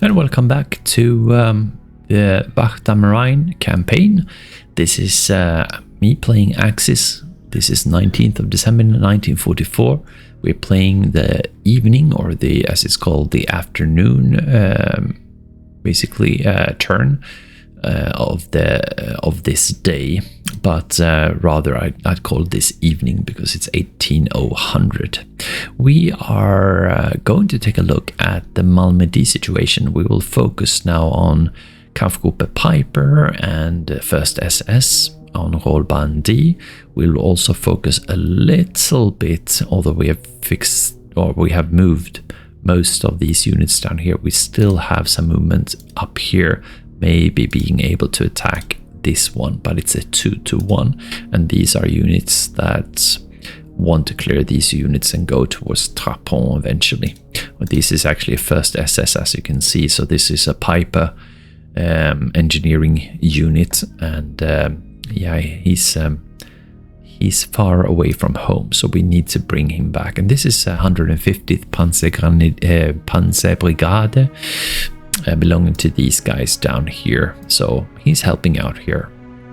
And welcome back to the Wacht am Rhein campaign. This is me playing Axis. This is 19th of December 1944. We're playing the evening, or the, as it's called, the afternoon, basically turn of this day. But rather, I'd call this evening because it's 1800. We are going to take a look at the Malmedy situation. We will focus now on Heeresgruppe Peiper and 1st SS on Rollbahn D. We'll also focus a little bit, although we have moved most of these units down here. We still have some movement up here, maybe being able to attack this one, but it's a 2-to-1, and these are units that want to clear these units and go towards Stoumont eventually. But this is actually a 1st SS, as you can see, so this is a Peiper engineering unit, and yeah, he's far away from home, so we need to bring him back. And this is 150th Panzer Brigade, belonging to these guys down here, so he's helping out here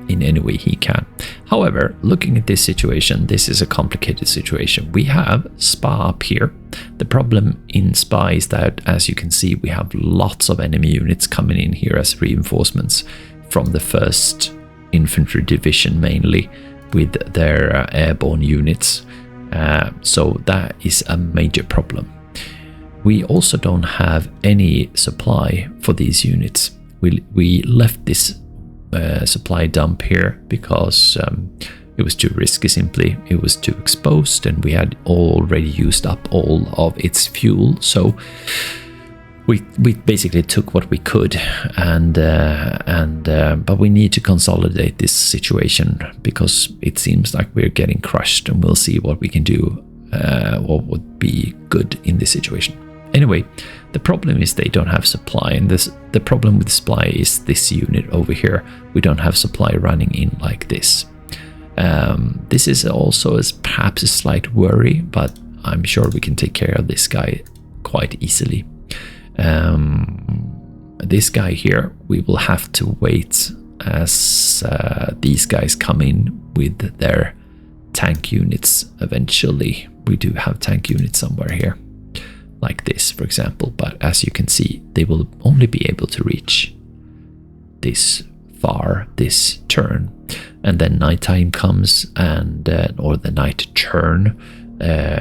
in any way he can. However, looking at this situation, this is a complicated situation. We have Spa up here. The problem in Spa is that, as you can see, we have lots of enemy units coming in here as reinforcements from the 1st Infantry Division, mainly with their airborne units, so that is a major problem. We also don't have any supply for these units. We left this supply dump here because it was too risky, simply. It was too exposed, and we had already used up all of its fuel. So we basically took what we could, but we need to consolidate this situation because it seems like we're getting crushed, and we'll see what we can do, what would be good in this situation. Anyway, the problem is they don't have supply, and the problem with supply is this unit over here. We don't have supply running in like this. This is also perhaps a slight worry, but I'm sure we can take care of this guy quite easily. This guy here, we will have to wait as these guys come in with their tank units eventually. We do have tank units somewhere here, like this, for example, but as you can see, they will only be able to reach this far this turn, and then nighttime comes, and or the night turn,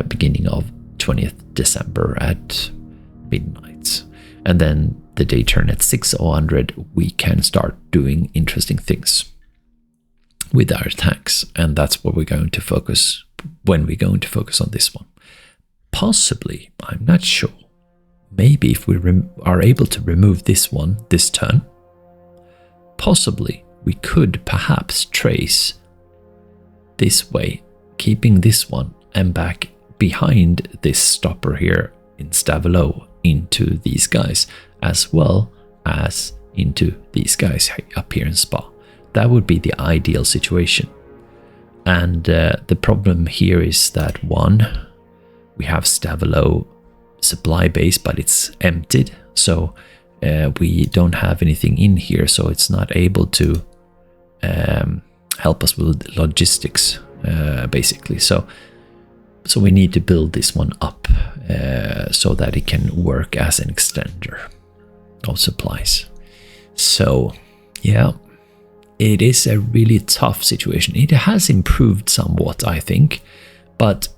beginning of 20th December at midnight, and then the day turn at 6:00. We can start doing interesting things with our tanks, and that's what we're going to focus when we're going to focus on this one. Possibly, I'm not sure, maybe if we are able to remove this one this turn, possibly we could perhaps trace this way, keeping this one and back behind this stopper here in Stavelot into these guys, as well as into these guys up here in Spa. That would be the ideal situation. And the problem here is that, one, we have Stavelot supply base, but it's emptied, so we don't have anything in here, so it's not able to help us with logistics, basically. So we need to build this one up so that it can work as an extender of supplies. So yeah, it is a really tough situation. It has improved somewhat, I think, but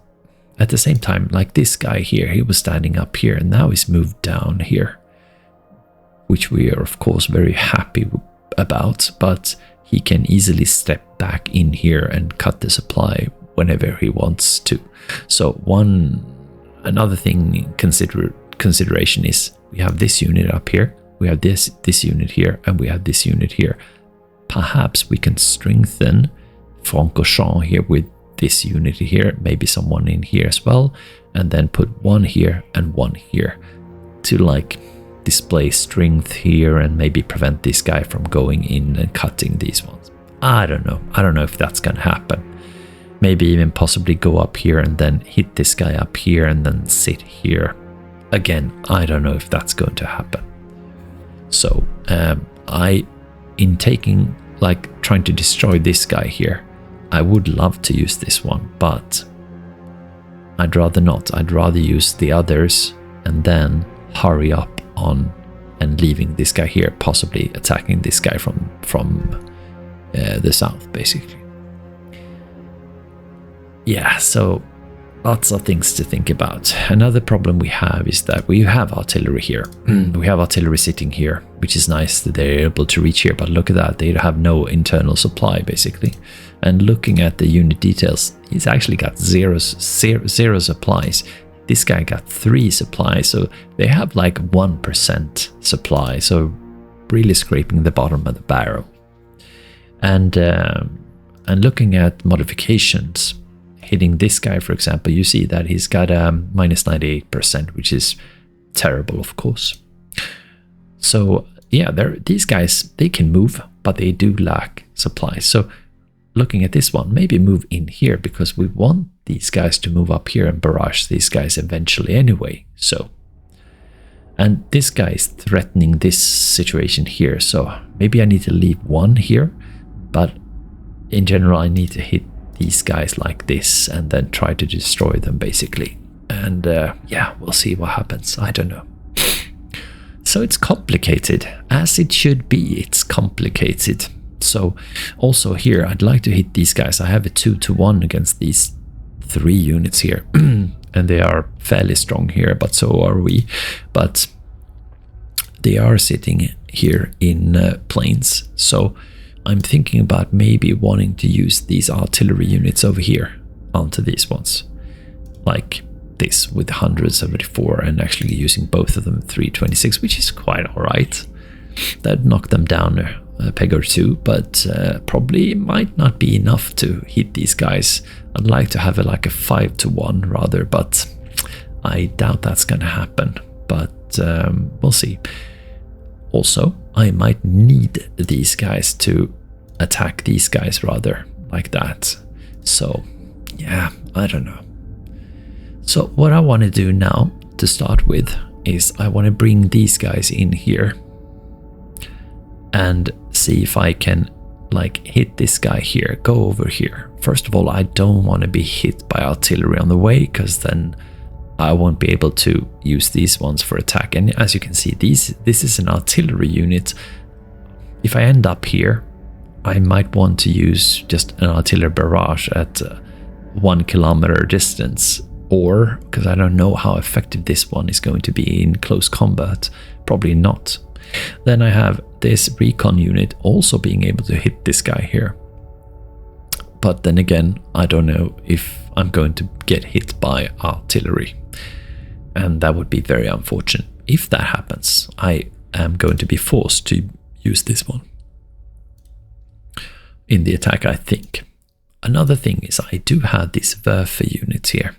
at the same time, like this guy here, he was standing up here, and now he's moved down here, which we are of course very happy about, but he can easily step back in here and cut the supply whenever he wants to. So another thing consideration is we have this unit up here, we have this unit here, and we have this unit here. Perhaps we can strengthen Francorchamps here with this unit here, maybe someone in here as well, and then put one here and one here to like display strength here and maybe prevent this guy from going in and cutting these ones. I don't know if that's gonna happen. Maybe even possibly go up here and then hit this guy up here and then sit here. Again, I don't know if that's going to happen. So in taking, like trying to destroy this guy here, I would love to use this one, but I'd rather not. I'd rather use the others and then hurry up on and leaving this guy here, possibly attacking this guy from the south, basically. Yeah, so lots of things to think about. Another problem we have is that we have artillery here. We have artillery sitting here, which is nice that they're able to reach here, but look at that, they have no internal supply, basically. And looking at the unit details, he's actually got zero supplies. This guy got 3 supplies, so they have like 1% supply, so really scraping the bottom of the barrel. And looking at modifications, hitting this guy, for example, you see that he's got a minus 98%, which is terrible, of course. So yeah, these guys, they can move, but they do lack supplies. So looking at this one, maybe move in here, because we want these guys to move up here and barrage these guys eventually anyway. So, and this guy is threatening this situation here, so maybe I need to leave 1 here, but in general I need to hit these guys like this and then try to destroy them, basically. And yeah, we'll see what happens. I don't know. So it's complicated, as it should be. It's complicated. So also here, I'd like to hit these guys. I have a 2-to-1 against these 3 units here, and they are fairly strong here, but so are we. But they are sitting here in plains, so I'm thinking about maybe wanting to use these artillery units over here onto these ones, like this with 174, and actually using both of them 326, which is quite alright. That knocked them down a peg or 2, but probably might not be enough to hit these guys. I'd like to have like a 5-to-1 rather, but I doubt that's gonna happen, but we'll see. Also, I might need these guys to attack these guys rather, like that. So yeah, I don't know. So what I want to do now to start with is I want to bring these guys in here and see if I can like hit this guy here, go over here. First of all, I don't want to be hit by artillery on the way, because then I won't be able to use these ones for attack. And as you can see, this is an artillery unit. If I end up here, I might want to use just an artillery barrage at 1 kilometer distance, or because I don't know how effective this one is going to be in close combat, probably not. Then I have this recon unit also being able to hit this guy here. But then again, I don't know if I'm going to get hit by artillery, and that would be very unfortunate. If that happens, I am going to be forced to use this one in the attack, I think. Another thing is I do have these Werfer units here.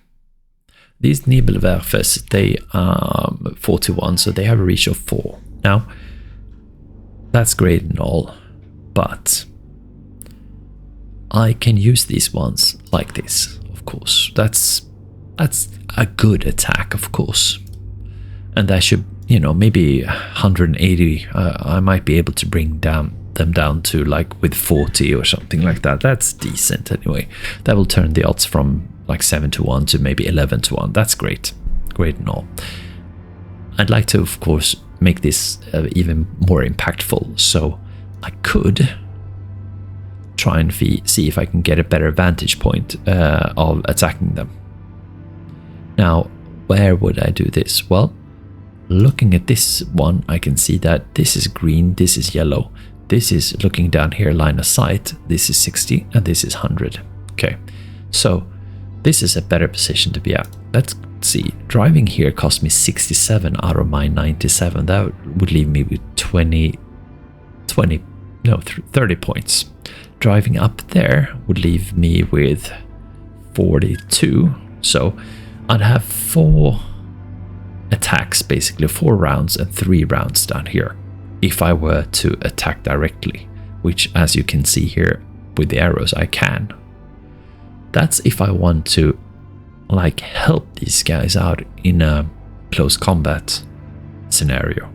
These Nebelwerfers, they are 41, so they have a reach of 4. Now, that's great and all, but I can use these ones like this, of course. That's a good attack, of course. And that should, you know, maybe 180, I might be able to bring them down to like with 40 or something like that. That's decent anyway. That will turn the odds from like 7-to-1 to maybe 11-to-1. That's great. Great and all. I'd like to, of course, make this even more impactful. So I could try and see if I can get a better vantage point of attacking them. Now, where would I do this? Well, looking at this one, I can see that this is green, this is yellow. This is looking down here, line of sight. This is 60 and this is 100. Okay, so this is a better position to be at. Let's see. Driving here cost me 67 out of my 97. That would leave me with 30 points. Driving up there would leave me with 42. So I'd have 4 attacks, basically 4 rounds and 3 rounds down here, if I were to attack directly, which, as you can see here with the arrows, I can. That's if I want to like help these guys out in a close combat scenario.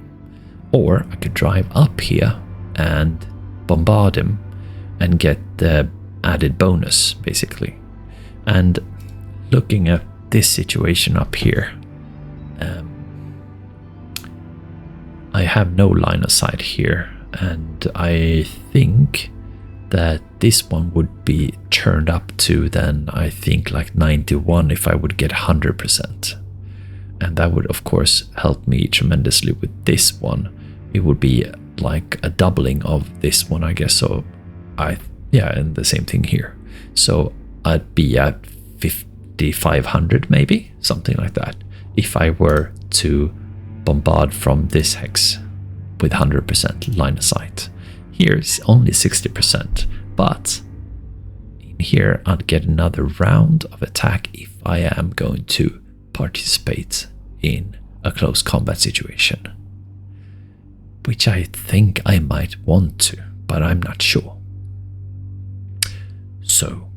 Or I could drive up here and bombard him and get the added bonus, basically. And looking at this situation up here, I have no line of sight here, and I think that this one would be turned up to then, I think, like 91 if I would get 100%. And that would of course help me tremendously with this one. It would be like a doubling of this one, I guess. So and the same thing here. So I'd be at 5,500 maybe, something like that, if I were to bombard from this hex with 100% line of sight. Here is only 60%, but in here I'd get another round of attack if I am going to participate in a close combat situation, which I think I might want to, but I'm not sure. So,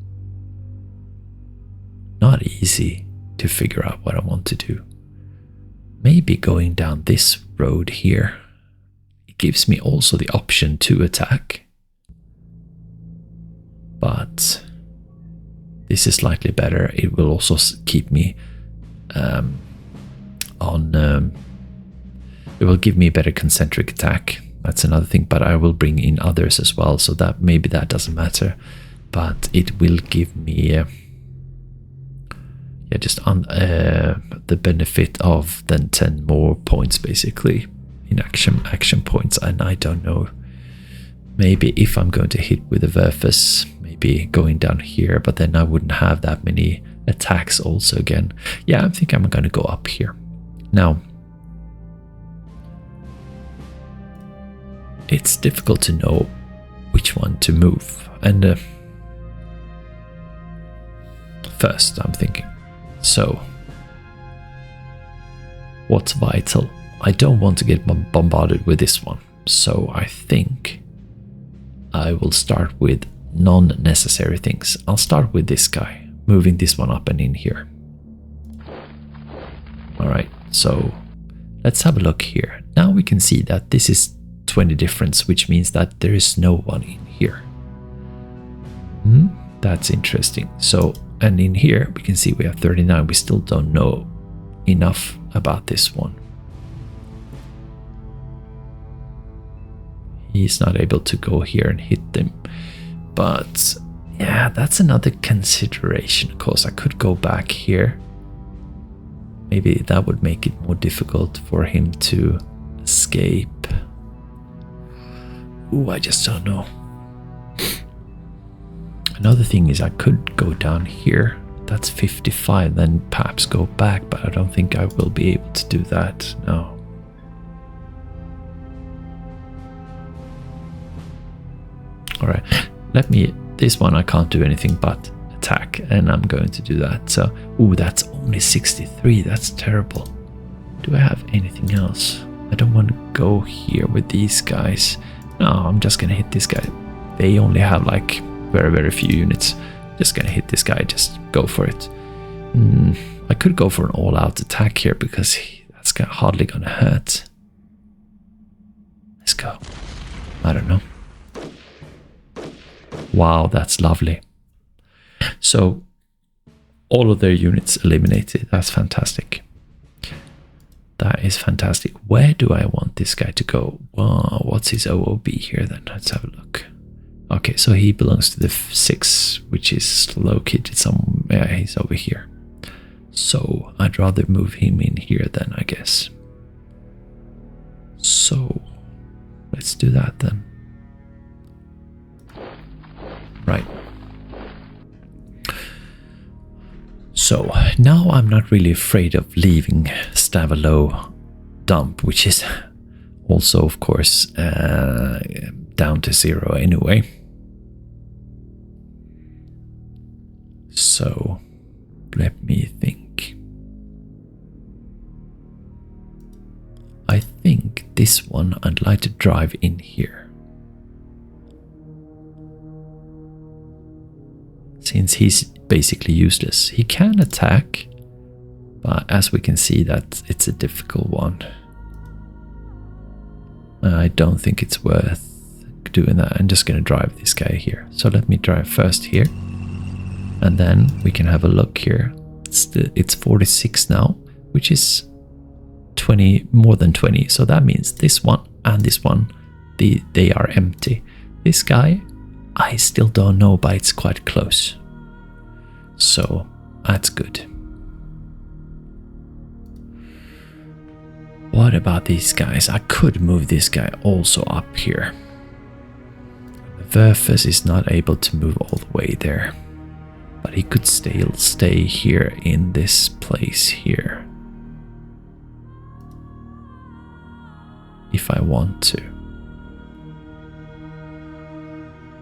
not easy to figure out what I want to do. Maybe going down this road here, it gives me also the option to attack. But this is slightly better. It will also keep me it will give me a better concentric attack. That's another thing, but I will bring in others as well, so that maybe that doesn't matter. But it will give me the benefit of then 10 more points basically in action points. And I don't know, maybe if I'm going to hit with a Werfers, maybe going down here, but then I wouldn't have that many attacks also again. Yeah, I think I'm going to go up here. Now, it's difficult to know which one to move. And first I'm thinking, so what's vital? I don't want to get bombarded with this one, so I think I will start with non-necessary things. I'll start with this guy, moving this one up and in here. Alright, so let's have a look here. Now we can see that this is 20 difference, which means that there is no one in here. That's interesting. So, and in here we can see we have 39. We still don't know enough about this one. He's not able to go here and hit them. But yeah, that's another consideration. Of course, I could go back here. Maybe that would make it more difficult for him to escape. Ooh, I just don't know. Another thing is I could go down here. That's 55, then perhaps go back, but I don't think I will be able to do that. No. Alright, this one I can't do anything but attack, and I'm going to do that. So, ooh, that's only 63, that's terrible. Do I have anything else? I don't want to go here with these guys. No, I'm just gonna hit this guy. They only have like very, very few units. Just gonna hit this guy, just go for it. I could go for an all-out attack here because that's hardly gonna hurt. Let's go. I don't know. Wow, that's lovely. So all of their units eliminated. That's fantastic. That is fantastic. Where do I want this guy to go? Wow, what's his OOB here then? Let's have a look. Okay, so he belongs to the 6, which is located somewhere. He's over here. So I'd rather move him in here then, I guess. So let's do that then. Right. So now I'm not really afraid of leaving Stavelot dump, which is also, of course, down to 0 anyway. So let me think. I think this one I'd like to drive in here. Since he's basically useless. He can attack, but as we can see that it's a difficult one. I don't think it's worth doing that. I'm just going to drive this guy here. So let me drive first here. And then we can have a look here. It's 46 now, which is 20, more than 20. So that means this one and this one, they are empty. This guy, I still don't know, but it's quite close. So that's good. What about these guys? I could move this guy also up here. Verfus is not able to move all the way there, but he could still stay here in this place here if I want to,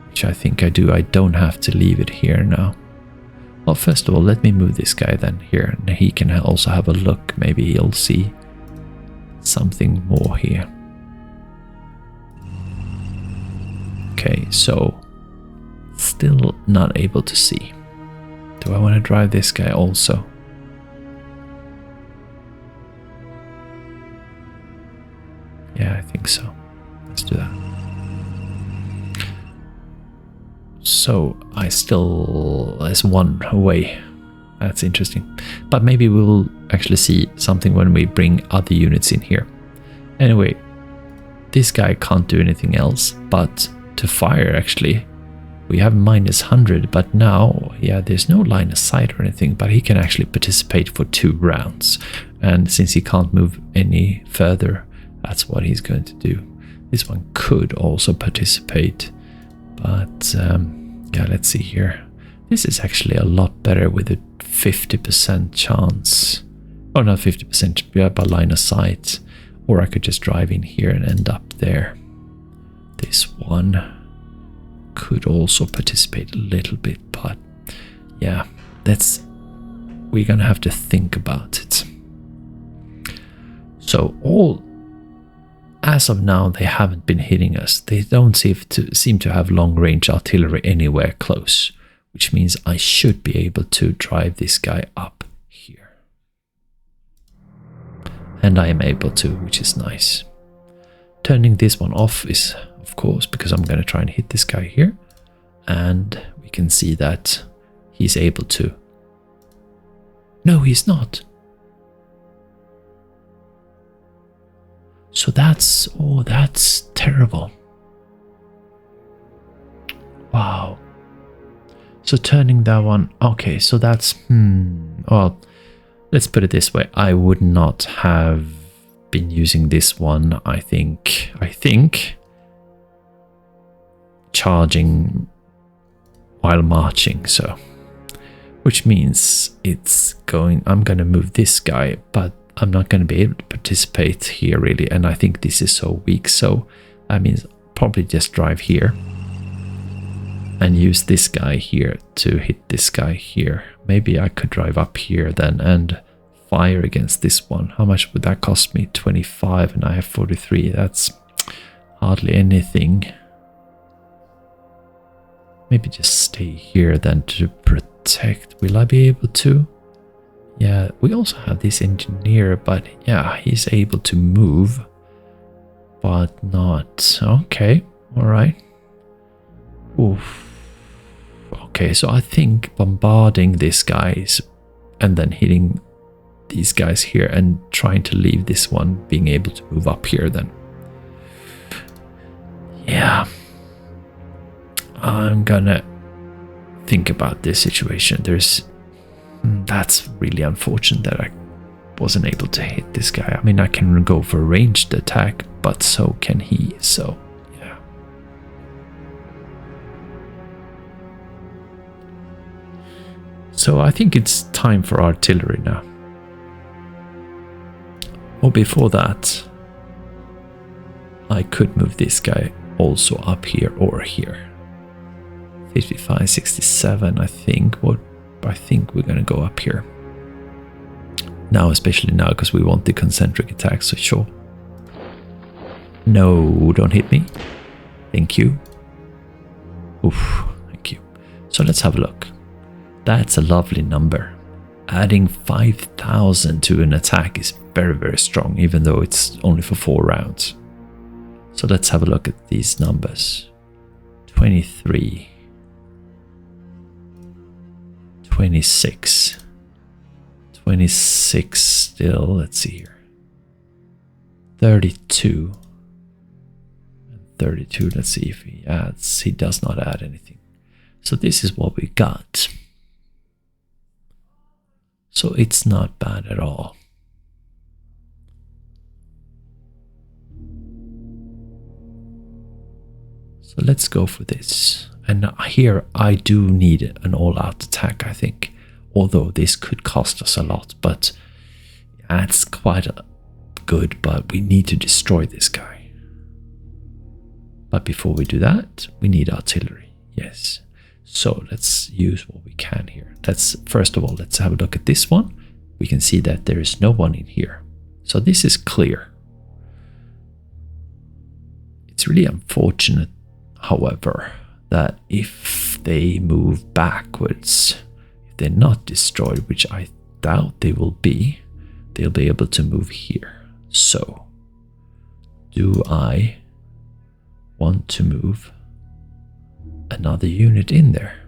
which I think I do. I don't have to leave it here now. Well, first of all, let me move this guy then here, and he can also have a look. Maybe he'll see something more here. Okay, so still not able to see. Do I want to drive this guy also? Yeah, I think so. Let's do that. So I still, there's one away. That's interesting. But maybe we will actually see something when we bring other units in here. Anyway, this guy can't do anything else but to fire actually. We have -100, but now, yeah, there's no line of sight or anything, but he can actually participate for 2 rounds. And since he can't move any further, that's what he's going to do. This one could also participate, but yeah, let's see here. This is actually a lot better with a 50% chance. Or not 50%, yeah, but line of sight. Or I could just drive in here and end up there. This one could also participate a little bit, but yeah, we're gonna have to think about it. So as of now, they haven't been hitting us. They don't seem to have long-range artillery anywhere close, which means I should be able to drive this guy up here. And I am able to, which is nice. Turning this one off is, of course, because I'm going to try and hit this guy here. And we can see that he's able to. No, he's not. So that's terrible. Wow. So turning that one, okay, so that's, well, let's put it this way. I would not have been using this one, I think, charging while marching, so, which means I'm going to move this guy, but I'm not going to be able to participate here really, and I think this is so weak, so that means probably just drive here and use this guy here to hit this guy here. Maybe I could drive up here then and fire against this one. How much would that cost me? 25 and I have 43. That's hardly anything. Maybe just stay here then to protect. Will I be able to? Yeah, we also have this engineer, but yeah, he's able to move, but not. Okay, all right. Oof. Okay, so I think bombarding these guys and then hitting these guys here and trying to leave this one being able to move up here then. Yeah. I'm gonna think about this situation. That's really unfortunate that I wasn't able to hit this guy. I mean, I can go for a ranged attack, but so can he, so yeah. So I think it's time for artillery now. Or before that, I could move this guy also up here or here. 55, 67, I think. I think we're going to go up here. Now, especially now, because we want the concentric attack, so sure. No, don't hit me. Thank you. Oof, thank you. So let's have a look. That's a lovely number. Adding 5,000 to an attack is very, very strong, even though it's only for 4 rounds. So let's have a look at these numbers. 23. 26. 26 still, let's see here. 32. And 32, let's see if he adds. He does not add anything. So this is what we got. So it's not bad at all. So let's go for this. And here I do need an all-out attack, I think. Although this could cost us a lot, but that's quite good. But we need to destroy this guy. But before we do that, we need artillery. Yes. So let's use what we can here. First of all, let's have a look at this one. We can see that there is no one in here. So this is clear. It's really unfortunate, however, that if they move backwards, if they're not destroyed, which I doubt they will be, they'll be able to move here. So, do I want to move another unit in there?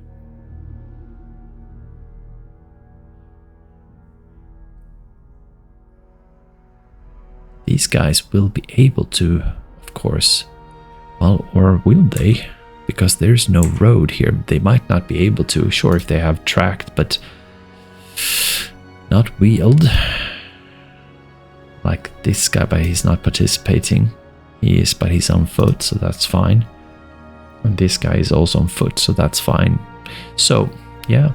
These guys will be able to, of course, well, or will they? Because there's no road here. They might not be able to. Sure, if they have tracked, but not wheeled. Like this guy, but he's not participating. He is, but he's on foot, so that's fine. And this guy is also on foot, so that's fine. So, yeah.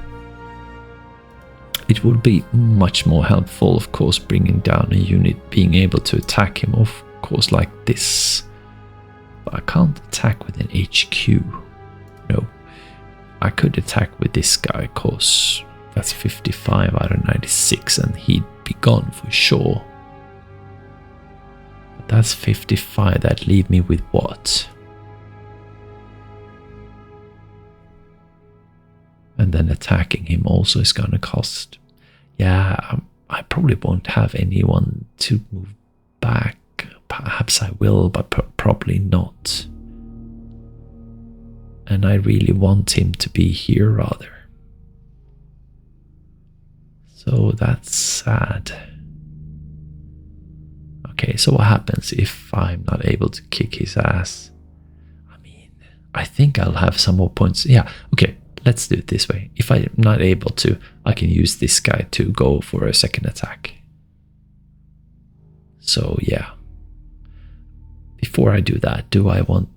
It would be much more helpful, of course, bringing down a unit, being able to attack him, of course, like this. But I can't attack with an HQ. No. I could attack with this guy, of course. That's 55 out of 96, and he'd be gone for sure. But that's 55. That leave me with what? And then attacking him also is going to cost. Yeah, I probably won't have anyone to move back. Perhaps I will, but probably not. And I really want him to be here rather. So that's sad. Okay, so what happens if I'm not able to kick his ass? I mean, I think I'll have some more points. Yeah, okay, let's do it this way. If I'm not able to, I can use this guy to go for a second attack. So yeah. Before I do that, do I want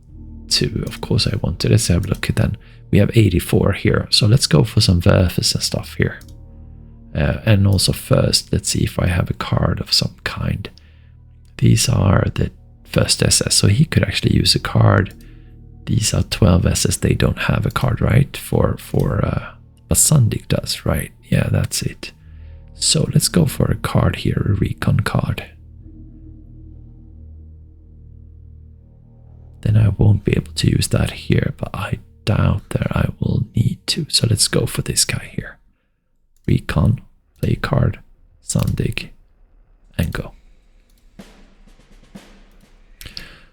to? Of course I want to. Let's have a look at that. We have 84 here. So let's go for some Werfers and stuff here. And also first, let's see if I have a card of some kind. These are the first SS. So he could actually use a card. These are 12 SS. They don't have a card, right? But Sandik does, right? Yeah, that's it. So let's go for a card here, a recon card. Then I won't be able to use that here, but I doubt that I will need to. So let's go for this guy here. Recon, play card, Sandig, and go.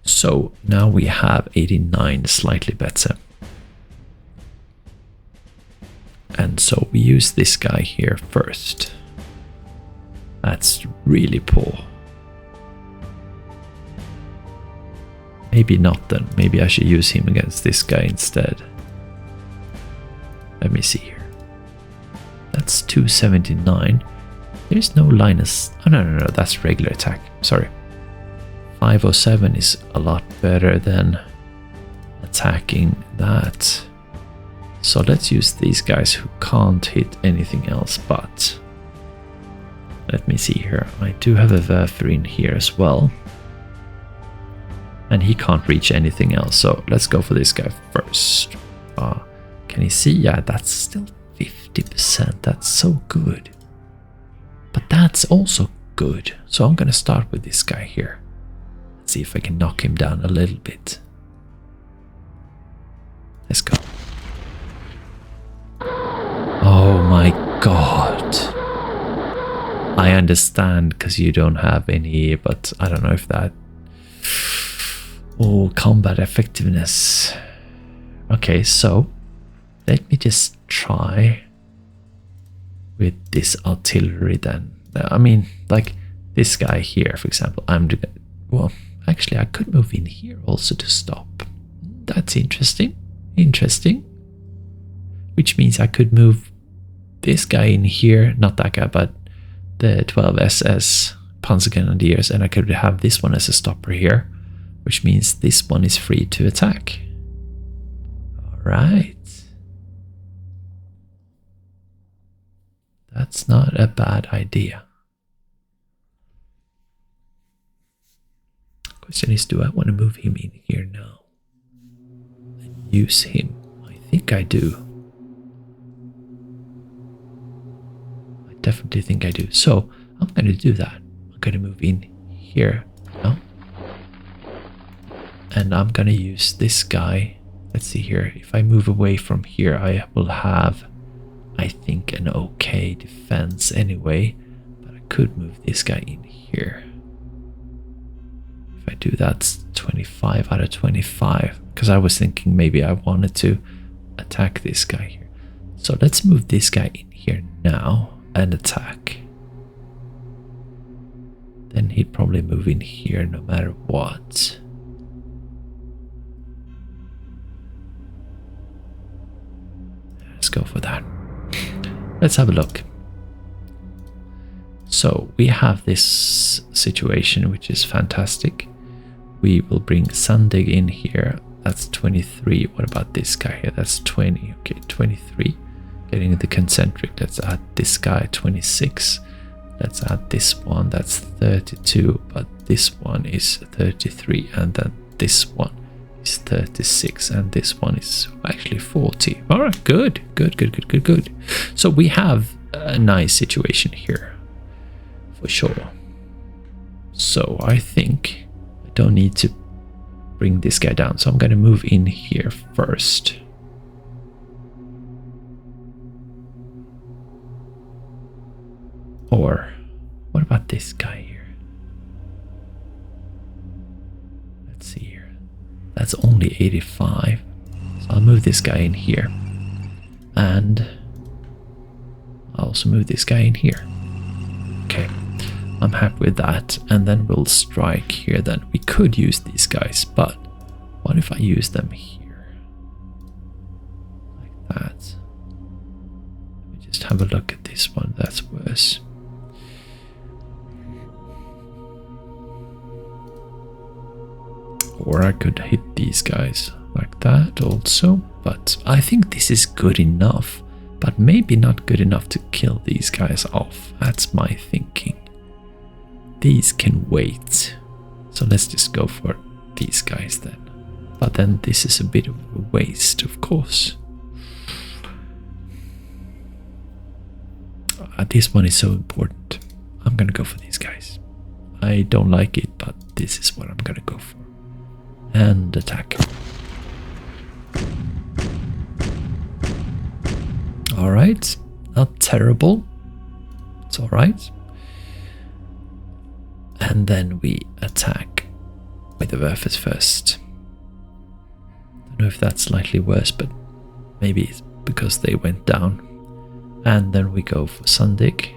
So now we have 89, slightly better. And so we use this guy here first. That's really poor. Maybe not then. Maybe I should use him against this guy instead. Let me see here. That's 279. There's no Linus. Oh, no. That's regular attack. Sorry. 507 is a lot better than attacking that. So let's use these guys who can't hit anything else but. Let me see here. I do have a Werfer in here as well. And he can't reach anything else, so let's go for this guy first. Can you see? Yeah, that's still 50%. That's so good. But that's also good. So I'm gonna start with this guy here. Let's see if I can knock him down a little bit. Let's go. Oh my god. I understand because you don't have any, but I don't know if that... Oh, combat effectiveness. Okay, so let me just try with this artillery then. I mean, like this guy here, for example, well, actually I could move in here also to stop. That's interesting. Interesting. Which means I could move this guy in here, not that guy, but the 12 SS Panzergrenadiers, and I could have this one as a stopper here, which means this one is free to attack. Alright. That's not a bad idea. Question is, do I want to move him in here now? And use him? I think I do. I definitely think I do. So, I'm going to do that. I'm going to move in here now. And I'm going to use this guy. Let's see here. If I move away from here, I will have, I think, an okay defense anyway. But I could move this guy in here. If I do that, 25 out of 25. Because I was thinking maybe I wanted to attack this guy here. So let's move this guy in here now and attack. Then he'd probably move in here no matter what. Let's go for that. Let's have a look. So we have this situation, which is fantastic. We will bring Sandig in here. That's 23. What about this guy here? That's 20. Okay, 23. Getting the concentric. Let's add this guy, 26. Let's add this one. That's 32. But this one is 33. And then this one is 36. And this one is actually 40. All right, good. Good. So we have a nice situation here. For sure. So I think I don't need to bring this guy down. So I'm going to move in here first. Or what about this guy here? Let's see here. That's only 85. So I'll move this guy in here. And I'll also move this guy in here. Okay. I'm happy with that, and then we'll strike here then. We could use these guys, but what if I use them here? Like that. Let me just have a look at this one, that's worse. Or I could hit these guys like that also, but I think this is good enough, but maybe not good enough to kill these guys off. That's my thinking. These can wait, so let's just go for these guys then. But then this is a bit of a waste, of course. This one is so important. I'm gonna go for these guys. I don't like it, but this is what I'm gonna go for. And attack. Alright, not terrible. It's alright. And then we attack with the Werfers first. I don't know if that's slightly worse, but maybe it's because they went down. And then we go for Sandig.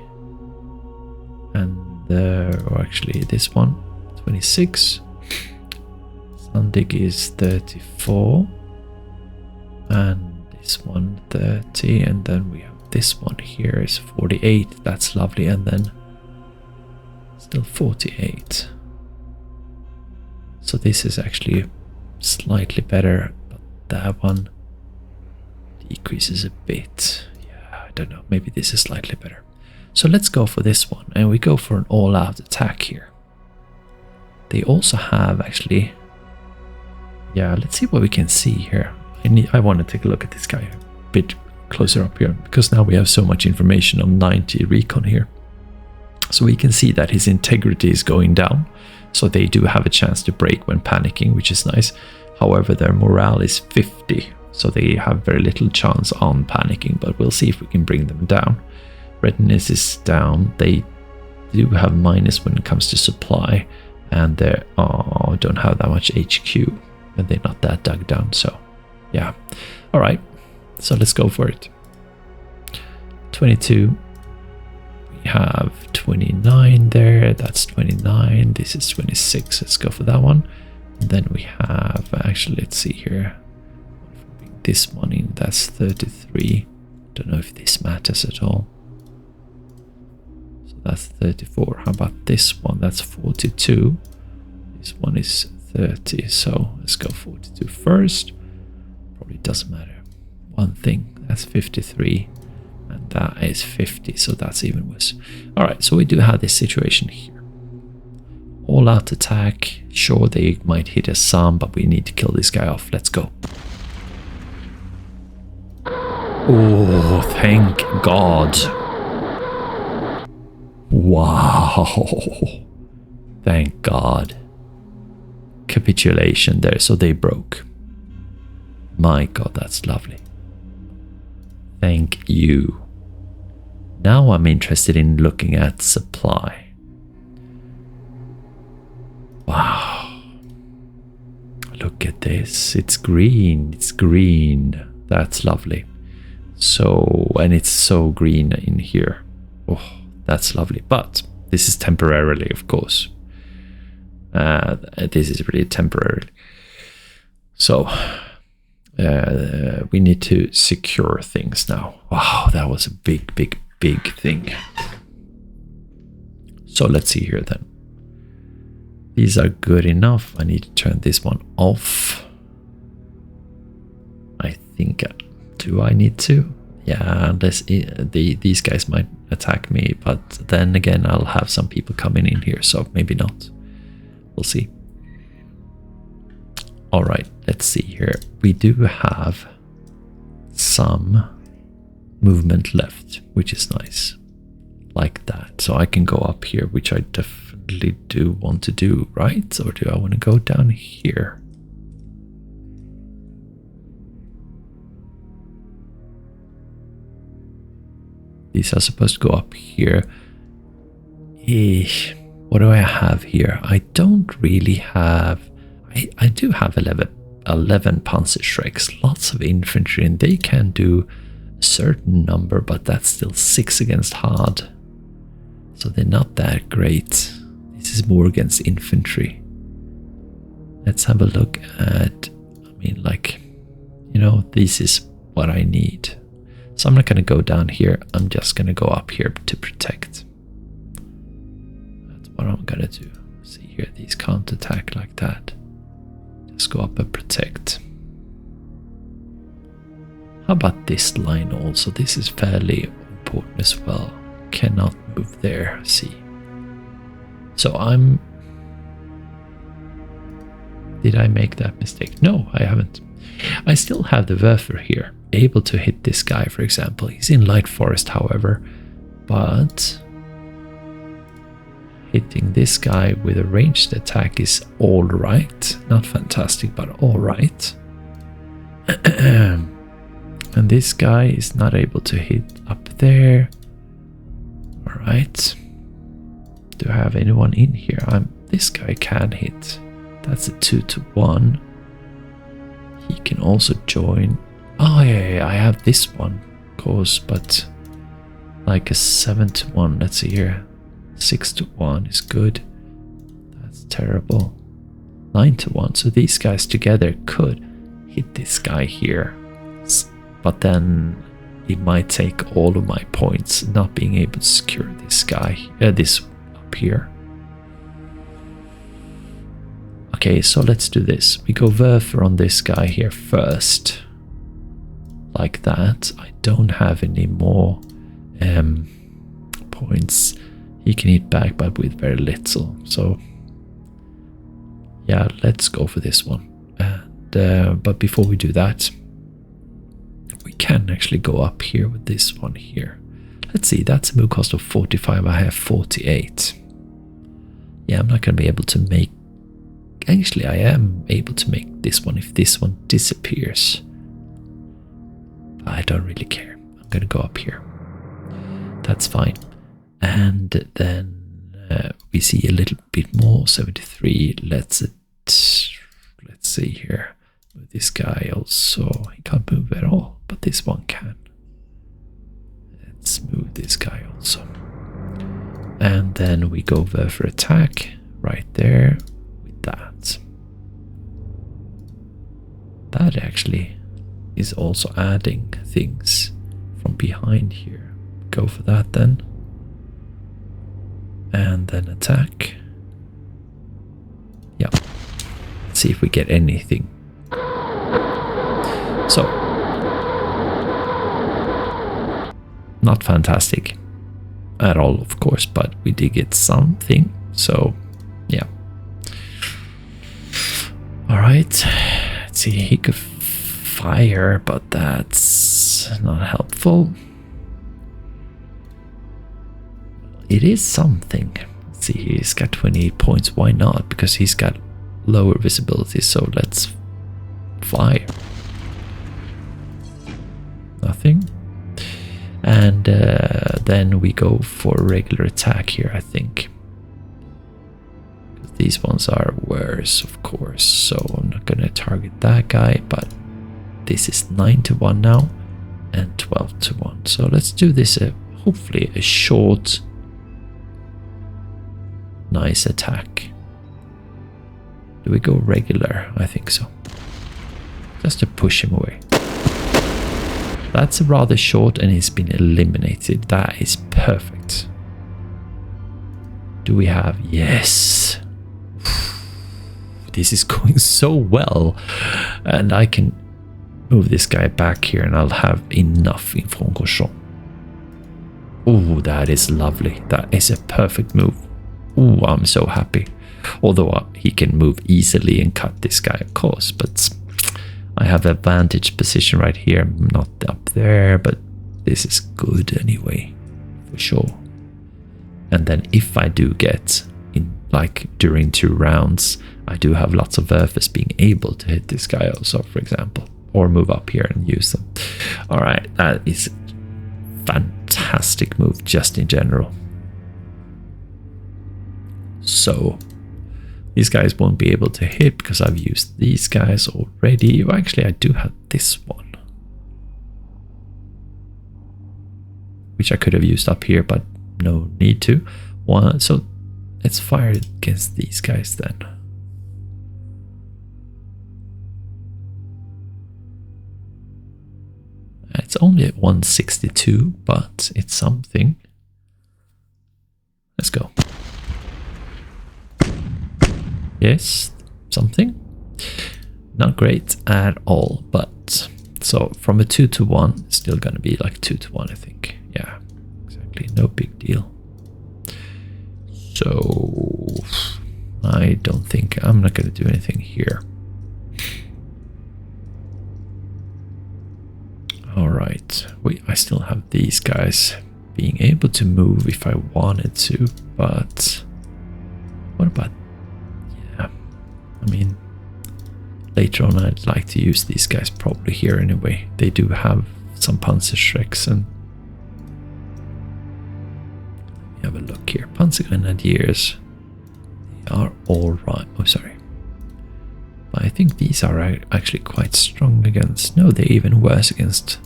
And or actually this one, 26. Sandig is 34. And this one 30. And then we have this one here is 48. That's lovely. And then still 48. So this is actually slightly better, but that one decreases a bit. Yeah, I don't know, maybe this is slightly better. So let's go for this one, and we go for an all-out attack here. They also have actually, yeah, let's see what we can see here. I want to take a look at this guy a bit closer up here, because now we have so much information on 90 recon here. So we can see that his integrity is going down. So they do have a chance to break when panicking, which is nice. However, their morale is 50. So they have very little chance on panicking, but we'll see if we can bring them down. Readiness is down. They do have minus when it comes to supply. And they don't have that much HQ, and they're not that dug down, so yeah. All right, so let's go for it. 22. We have 29 there. That's 29. This is 26. Let's go for that one. And then we have, actually, let's see here. Bring this one in. That's 33. Don't know if this matters at all. So that's 34. How about this one? That's 42. This one is 30. So let's go 42 first. Probably doesn't matter. One thing. That's 53. And that is 50, so that's even worse. Alright, so we do have this situation here. All out attack. Sure, they might hit us some, but we need to kill this guy off. Let's go. Oh, thank God. Wow. Thank God. Capitulation there, so they broke. My God, that's lovely. Thank you. Now I'm interested in looking at supply. Wow. Look at this. It's green. It's green. That's lovely. So, and it's so green in here. Oh, that's lovely. But this is temporarily, of course. This is really temporarily. So, we need to secure things now. Wow, that was a big thing. So let's see here then. These are good enough. I need to turn this one off. I think, do I need to? Yeah, unless these guys might attack me, but then again I'll have some people coming in here, so maybe not. We'll see. Alright, let's see here. We do have some movement left, which is nice. Like that. So I can go up here, which I definitely do want to do, right? Or do I want to go down here? These are supposed to go up here. What do I have here? I don't really have... I do have 11 Panzerschrecks, lots of infantry, and they can do a certain number, but that's still 6 against hard. So they're not that great. This is more against infantry. Let's have a look at, I mean, like, you know, this is what I need. So I'm not going to go down here. I'm just going to go up here to protect. That's what I'm going to do. See here, these can't attack like that. Just go up and protect. How about this line also? This is fairly important as well. Cannot move there, see. So I'm... Did I make that mistake? No, I haven't. I still have the Werfer here, able to hit this guy, for example. He's in light forest, however, but hitting this guy with a ranged attack is all right. Not fantastic, but all right. And this guy is not able to hit up there. All right. Do I have anyone in here? This guy can hit. That's a 2-to-1. He can also join. Oh yeah, I have this one, of course, but like a 7-to-1. Let's see here. 6-to-1 is good. That's terrible. 9-to-1. So these guys together could hit this guy here, but then it might take all of my points not being able to secure this guy, this up here. Okay, so let's do this. We go Werfer on this guy here first. Like that. I don't have any more points. He can hit back, but with very little. So, yeah, let's go for this one. And but before we do that, we can actually go up here with this one here. Let's see, that's a move cost of 45. I have 48. Yeah, I'm not going to be able to make... Actually, I am able to make this one if this one disappears. I don't really care. I'm going to go up here. That's fine. And then We see a little bit more, 73. Let's see here. This guy also, he can't move at all, but this one can. Let's move this guy also. And then we go over for attack right there with that. That actually is also adding things from behind here. Go for that then. And then attack. Yeah. Let's see if we get anything. So, not fantastic at all, of course, but we did get something. So, yeah. All right. Let's see. He could fire, but that's not helpful. It is something. Let's see. He's got 28 points. Why not? Because he's got lower visibility. So let's fire. Nothing. And then we go for regular attack here, I think. These ones are worse, of course, so I'm not going to target that guy, but this is 9-1 now and 12-1. So let's do this, hopefully a short, nice attack. Do we go regular? I think so. Just to push him away. That's rather short and he's been eliminated. That is perfect. Do we have... Yes. This is going so well. And I can move this guy back here and I'll have enough in Francorchamps. Oh, that is lovely. That is a perfect move. Oh, I'm so happy. Although he can move easily and cut this guy, of course, but... I have a vantage position right here. I'm not up there, but this is good anyway, for sure. And then if I do get, in like during 2 rounds, I do have lots of Werfers being able to hit this guy also, for example, or move up here and use them. All right, that is a fantastic move just in general. So... these guys won't be able to hit because I've used these guys already. Well, actually, I do have this one, which I could have used up here, but no need to. So let's fire against these guys then. It's only at 162, but it's something. Let's go. Yes, something. Not great at all, but so from a 2-1, it's still gonna be like 2-1, I think. Yeah, exactly. No big deal. So I don't think I'm not gonna do anything here. All right, I still have these guys being able to move if I wanted to, but what about? I mean, later on I'd like to use these guys probably here anyway. They do have some Panzerschrecks and... let me have a look here. Panzergrenadiers, they are alright. Oh, sorry. But I think these are actually quite strong against... no, they're even worse against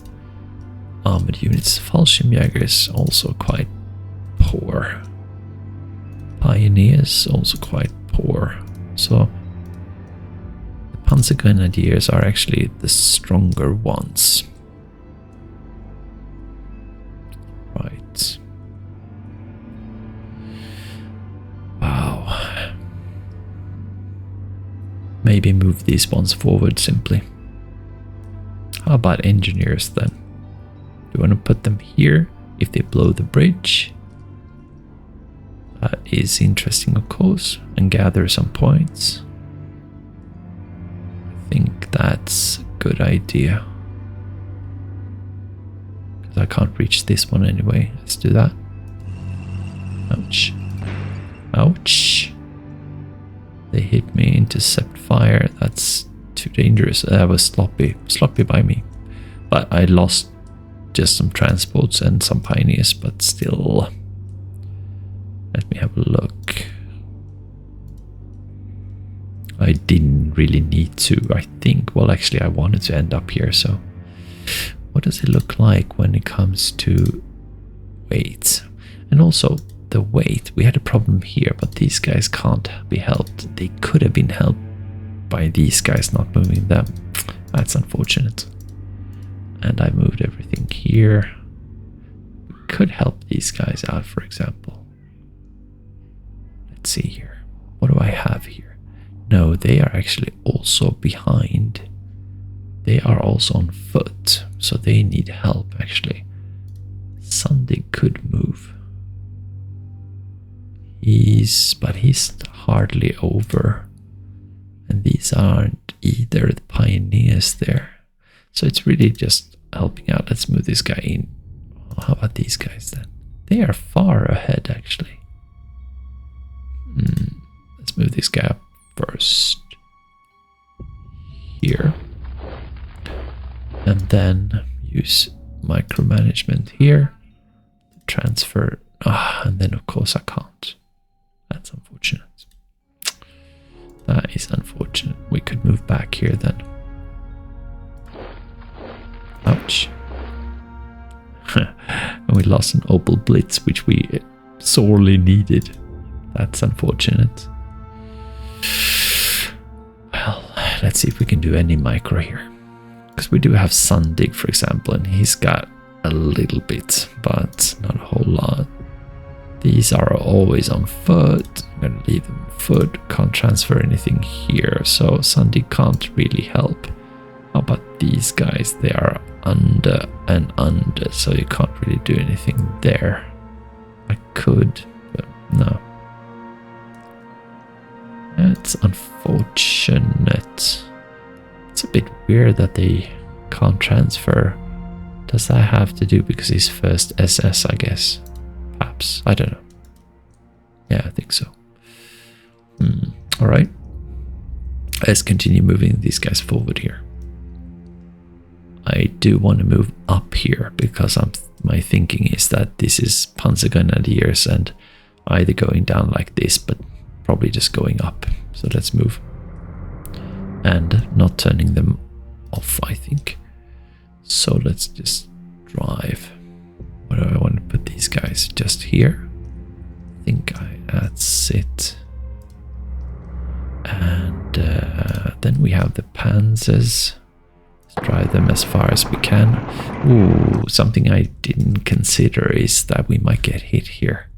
armored units. Fallschirmjäger is also quite poor. Pioneers also quite poor. So... Panzergrenadiers are actually the stronger ones. Right. Wow. Maybe move these ones forward simply. How about engineers then? Do you want to put them here if they blow the bridge? That is interesting, of course, and gather some points. I think that's a good idea. Because I can't reach this one anyway. Let's do that. Ouch. Ouch. They hit me, intercept fire. That's too dangerous. That was sloppy by me. But I lost just some transports and some pioneers, but still. Let me have a look. I didn't really need to, I think. Well, actually, I wanted to end up here, so... What does it look like when it comes to weight? And also, the weight. We had a problem here, but these guys can't be helped. They could have been helped by these guys not moving them. That's unfortunate. And I moved everything here. We could help these guys out, for example. Let's see here. What do I have here? No, they are actually also behind. They are also on foot, so they need help, actually. Sunday could move. But he's hardly over. And these aren't either the pioneers there. So it's really just helping out. Let's move this guy in. Oh, how about these guys then? They are far ahead, actually. Let's move this guy up first. Here. And then use micromanagement here. Transfer. And then of course I can't. That's unfortunate. That is unfortunate. We could move back here then. Ouch. And we lost an Opel Blitz, which we sorely needed. That's unfortunate. Well, let's see if we can do any micro here. Because we do have Sundig, for example, and he's got a little bit, but not a whole lot. These are always on foot. I'm going to leave them on foot. Can't transfer anything here, so Sundig can't really help. How about these guys? They are under and under, so you can't really do anything there. I could, but no. That's unfortunate. It's a bit weird that they can't transfer. Does that have to do because he's first SS, I guess? Perhaps. I don't know. Yeah, I think so. Alright. Let's continue moving these guys forward here. I do want to move up here because my thinking is that this is Panzergrenadiers and either going down like this, but probably just going up. So let's move. And not turning them off, I think. So let's just drive. Where do I want to put these guys? Just here? I think that's it. And then we have the Panzers. Let's drive them as far as we can. Ooh, something I didn't consider is that we might get hit here.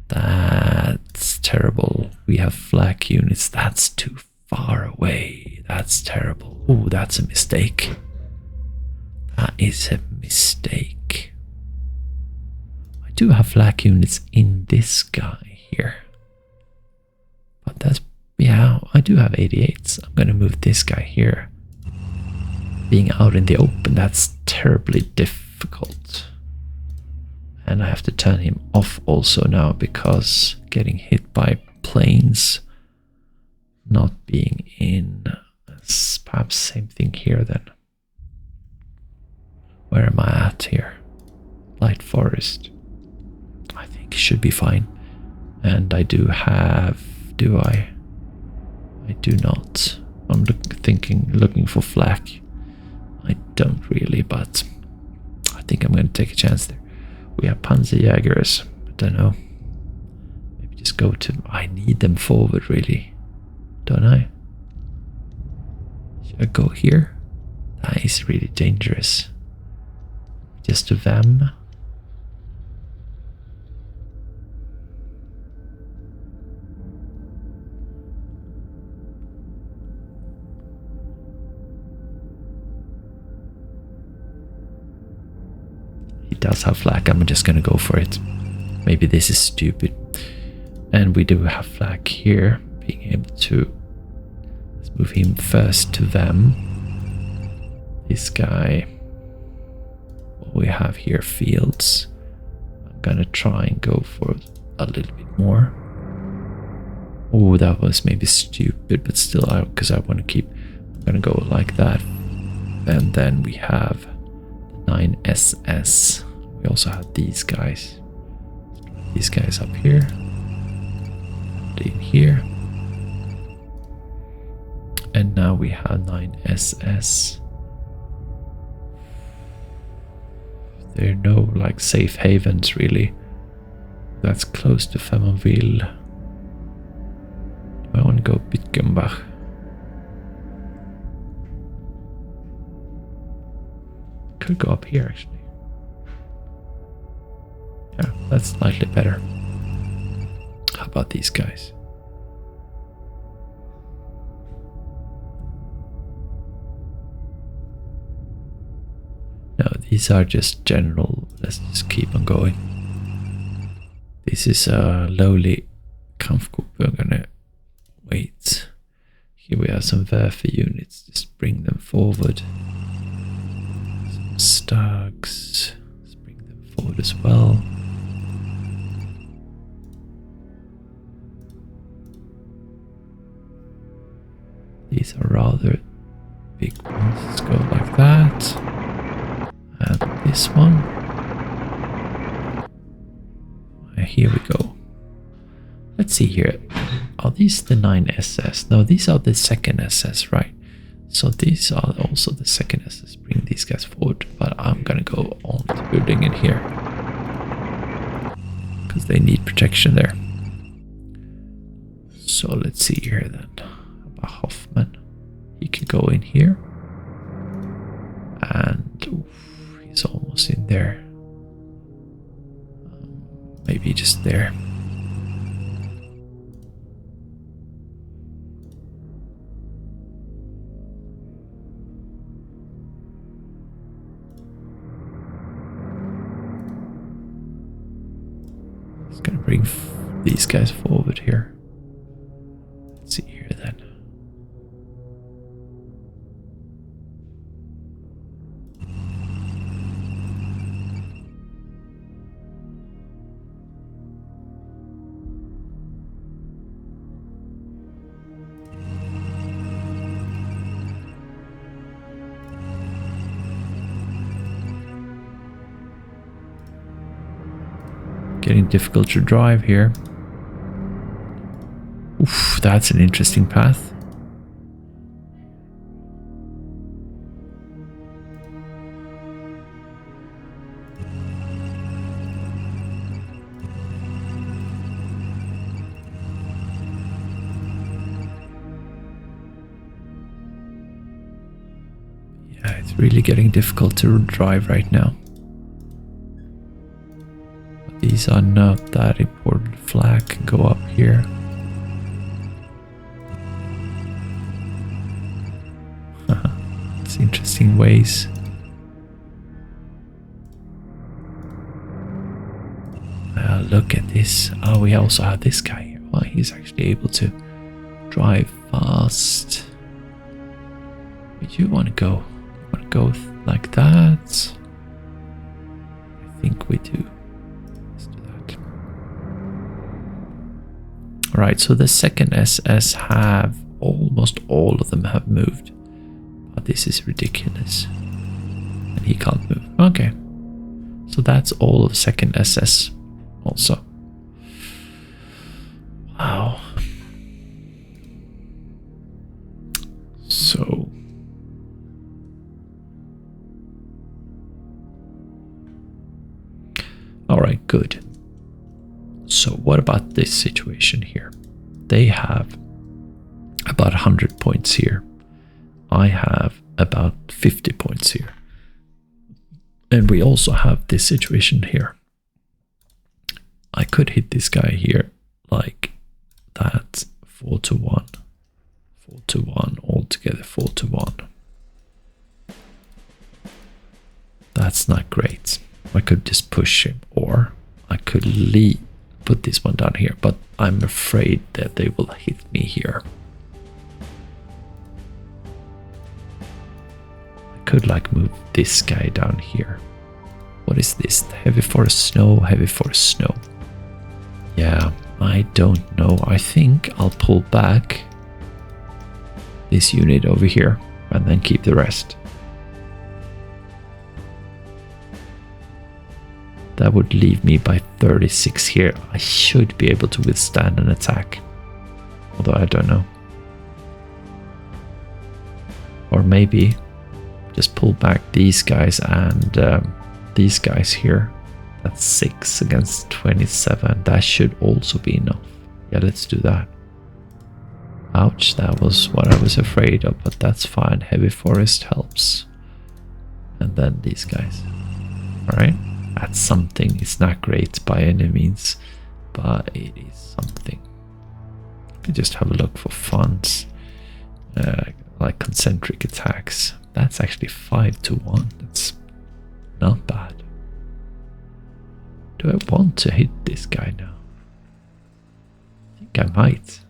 That's terrible. We have flak units. That's too far away. That's terrible. Ooh, that's a mistake. That is a mistake. I do have flak units in this guy here. But that's, yeah, I do have 88s. I'm going to move this guy here. Being out in the open, that's terribly difficult. And I have to turn him off also now because getting hit by planes, not being in, perhaps same thing here then. Where am I at here? Light forest. I think it should be fine. And I do have, do I? I do not. I'm looking for flak. I don't really, but I think I'm going to take a chance there. We have Panzerjägers. I don't know. Maybe just go to... I need them forward, really. Don't I? Should I go here? That is really dangerous. Just to them. He does have flak. I'm just gonna go for it. Maybe this is stupid. And we do have flak here. Being able to... Let's move him first to them. This guy... We have here fields. I'm gonna try and go for a little bit more. Oh, that was maybe stupid, but still, because I want to keep. I'm gonna go like that. And then we have the 9SS. We also have these guys. these guys up here. In here. And now we have 9 SS. There are no like safe havens really. That's close to Femonville. Do I want to go Bitgenbach? Could go up here actually. Yeah, that's slightly better. How about these guys? No, these are just general. Let's just keep on going. This is a lowly Kampfgruppe. We're gonna wait. Here we have some Werfe units. Just bring them forward. Some Stags. Let's bring them forward as well. These are rather big ones. Let's go like that. And this one. Here we go. Let's see here. Are these the 9 SS? No, these are the 2nd SS, right? So these are also the 2nd SS. Bring these guys forward. But I'm gonna go on to building it here. Because they need protection there. So let's see here then. About Hoffman. He can go in here. And oof, he's almost in there. Maybe just there. Just gonna bring these guys forward here. Let's see here then. Getting difficult to drive here. Oof, that's an interesting path. Yeah, it's really getting difficult to drive right now. These are not that important. Flag can go up here. It's interesting ways. Look at this. Oh, we also have this guy here. Well, he's actually able to drive fast. But you want to go? You want to go like that? I think we do. Right, so the 2nd SS have almost all of them have moved. But this is ridiculous. And he can't move. Okay. So that's all of 2nd SS also. Wow. So. Alright, good. So what about this situation here? They have about 100 points here. I have about 50 points here. And we also have this situation here. I could hit this guy here like that. 4-1. 4-1. Altogether 4-1. That's not great. I could just push him, or I could put this one down here, but I'm afraid that they will hit me here. I could like move this guy down here. What is this? Heavy forest snow, heavy forest snow. Yeah, I don't know. I think I'll pull back this unit over here and then keep the rest. That would leave me by 36 here. I should be able to withstand an attack. Although I don't know. Or maybe just pull back these guys and these guys here. That's 6 against 27. That should also be enough. Yeah, let's do that. Ouch, that was what I was afraid of, but that's fine. Heavy forest helps. And then these guys. Alright. That's something. It's not great by any means, but it is something. Let me just have a look for funds. Like concentric attacks. That's actually 5 to 1. That's not bad. Do I want to hit this guy now? I think I might.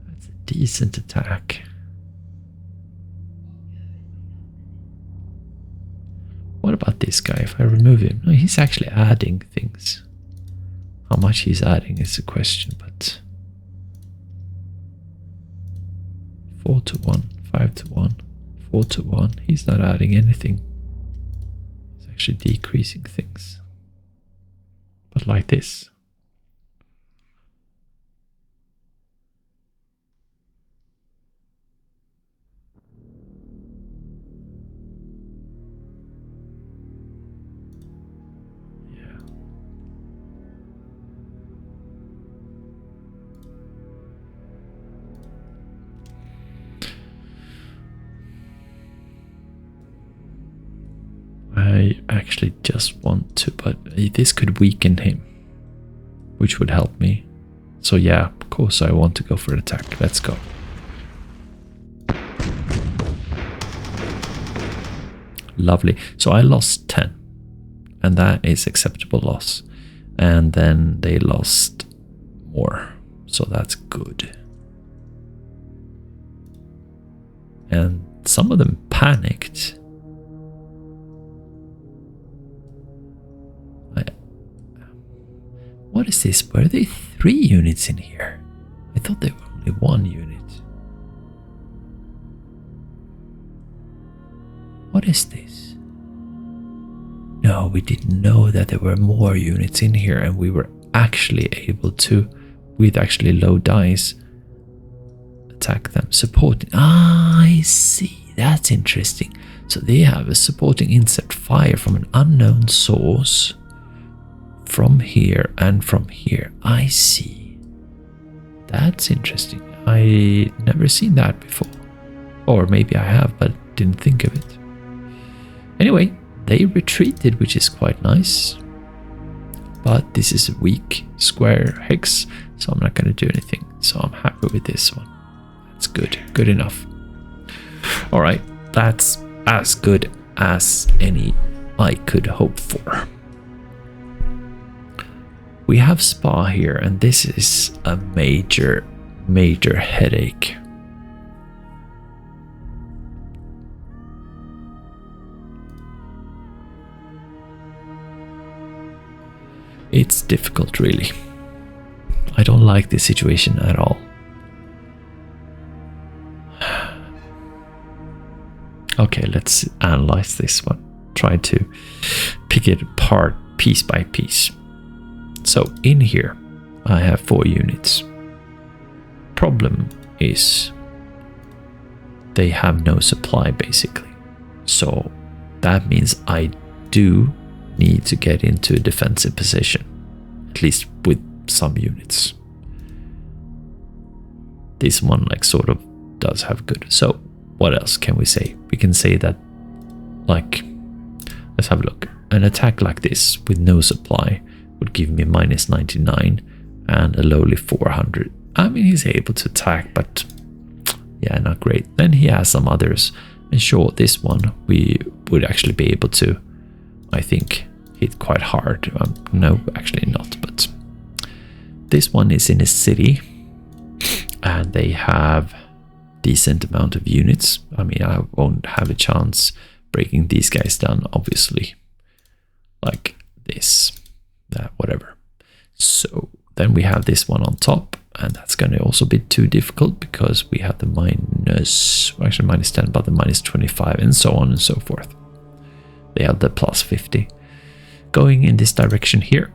That's a decent attack. What about this guy if I remove him? No, he's actually adding things. How much he's adding is a question, but 4 to 1, 5 to 1, 4 to 1. He's not adding anything. He's actually decreasing things. But like this. I actually just want to, but this could weaken him, which would help me. So yeah, of course I want to go for an attack. Let's go. Lovely. So I lost 10, and that is acceptable loss. And then they lost more, so that's good. And some of them panicked. What is this? Were there 3 units in here? I thought there were only 1 unit. What is this? No, we didn't know that there were more units in here, and we were actually able to, with actually low dice, attack them. Supporting. Ah, I see. That's interesting. So they have a supporting insect fire from an unknown source. From here and from here. I see. That's interesting. I never seen that before. Or maybe I have, but didn't think of it. Anyway, they retreated, which is quite nice. But this is a weak square hex, so I'm not going to do anything. So I'm happy with this one. That's good. Good enough. Alright, that's as good as any I could hope for. We have Spa here, and this is a major headache. It's difficult, really. I don't like this situation at all. Okay, let's analyze this one. Try to pick it apart piece by piece. So in here, I have 4 units. Problem is, they have no supply basically. So that means I do need to get into a defensive position, at least with some units. This one like sort of does have good. So what else can we say? We can say that, like, let's have a look. An attack like this with no supply would give me minus 99 and a lowly 400. I mean, he's able to attack, but yeah, not great. Then he has some others, and sure, this one we would actually be able to, I think, hit quite hard. No, actually not, but this one is in a city, and they have decent amount of units. I mean, I won't have a chance breaking these guys down, obviously, like this. Whatever. So then we have this one on top, And that's going to also be too difficult because we have the minus, actually minus 10, but the minus 25 and so on and so forth. They have the plus 50. Going in this direction here,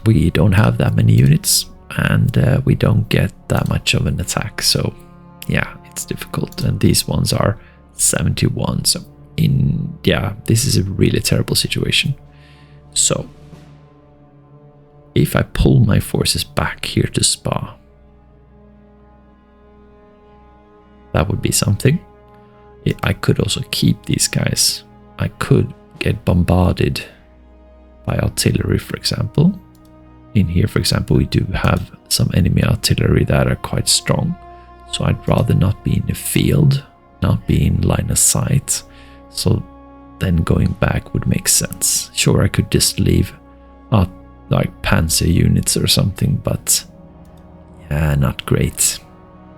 we don't have that many units and we don't get that much of an attack. So yeah, it's difficult. And these ones are 71. So this is a really terrible situation. So if I pull my forces back here to Spa, that would be something. I could also keep these guys. I could get bombarded by artillery, for example. In here, for example, we do have some enemy artillery that are quite strong. So I'd rather not be in the field, not be in line of sight. So then going back would make sense. Sure, I could just leave like panzer units or something, but yeah, not great.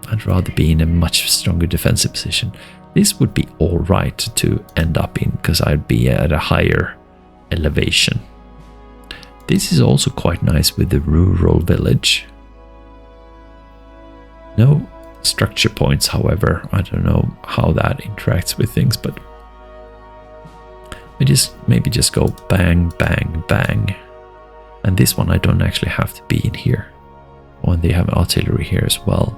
I'd rather be in a much stronger defensive position. This would be all right to end up in because I'd be at a higher elevation. This is also quite nice with the rural village. No structure points, however. I don't know how that interacts with things, but maybe just go bang, bang, bang. And this one I don't actually have to be in here. Oh, and they have artillery here as well.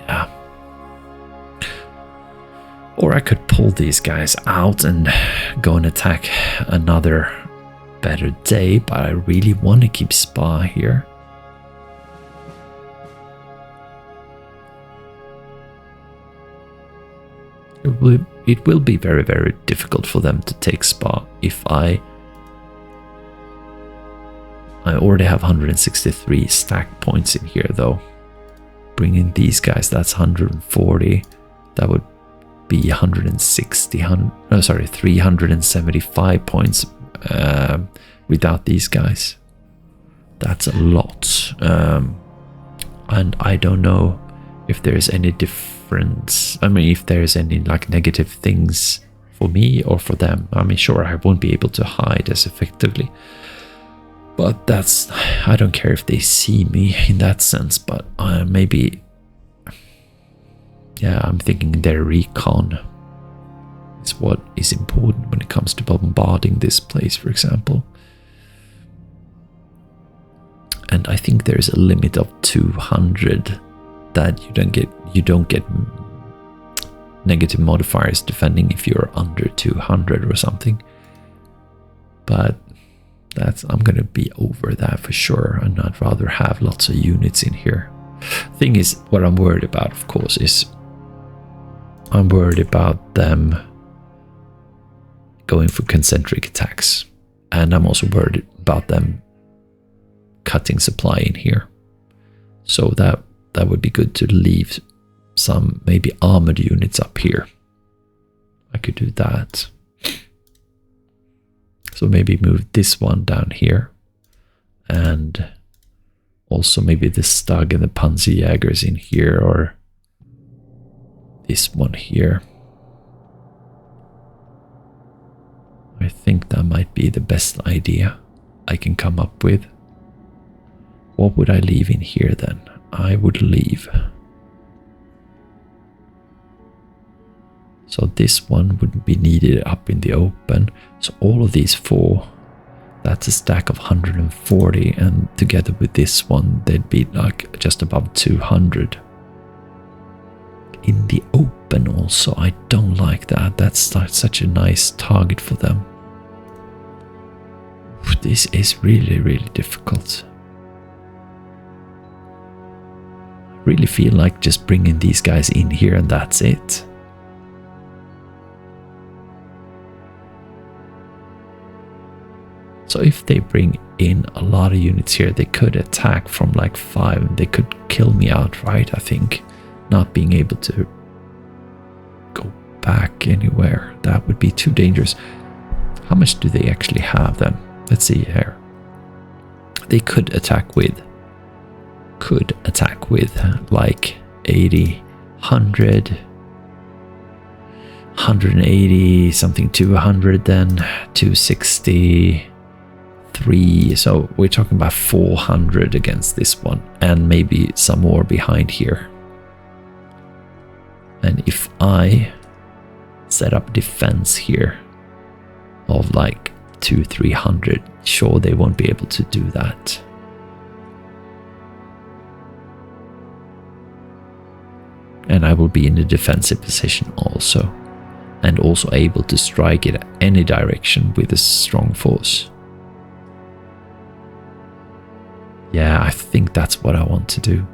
Yeah. Or I could pull these guys out and go and attack another better day, but I really want to keep Spa here. It will be very, very difficult for them to take Spa if I already have 163 stack points in here though. Bringing these guys, that's 140. That would be 375 points without these guys. That's a lot. And I don't know if there's any difference. I mean, if there's any like negative things for me or for them. I mean, sure, I won't be able to hide as effectively, but I don't care if they see me in that sense, but maybe, yeah, I'm thinking their recon is what is important when it comes to bombarding this place, for example. And I think there's a limit of 200 that you don't get negative modifiers defending if you're under 200 or something. But I'm gonna be over that for sure, and I'd rather have lots of units in here. Thing is, what I'm worried about, of course, is I'm worried about them going for concentric attacks, and I'm also worried about them cutting supply in here. So that would be good to leave some maybe armored units up here. I could do that. So maybe move this one down here, and also maybe the Stug and the Panzerjägers in here, or this one here. I think that might be the best idea I can come up with. What would I leave in here then? I would leave. So this one wouldn't be needed up in the open. So all of these four, that's a stack of 140, and together with this one, they'd be like just above 200. In the open also, I don't like that. That's such a nice target for them. This is really, really difficult. I really feel like just bringing these guys in here and that's it. So if they bring in a lot of units here, they could attack from like 5 and they could kill me outright, I think. Not being able to go back anywhere. That would be too dangerous. How much do they actually have then? Let's see here. They could attack with like 80, 100. 180, something 200, then 263. So we're talking about 400 against this one, and maybe some more behind here. And if I set up defense here of like 200-300, sure, they won't be able to do that. And I will be in a defensive position also, and also able to strike it any direction with a strong force. Yeah, I think that's what I want to do.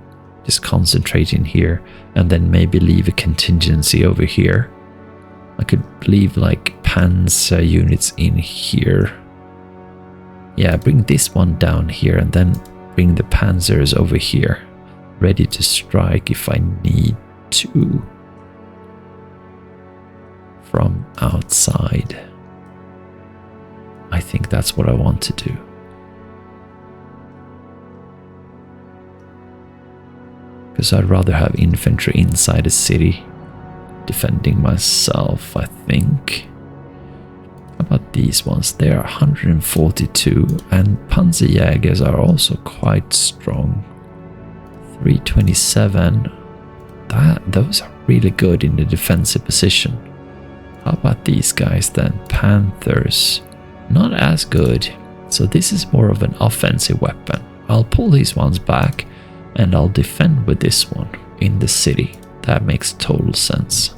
Just concentrate in here, and then maybe leave a contingency over here. I could leave like panzer units in here. Yeah, bring this one down here, and then bring the panzers over here, ready to strike if I need to. From outside. I think that's what I want to do. Because I'd rather have infantry inside a city defending myself, I think. How about these ones? They are 142, and Panzerjägers are also quite strong. 327. Those are really good in the defensive position. How about these guys then? Panthers. Not as good. So this is more of an offensive weapon. I'll pull these ones back, and I'll defend with this one in the city. That makes total sense.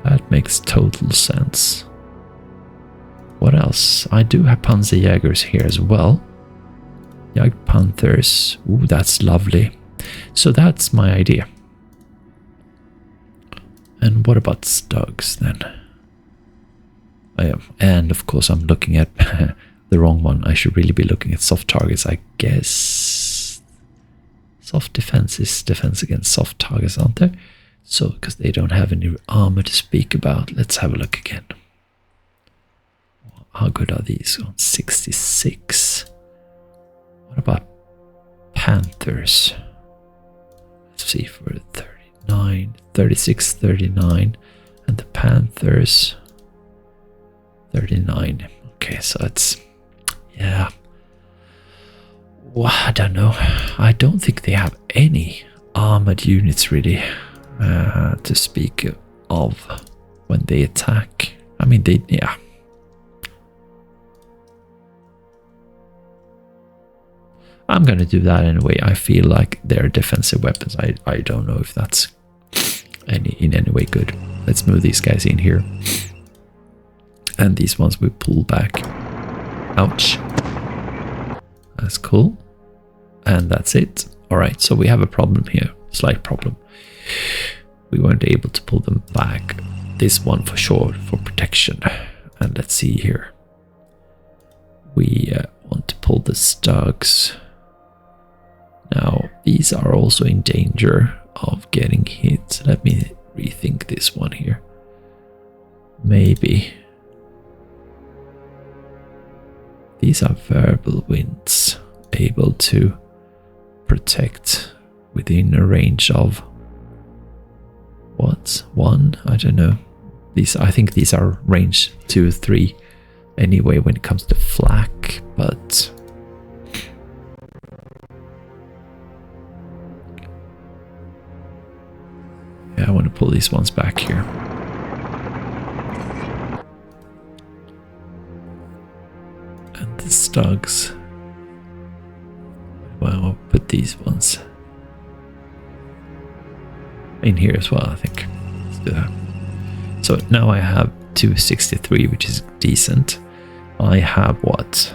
That makes total sense. What else? I do have Panzerjägers here as well. Jagdpanthers. Ooh, that's lovely. So that's my idea. And what about Stugs then? And of course I'm looking at the wrong one. I should really be looking at soft targets, I guess. Soft defense is defense against soft targets, aren't they? So, because they don't have any armor to speak about. Let's have a look again. How good are these? 66. What about Panthers? Let's see, for 39, 36, 39. And the Panthers, 39. Okay, so it's... yeah. Well, I don't know. I don't think they have any armored units really to speak of when they attack. I mean, they... yeah. I'm going to do that anyway. I feel like they're defensive weapons. I don't know if that's in any way good. Let's move these guys in here. And these ones we pull back. Ouch. That's cool. And that's it. Alright, so we have a problem here. Slight problem. We weren't able to pull them back. This one for sure, for protection. And let's see here. We want to pull the Stugs. Now, these are also in danger of getting hit. Let me rethink this one here. Maybe. These are variable winds, able to protect within a range of what? 1? I don't know. I think these are range 2, 3 anyway when it comes to flak, but yeah, I want to pull these ones back here. And the Stugs. Well, I'll put these ones in here as well, I think. Let's do that. So now I have 263, which is decent. I have what?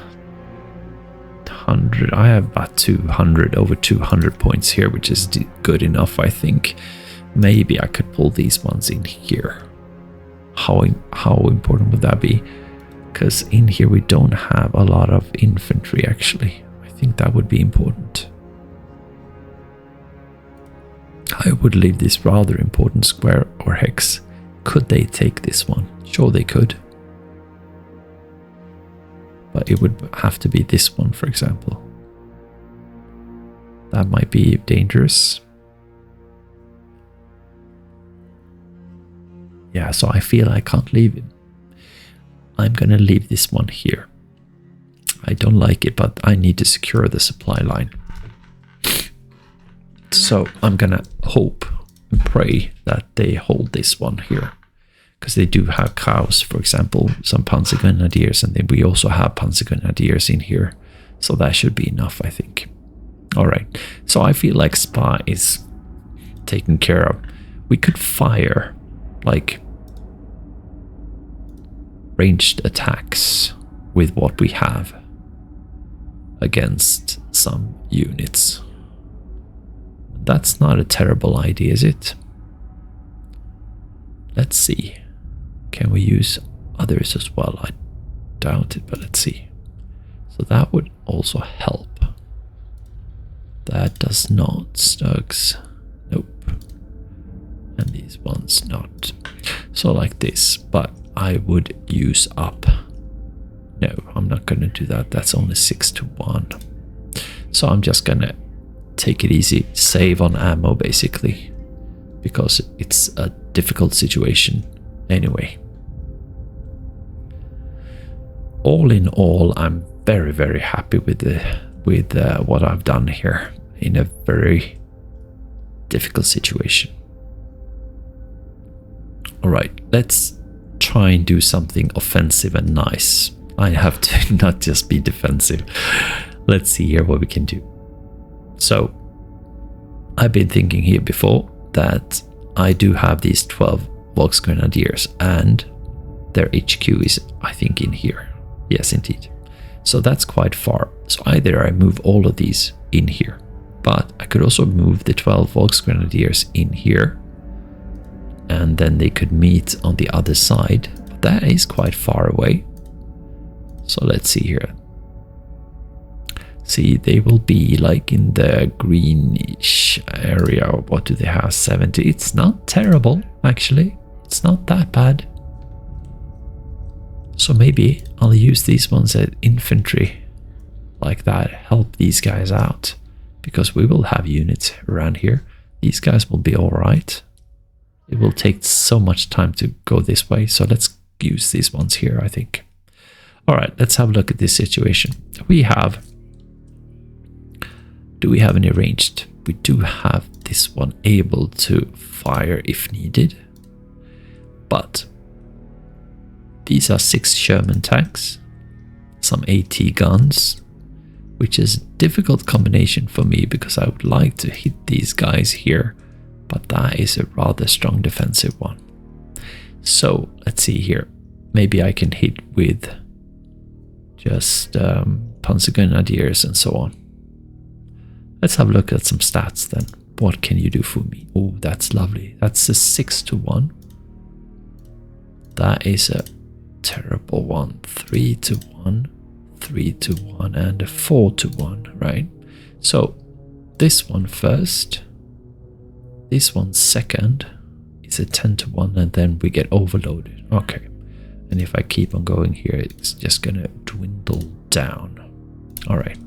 100. I have about 200, over 200 points here, which is good enough, I think. Maybe I could pull these ones in here. How important would that be? Because in here we don't have a lot of infantry, actually. I think that would be important. I would leave this rather important square or hex. Could they take this one? Sure they could. But it would have to be this one, for example. That might be dangerous. Yeah, so I feel I can't leave him. I'm gonna leave this one here. I don't like it, but I need to secure the supply line. So I'm gonna hope and pray that they hold this one here. Because they do have cows, for example, some Panzergrenadiers, and then we also have Panzergrenadiers in here. So that should be enough, I think. Alright, so I feel like Spa is taken care of. We could fire, like, ranged attacks with what we have against some units. That's not a terrible idea, is it? Let's see. Can we use others as well? I doubt it, but let's see. So that would also help. That does not. Stugs. Nope. And these ones not. So like this, but I would use up. No, I'm not going to do that. That's only 6 to 1. So I'm just going to take it easy, save on ammo basically, because it's a difficult situation anyway. All in all, I'm very, very happy with what I've done here in a very difficult situation. All right, let's try and do something offensive and nice. I have to not just be defensive. Let's see here what we can do. So I've been thinking here before that I do have these 12 Volksgrenadiers and their HQ is, I think, in here. Yes, indeed. So that's quite far. So either I move all of these in here, but I could also move the 12 Volksgrenadiers in here and then they could meet on the other side. But that is quite far away. So let's see here. See, they will be like in the greenish area. What do they have? 70. It's not terrible, actually. It's not that bad. So maybe I'll use these ones as infantry. Like that. Help these guys out. Because we will have units around here. These guys will be alright. It will take so much time to go this way. So let's use these ones here, I think. Alright, let's have a look at this situation. We have... Do we have any ranged? We do have this one able to fire if needed. But these are 6 Sherman tanks, some AT guns, which is a difficult combination for me because I would like to hit these guys here, but that is a rather strong defensive one. So let's see here. Maybe I can hit with just Panzergrenadiers and so on. Let's have a look at some stats then. What can you do for me? Oh, that's lovely. That's a 6 to 1. That is a terrible one. 3 to 1, 3 to 1, and a 4 to 1, right? So this one first, this one second is a 10 to 1, and then we get overloaded. Okay. And if I keep on going here, it's just gonna dwindle down. All right.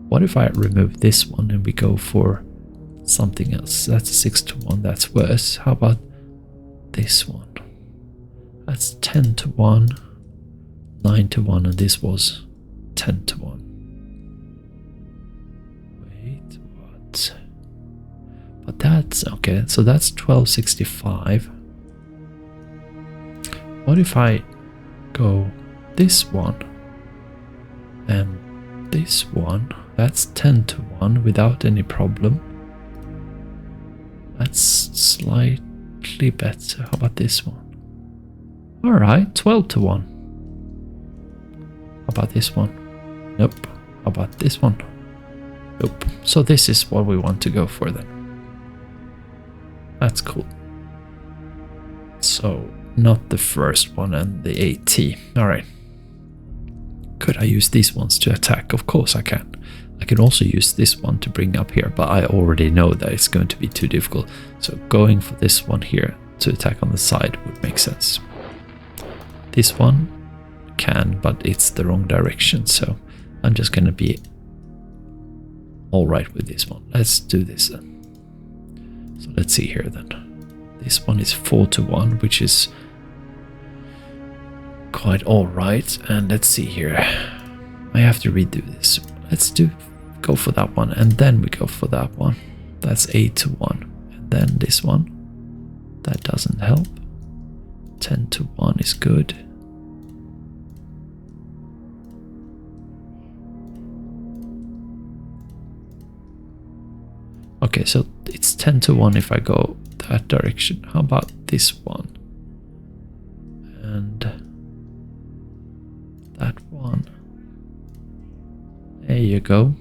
What if I remove this one and we go for something else? That's 6 to 1, that's worse. How about this one? That's 10 to 1, 9 to 1, and this was 10 to 1. Wait, what? But that's okay, so that's 1265. What if I go this one and this one? That's 10 to 1 without any problem. That's slightly better. How about this one? Alright, 12 to 1. How about this one? Nope. How about this one? Nope. So this is what we want to go for then. That's cool. So not the first one and the AT. Alright. Could I use these ones to attack? Of course I can. I can also use this one to bring up here, but I already know that it's going to be too difficult. So going for this one here to attack on the side would make sense. This one can, but it's the wrong direction, so I'm just going to be alright with this one. Let's do this then. So let's see here then. This one is 4 to 1, which is quite alright. And let's see here. I have to redo this. Let's go for that one, and then we go for that one. That's 8-1. And then this one. That doesn't help. 10-1 is good. Okay, so it's 10-1 if I go that direction. How about this one? And that one. There you go.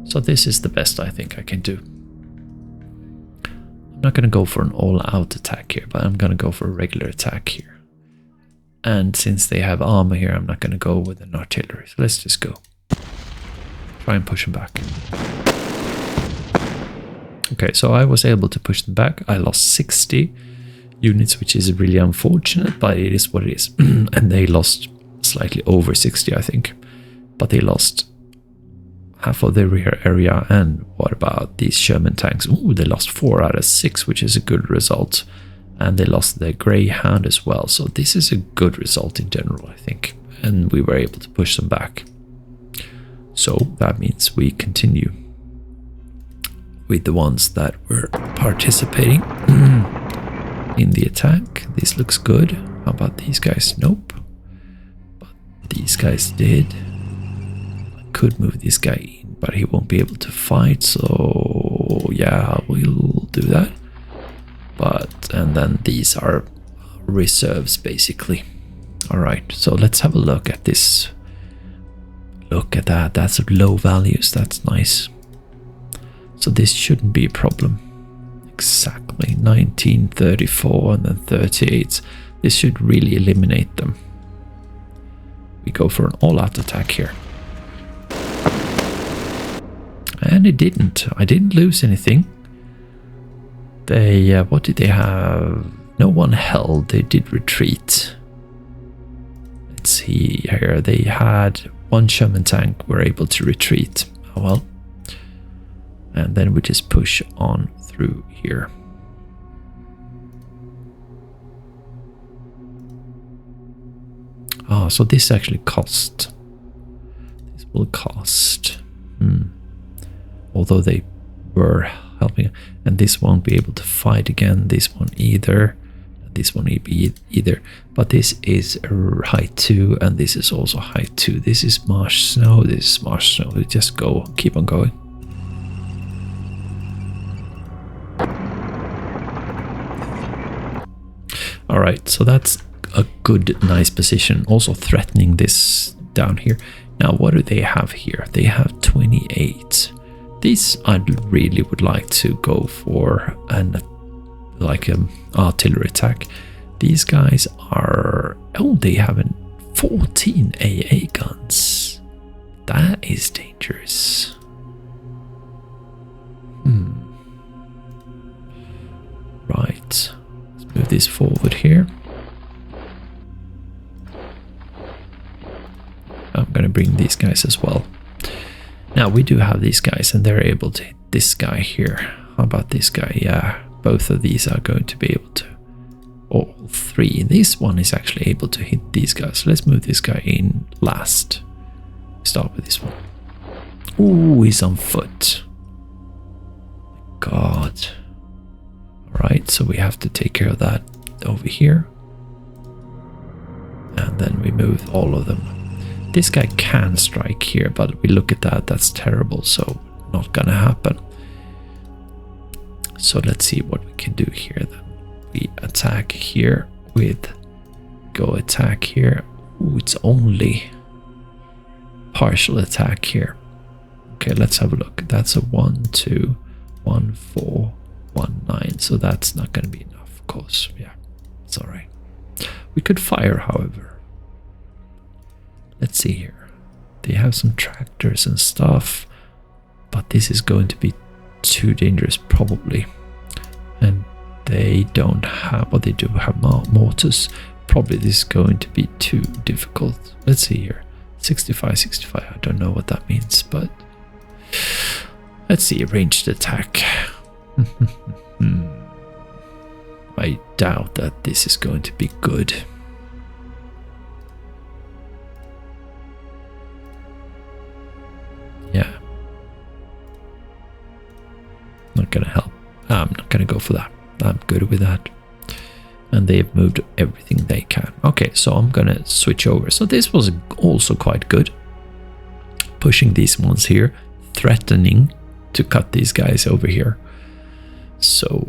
So this is the best I think I can do. I'm not going to go for an all-out attack here, but I'm going to go for a regular attack here. And since they have armor here, I'm not going to go with an artillery. So let's just go. Try and push them back. Okay, so I was able to push them back. I lost 60 units, which is really unfortunate, but it is what it is. And they lost slightly over 60, I think. But they lost half of the rear area. And what about these Sherman tanks? Ooh, they lost 4 out of 6, which is a good result. And they lost their Greyhound as well. So this is a good result in general, I think. And we were able to push them back. So that means we continue with the ones that were participating in the attack. This looks good. How about these guys? Nope. But these guys did. I could move this guy in, but he won't be able to fight. So yeah, we'll do that. And then these are reserves basically. All right, so let's have a look at this. Look at that, that's low values, that's nice. So this shouldn't be a problem. Exactly, 19, 34 and then 38. This should really eliminate them. We go for an all-out attack here. And it didn't. I didn't lose anything. They, what did they have? No one held, they did retreat. Let's see here, they had one Sherman tank, were able to retreat. Oh well. And then we just push on through here. Oh, so this actually cost. This will cost. Although they were helping. And this won't be able to fight again. This one either. This one either. But this is height 2 and this is also height 2. This is marsh snow. This is marsh snow. We just go. Keep on going. Alright, so that's a good, nice position. Also threatening this down here. Now, what do they have here? They have 28. These I really would like to go for an artillery attack. These guys are... Oh, they have 14 AA guns. That is dangerous. Right. Let's move this forward here. I'm going to bring these guys as well. Now, we do have these guys, and they're able to hit this guy here. How about this guy? Yeah, both of these are going to be able to. All three. This one is actually able to hit these guys. So let's move this guy in last. Start with this one. Ooh, he's on foot. God. Alright, so we have to take care of that over here. And then we move all of them. This guy can strike here, but we look at that, that's terrible, so not gonna happen. So let's see what we can do here then. We attack here with go attack here. Ooh, it's only partial attack here. Okay, let's have a look. That's a 1, 2, 1, 4, 1, 9. So that's not going to be enough, of course. Yeah, it's all right. We could fire, however. Let's see here. They have some tractors and stuff, but this is going to be too dangerous, probably. And they don't have, but they do have mortars. Probably this is going to be too difficult. Let's see here. 65, 65. I don't know what that means, but let's see. Ranged attack. I doubt that this is going to be good. Yeah. Not gonna help. I'm not gonna go for that. I'm good with that. And they've moved everything they can. Okay, so I'm gonna switch over. So this was also quite good. Pushing these ones here, threatening to cut these guys over here. So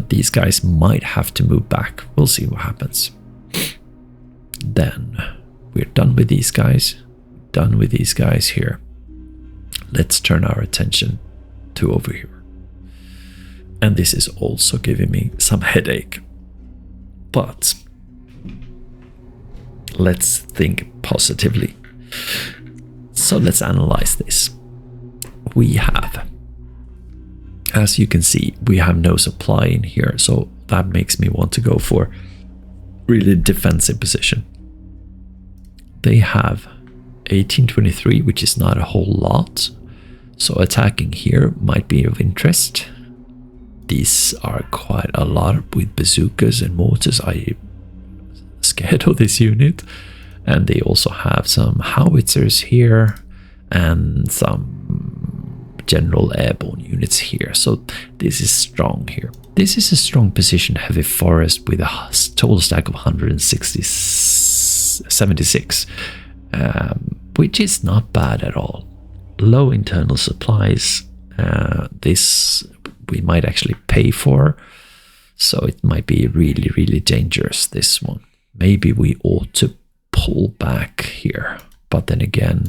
these guys might have to move back. We'll see what happens. Then we're done with these guys. Done with these guys here. Let's turn our attention to over here. And this is also giving me some headache. But let's think positively. So let's analyze this. We have, as you can see, we have no supply in here. So that makes me want to go for really defensive position. They have 1823, which is not a whole lot. So attacking here might be of interest. These are quite a lot with bazookas and mortars. I'm scared of this unit. And they also have some howitzers here and some general airborne units here. So this is strong here. This is a strong position, heavy forest with a total stack of 176, which is not bad at all. Low internal supplies. This we might actually pay for, so it might be really, really dangerous, this one. Maybe we ought to pull back here, but then again,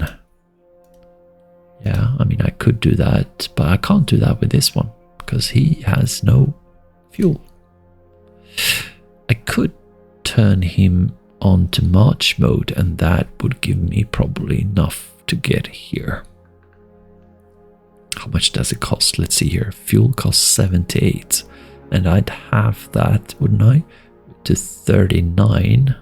yeah, I mean, I could do that, but I can't do that with this one because he has no fuel. I could turn him on to march mode, and that would give me probably enough to get here. How much does it cost? Let's see here. Fuel costs 78, and I'd have that, wouldn't I? To 39.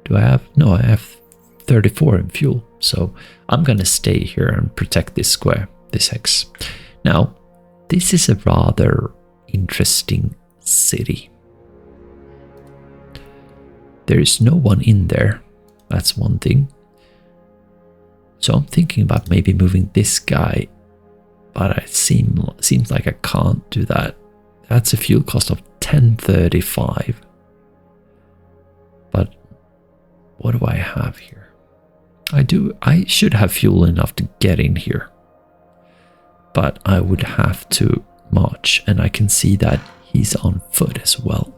Do I have? No, I have 34 in fuel. So I'm going to stay here and protect this square, this hex. Now, this is a rather interesting city. There is no one in there. That's one thing. So I'm thinking about maybe moving this guy, but it seems like I can't do that. That's a fuel cost of 1035. But what do I have here? I should have fuel enough to get in here. But I would have to march, and I can see that he's on foot as well.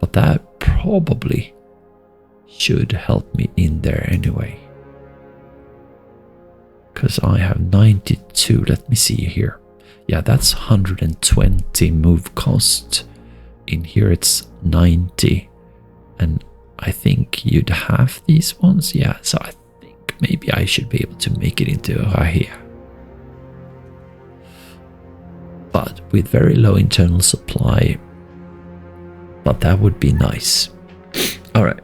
But that probably should help me in there anyway. Because I have 92. Let me see here. Yeah, that's 120 move cost. In here it's 90. And I think you'd have these ones. Yeah, so I think maybe I should be able to make it into here. But with very low internal supply. But that would be nice. Alright.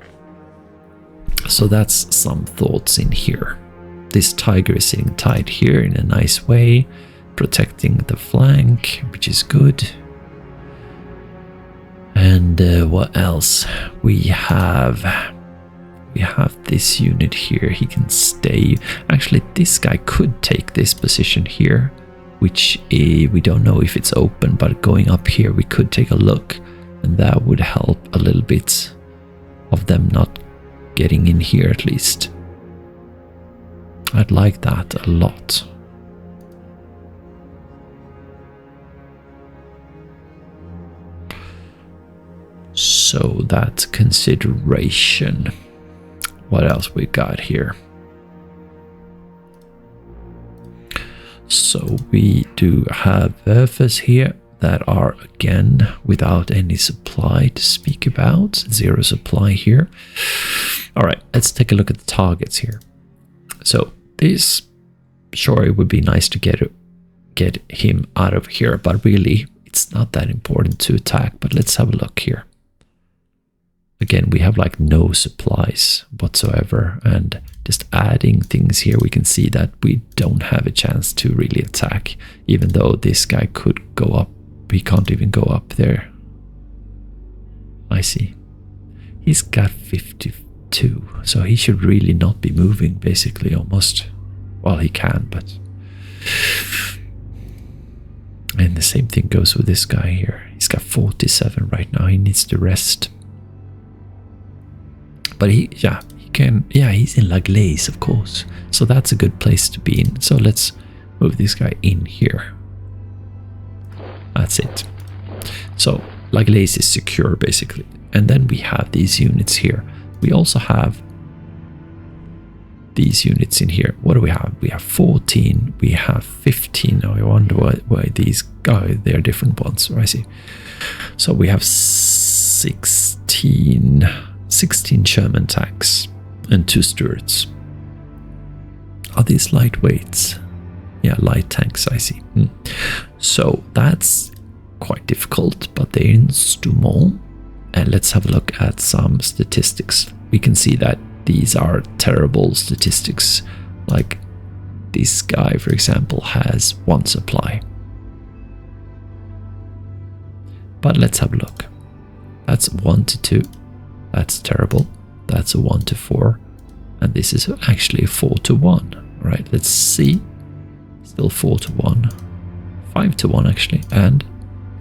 So that's some thoughts in here. This tiger is sitting tight here in a nice way, protecting the flank, which is good. And what else? We have this unit here. He can stay. Actually, this guy could take this position here, which we don't know if it's open, but going up here, we could take a look, and that would help a little bit of them not getting in here at least. I'd like that a lot. So that's consideration. What else we got here? So we do have Werfers here that are again without any supply to speak about. Zero supply here. All right, let's take a look at the targets here. So this, sure, it would be nice to get him out of here, but really it's not that important to attack. But let's have a look here. Again, we have like no supplies whatsoever, and just adding things here, we can see that we don't have a chance to really attack, even though this guy could go up. He can't even go up there. I see. He's got 52, so he should really not be moving, basically, almost. Well, he can, but... And the same thing goes with this guy here. He's got 47 right now. He needs to rest. But he can... Yeah, he's in La Glaise, of course. So that's a good place to be in. So let's move this guy in here. That's it. So La Glaise is secure, basically. And then we have these units here. We also have these units in here. What do we have? We have 14. We have 15. Now I wonder why these go. They're different ones. I see. So we have 16 Sherman tanks and 2 Stuarts. Are these lightweights? Yeah, light tanks, I see. So that's quite difficult, but they're in Stoumont. And let's have a look at some statistics. We can see that these are terrible statistics. Like this guy, for example, has 1 supply. But let's have a look. That's 1 to 2. That's terrible. That's a 1 to 4. And this is actually a 4 to 1. All right, let's see. Still 4 to 1. 5 to 1 actually. And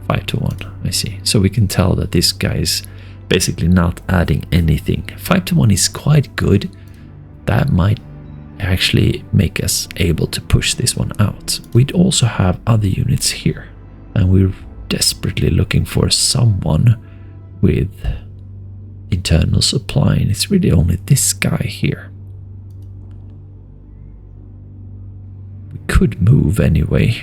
5 to 1. I see. So we can tell that this guy is basically not adding anything. 5 to 1 is quite good. That might actually make us able to push this one out. We'd also have other units here. And we're desperately looking for someone with internal supply. And it's really only this guy here. We could move anyway.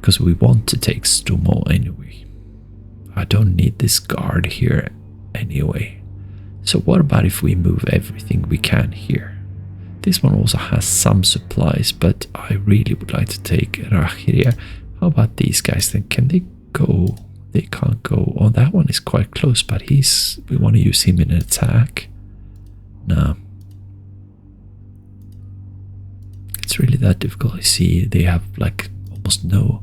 Because we want to take Stoumont anyway. I don't need this guard here anyway. So what about if we move everything we can here? This one also has some supplies, but I really would like to take Rhein. How about these guys then? Can they go? They can't go. Oh, that one is quite close, but we want to use him in an attack. No. It's really that difficult. I see they have like almost no.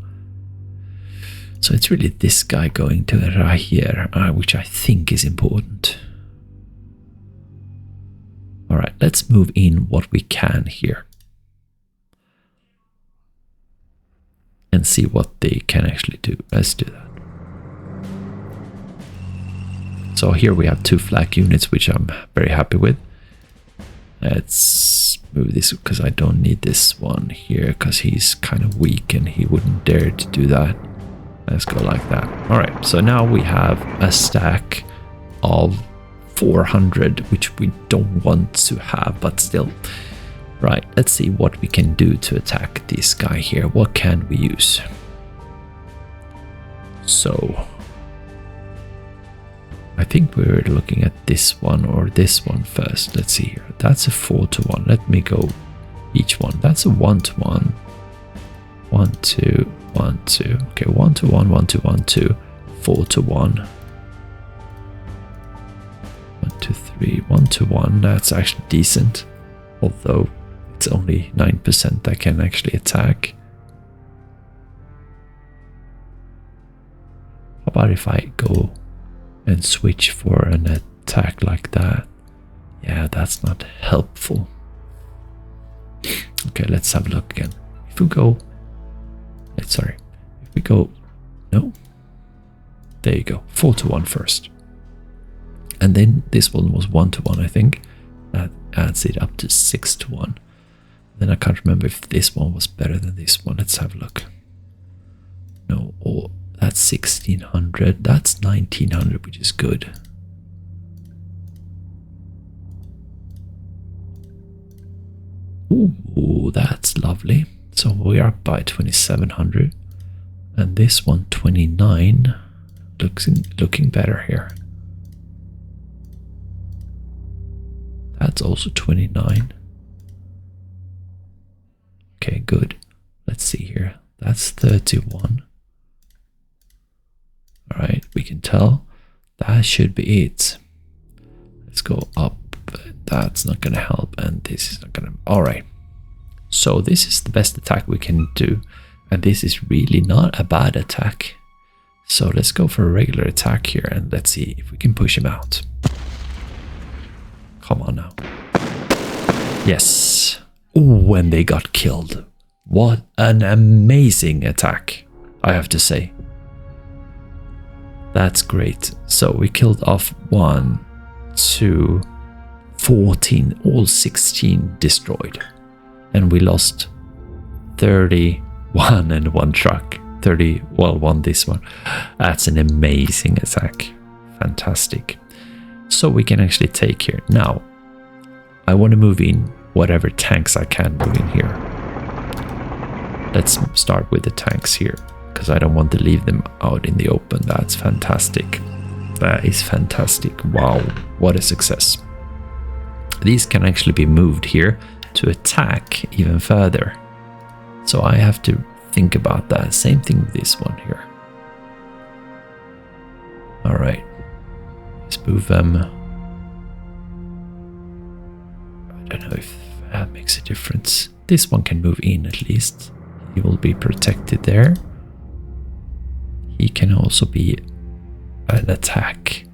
So it's really this guy going to Rhein, which I think is important. Alright, let's move in what we can here. And see what they can actually do. Let's do that. So here we have 2 flak units, which I'm very happy with. Let's move this because I don't need this one here because he's kind of weak and he wouldn't dare to do that. Let's go like that. All right, so now we have a stack of 400, which we don't want to have, but still. Right, let's see what we can do to attack this guy here. What can we use? So, I think we're looking at this one or this one first. Let's see here. That's a 4 to 1. Let me go each one. That's a 1 to 1. 1, 2, 1, 2. Okay, 1 to 1, 1 to 1, 2, 4 to 1. 1, 2, 3, 1 to 1. That's actually decent. Although it's only 9% that can actually attack. How about if I go and switch for an attack like that? Yeah, that's not helpful. Okay, let's have a look again. If we go... Sorry. If we go... No. There you go. 4 to 1 first. And then this one was 1 to 1, I think. That adds it up to 6 to 1. Then I can't remember if this one was better than this one. Let's have a look. No, oh, that's 1600. That's 1900, which is good. Ooh, that's lovely. So we are up by 2700. And this one, 29. Looking better here. That's also 29. Okay, good. Let's see here. That's 31. Alright, we can tell. That should be it. Let's go up. That's not going to help. And this is not going to... Alright. So this is the best attack we can do. And this is really not a bad attack. So let's go for a regular attack here and let's see if we can push him out. Come on now. Yes. Ooh, and they got killed. What an amazing attack, I have to say. That's great. So we killed off 1, 2, 14, all 16 destroyed. And we lost 31 and 1 truck. 30, well, 1 this one. That's an amazing attack. Fantastic. So we can actually take here. Now, I want to move in whatever tanks I can move in here. Let's start with the tanks here, because I don't want to leave them out in the open. That's fantastic. That is fantastic. Wow, what a success. These can actually be moved here to attack even further. So I have to think about that. Same thing with this one here. All right. Let's move them. I don't know if that makes a difference. This one can move in at least. He will be protected there. He can also be an attack.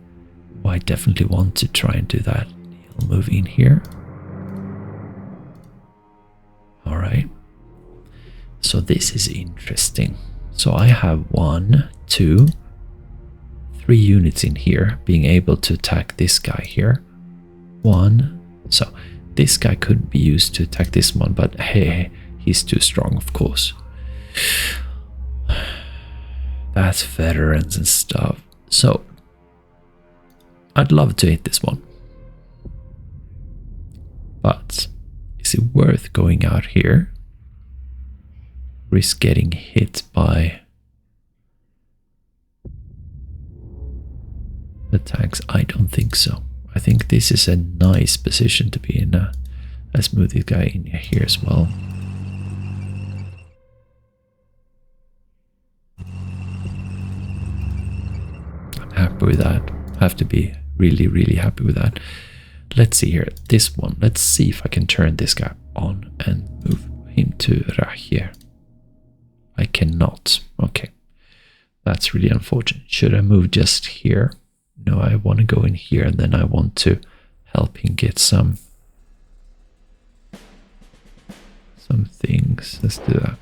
Oh, I definitely want to try and do that. He'll move in here. All right. So this is interesting. So I have 1, 2, 3 units in here being able to attack this guy here. 1. So this guy could be used to attack this one, but hey, he's too strong, of course. That's veterans and stuff. So I'd love to hit this one. But is it worth going out here? Risk getting hit by the tanks? I don't think so. I think this is a nice position to be in. Let's move this guy in here as well. I'm happy with that. I have to be really, really happy with that. Let's see here. This one. Let's see if I can turn this guy on and move him to Rhein here. I cannot. Okay. That's really unfortunate. Should I move just here? No, I want to go in here and then I want to help him get some things. Let's do that.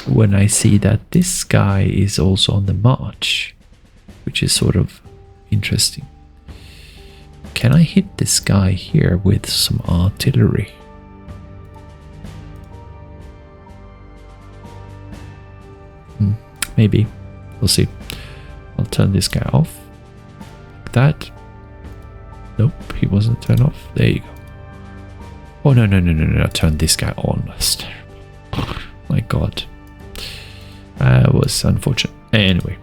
When I see that this guy is also on the march, which is sort of interesting. Can I hit this guy here with some artillery? Maybe. We'll see. I'll turn this guy off. Like that. Nope, he wasn't turned off. There you go. Oh, no. Turn this guy on. That's terrible. My God. That was unfortunate. Anyway.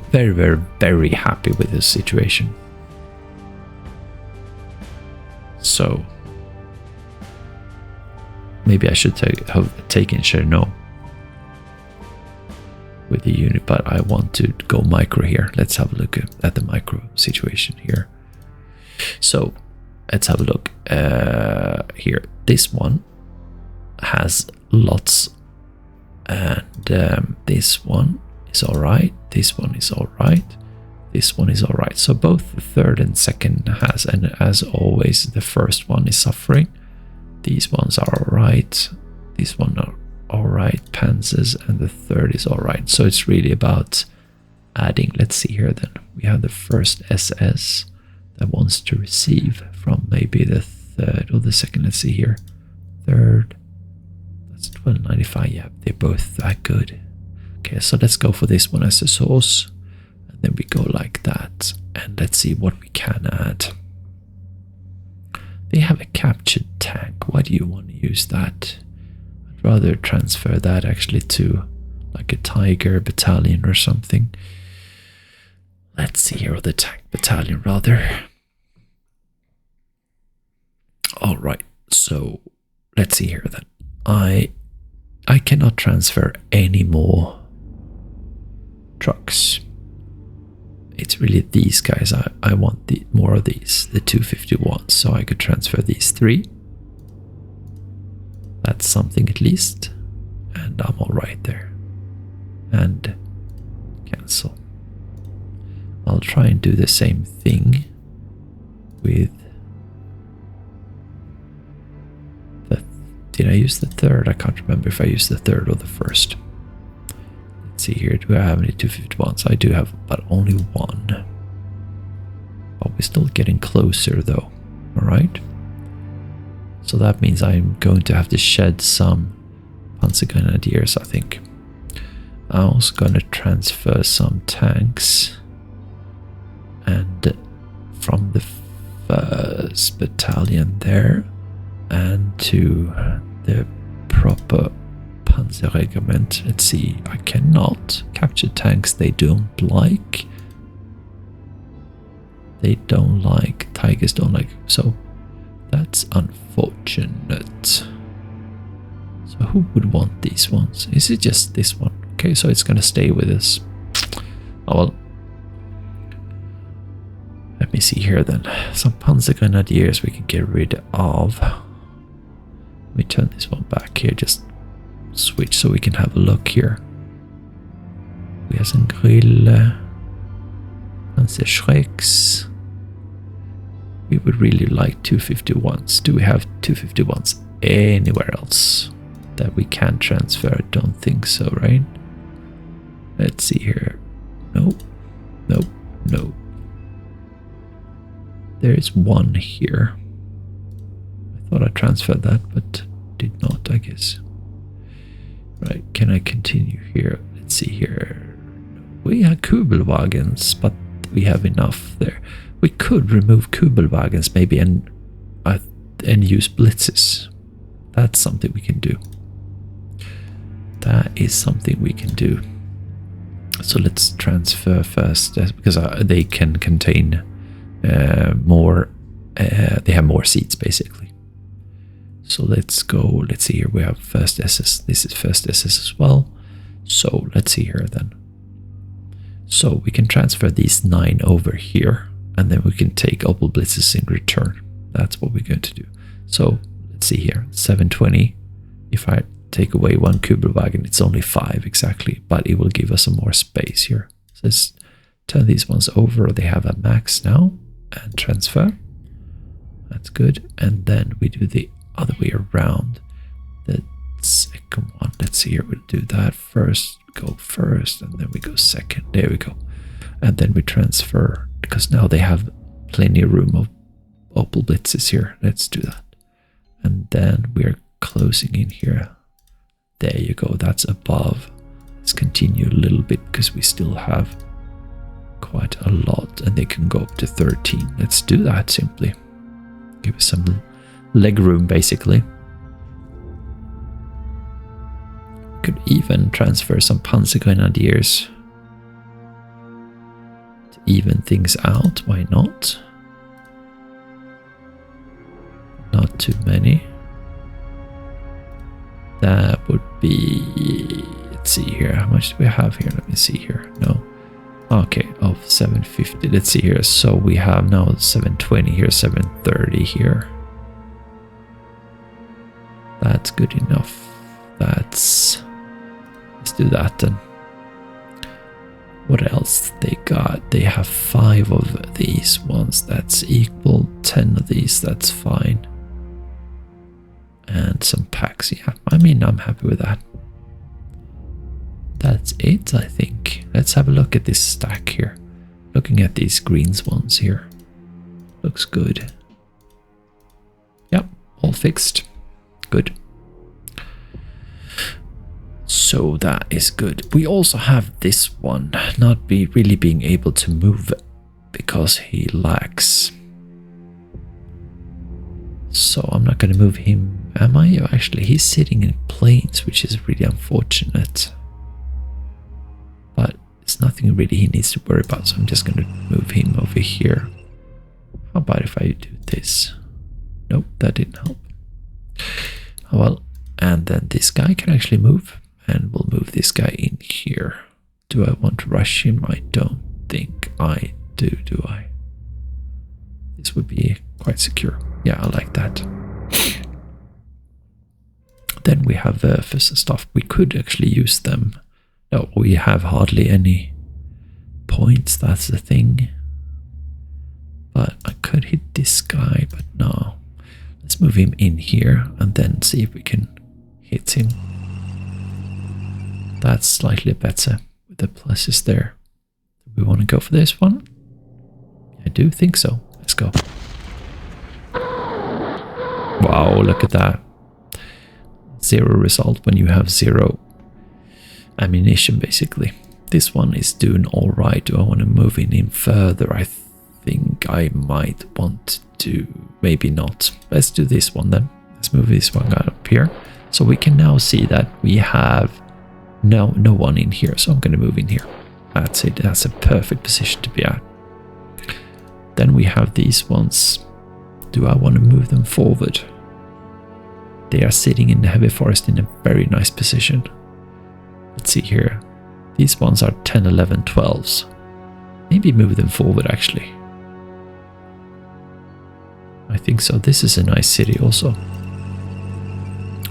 Very, very, very happy with this situation. So. Maybe I should have taken Cherno with the unit, but I want to go micro here. Let's have a look at the micro situation here. So let's have a look here. This one has lots, and this one is all right. This one is all right. This one is all right. So both the third and second has, and as always, the first one is suffering. These ones are all right. These one are all right, panzers, and the third is all right. So it's really about adding. Let's see here then. We have the first SS that wants to receive from maybe the third or the second. Let's see here. Third. That's 1295. Yeah, they're both that good. Okay, so let's go for this one as a source. And then we go like that. And let's see what we can add. They have a captured tank. Why do you want to use that? Rather transfer that actually to like a Tiger battalion or something. Let's see here, or the tank battalion rather. All right, so let's see here then. I cannot transfer any more trucks. It's really these guys. I want more of these, the 251s, so I could transfer these 3. That's something at least. And and I'm alright there. And cancel. I'll try and do the same thing with the... Did I use the third? I can't remember if I used the third or the first. Let's see here. Do I have any 251s? I do have, but only one. But we're still getting closer though. Alright. So that means I'm going to have to shed some Panzergrenadiers, I think. I was going to transfer some tanks. And from the 1st battalion there. And to the proper Panzer regiment. Let's see. I cannot capture tanks they don't like. They don't like. Tigers don't like. So that's unfortunate. So who would want these ones? Is it just this one? Okay, so it's gonna stay with us. Oh well. Let me see here then. Some Panzer Grenadiers we can get rid of. Let me turn this one back here. Just switch so we can have a look here. We have some Grill. Panzer Schrecks. We would really like 251s. Do we have 251s anywhere else that we can transfer? I don't think so, right? Let's see here. Nope. Nope. Nope. There is one here. I thought I transferred that, but did not, I guess. Right, can I continue here? Let's see here. We have Kubelwagens, but we have enough there. We could remove Kubelwagens maybe and use blitzes. That's something we can do. That is something we can do. So let's transfer first, because they can contain more. They have more seats basically. So let's go. Let's see here. We have first SS. This is first SS as well. So let's see here then. So we can transfer these 9 over here. And then we can take Opel Blitzes in return. That's what we're going to do. So let's see here. 720. If I take away one Kubelwagen, it's only 5 exactly. But it will give us some more space here. So let's turn these ones over. They have a max now. And transfer. That's good. And then we do the other way around. The second one. Let's see here. We'll do that first. Go first. And then we go second. There we go. And then we transfer. Because now they have plenty of room of Opel Blitzes here. Let's do that. And then we're closing in here. There you go. That's above. Let's continue a little bit because we still have quite a lot. And they can go up to 13. Let's do that simply. Give us some leg room basically. Could even transfer some Panzer Grenadiers. Even things out, why not? Not too many. That would be, let's see here, how much do we have here? Let me see here. No. Okay, of 750. Let's see here. So we have now 720 here, 730 here. That's good enough. Let's do that then. What else they got? They have 5 of these ones. That's equal. 10 of these. That's fine. And some packs. Yeah, I mean, I'm happy with that. That's it, I think. Let's have a look at this stack here. Looking at these greens ones here. Looks good. Yep, all fixed. Good. So that is good. We also have this one not really being able to move because he lacks. So I'm not going to move him, am I? Actually, he's sitting in planes, which is really unfortunate. But it's nothing really he needs to worry about, so I'm just going to move him over here. How about if I do this? Nope, that didn't help. Oh well, and then this guy can actually move. And we'll move this guy in here. Do I want to rush him? I don't think I do I? This would be quite secure. Yeah, I like that. Then we have Werfers and stuff. We could actually use them. No, we have hardly any points, that's the thing. But I could hit this guy, but no. Let's move him in here and then see if we can hit him. That's slightly better with the pluses there. Do we want to go for this one? I do think so. Let's go. Wow, look at that. 0 result when you have 0 ammunition, basically. This one is doing all right. Do I want to move in further? I think I might want to. Maybe not. Let's do this one then. Let's move this one up here. So we can now see that we have no one in here. So I'm going to move in here. That's it. That's a perfect position to be at. Then we have these ones. Do I want to move them forward? They are sitting in the heavy forest in a very nice position. Let's see here. These ones are 10, 11, 12s. Maybe move them forward actually. I think so. This is a nice city also.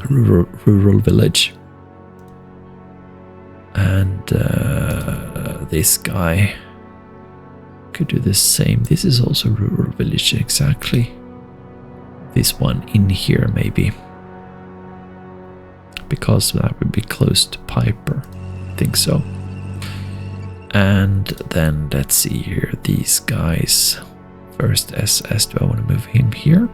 Rural village. And this guy could do the same. This is also rural village, exactly. This one in here maybe. Because that would be close to Peiper. I think so. And then let's see here. These guys. First SS. Do I want to move him here?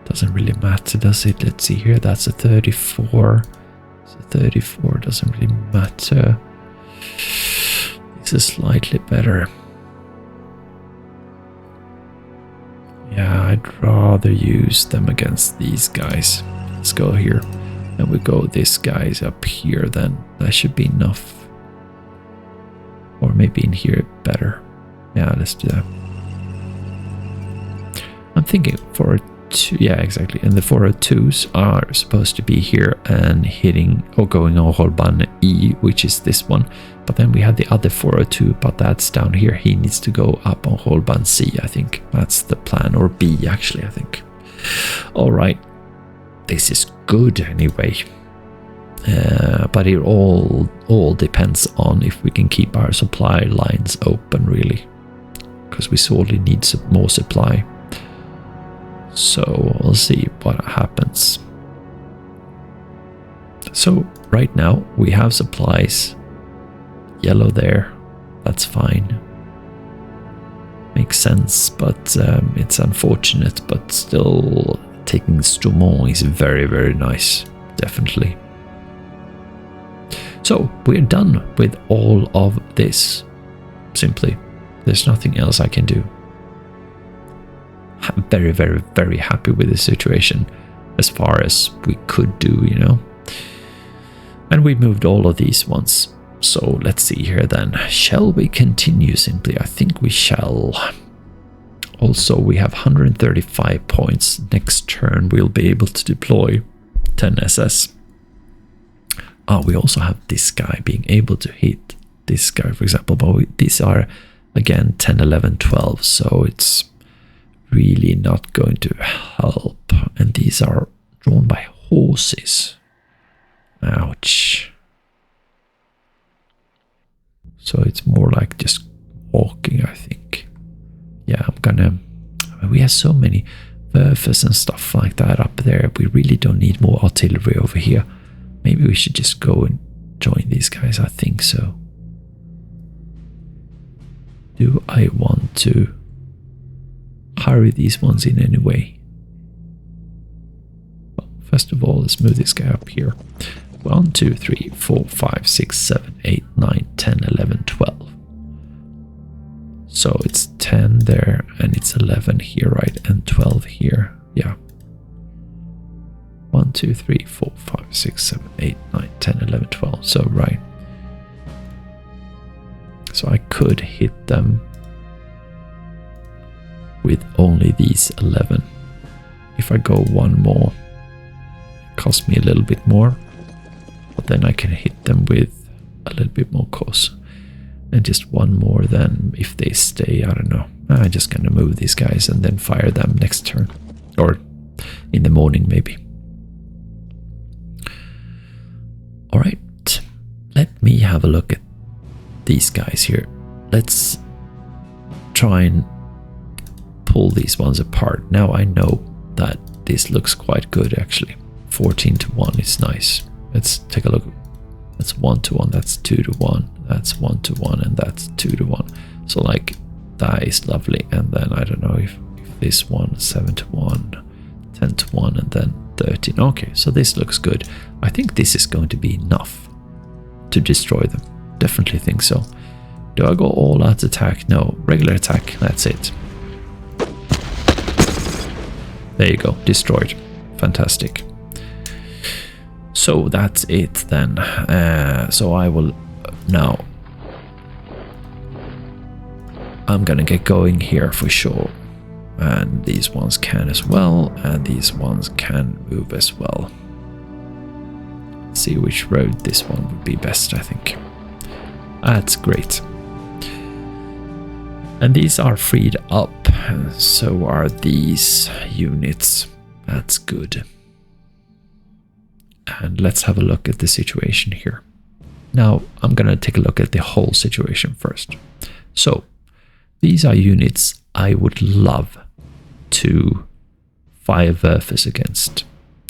Doesn't really matter, does it? Let's see here. That's a 34. So 34 doesn't really matter. This is slightly better. Yeah, I'd rather use them against these guys. Let's go here. And we go this guy's up here then. That should be enough. Or maybe in here better. Yeah, let's do that. I'm thinking for a yeah, exactly. And the 402s are supposed to be here and hitting or going on Rollbahn E, which is this one. But then we have the other 402, but that's down here. He needs to go up on Rollbahn C, I think. That's the plan. Or B, actually, I think. All right. This is good anyway. But it all depends on if we can keep our supply lines open, really. Because we sorely need some more supply. So we'll see what happens. So right now we have supplies. Yellow there. That's fine. Makes sense, but it's unfortunate. But still, taking Stoumont is very, very nice. Definitely. So we're done with all of this. Simply. There's nothing else I can do. I'm very, very, very happy with the situation as far as we could do, you know. And we moved all of these ones. So let's see here then. Shall we continue simply? I think we shall. Also, we have 135 points. Next turn, we'll be able to deploy 10 SS. We also have this guy being able to hit this guy, for example. But these are, again, 10, 11, 12. So it's really not going to help. And these are drawn by horses. Ouch. So it's more like just walking, I think. Yeah, we have so many Werfers and stuff like that up there. We really don't need more artillery over here. Maybe we should just go and join these guys. I think so. Do I want to hurry these ones in any way? Well, first of all, let's move this guy up here. 1, 2, 3, 4, 5, 6, 7, 8, 9, 10, 11, 12. So it's 10 there and it's 11 here, right? And 12 here. Yeah. 1, 2, 3, 4, 5, 6, 7, 8, 9, 10, 11, 12. So, right. So I could hit them with only these 11. If I go one more, it costs me a little bit more. But then I can hit them with a little bit more cause. And just one more than if they stay, I don't know. I'm just gonna move these guys and then fire them next turn. Or in the morning maybe. Alright, let me have a look at these guys here. Let's try and pull these ones apart. Now I know that this looks quite good actually. 14-1 is nice. Let's take a look. That's 1-1, that's 2-1, that's 1-1, and that's 2-1. So like that is lovely. And then I don't know if this one 7-1, 10-1, and then 13. Okay, so this looks good. I think this is going to be enough to destroy them. Definitely think so. Do I go all out attack? No, regular attack. That's it. There you go, destroyed. Fantastic. So that's it then. So I will now. I'm gonna get going here for sure. And these ones can as well, and these ones can move as well. Let's see which road this one would be best, I think. That's great. And these are freed up, so are these units. That's good. And let's have a look at the situation here. Now, I'm gonna take a look at the whole situation first. So, these are units I would love to fire Werfers against.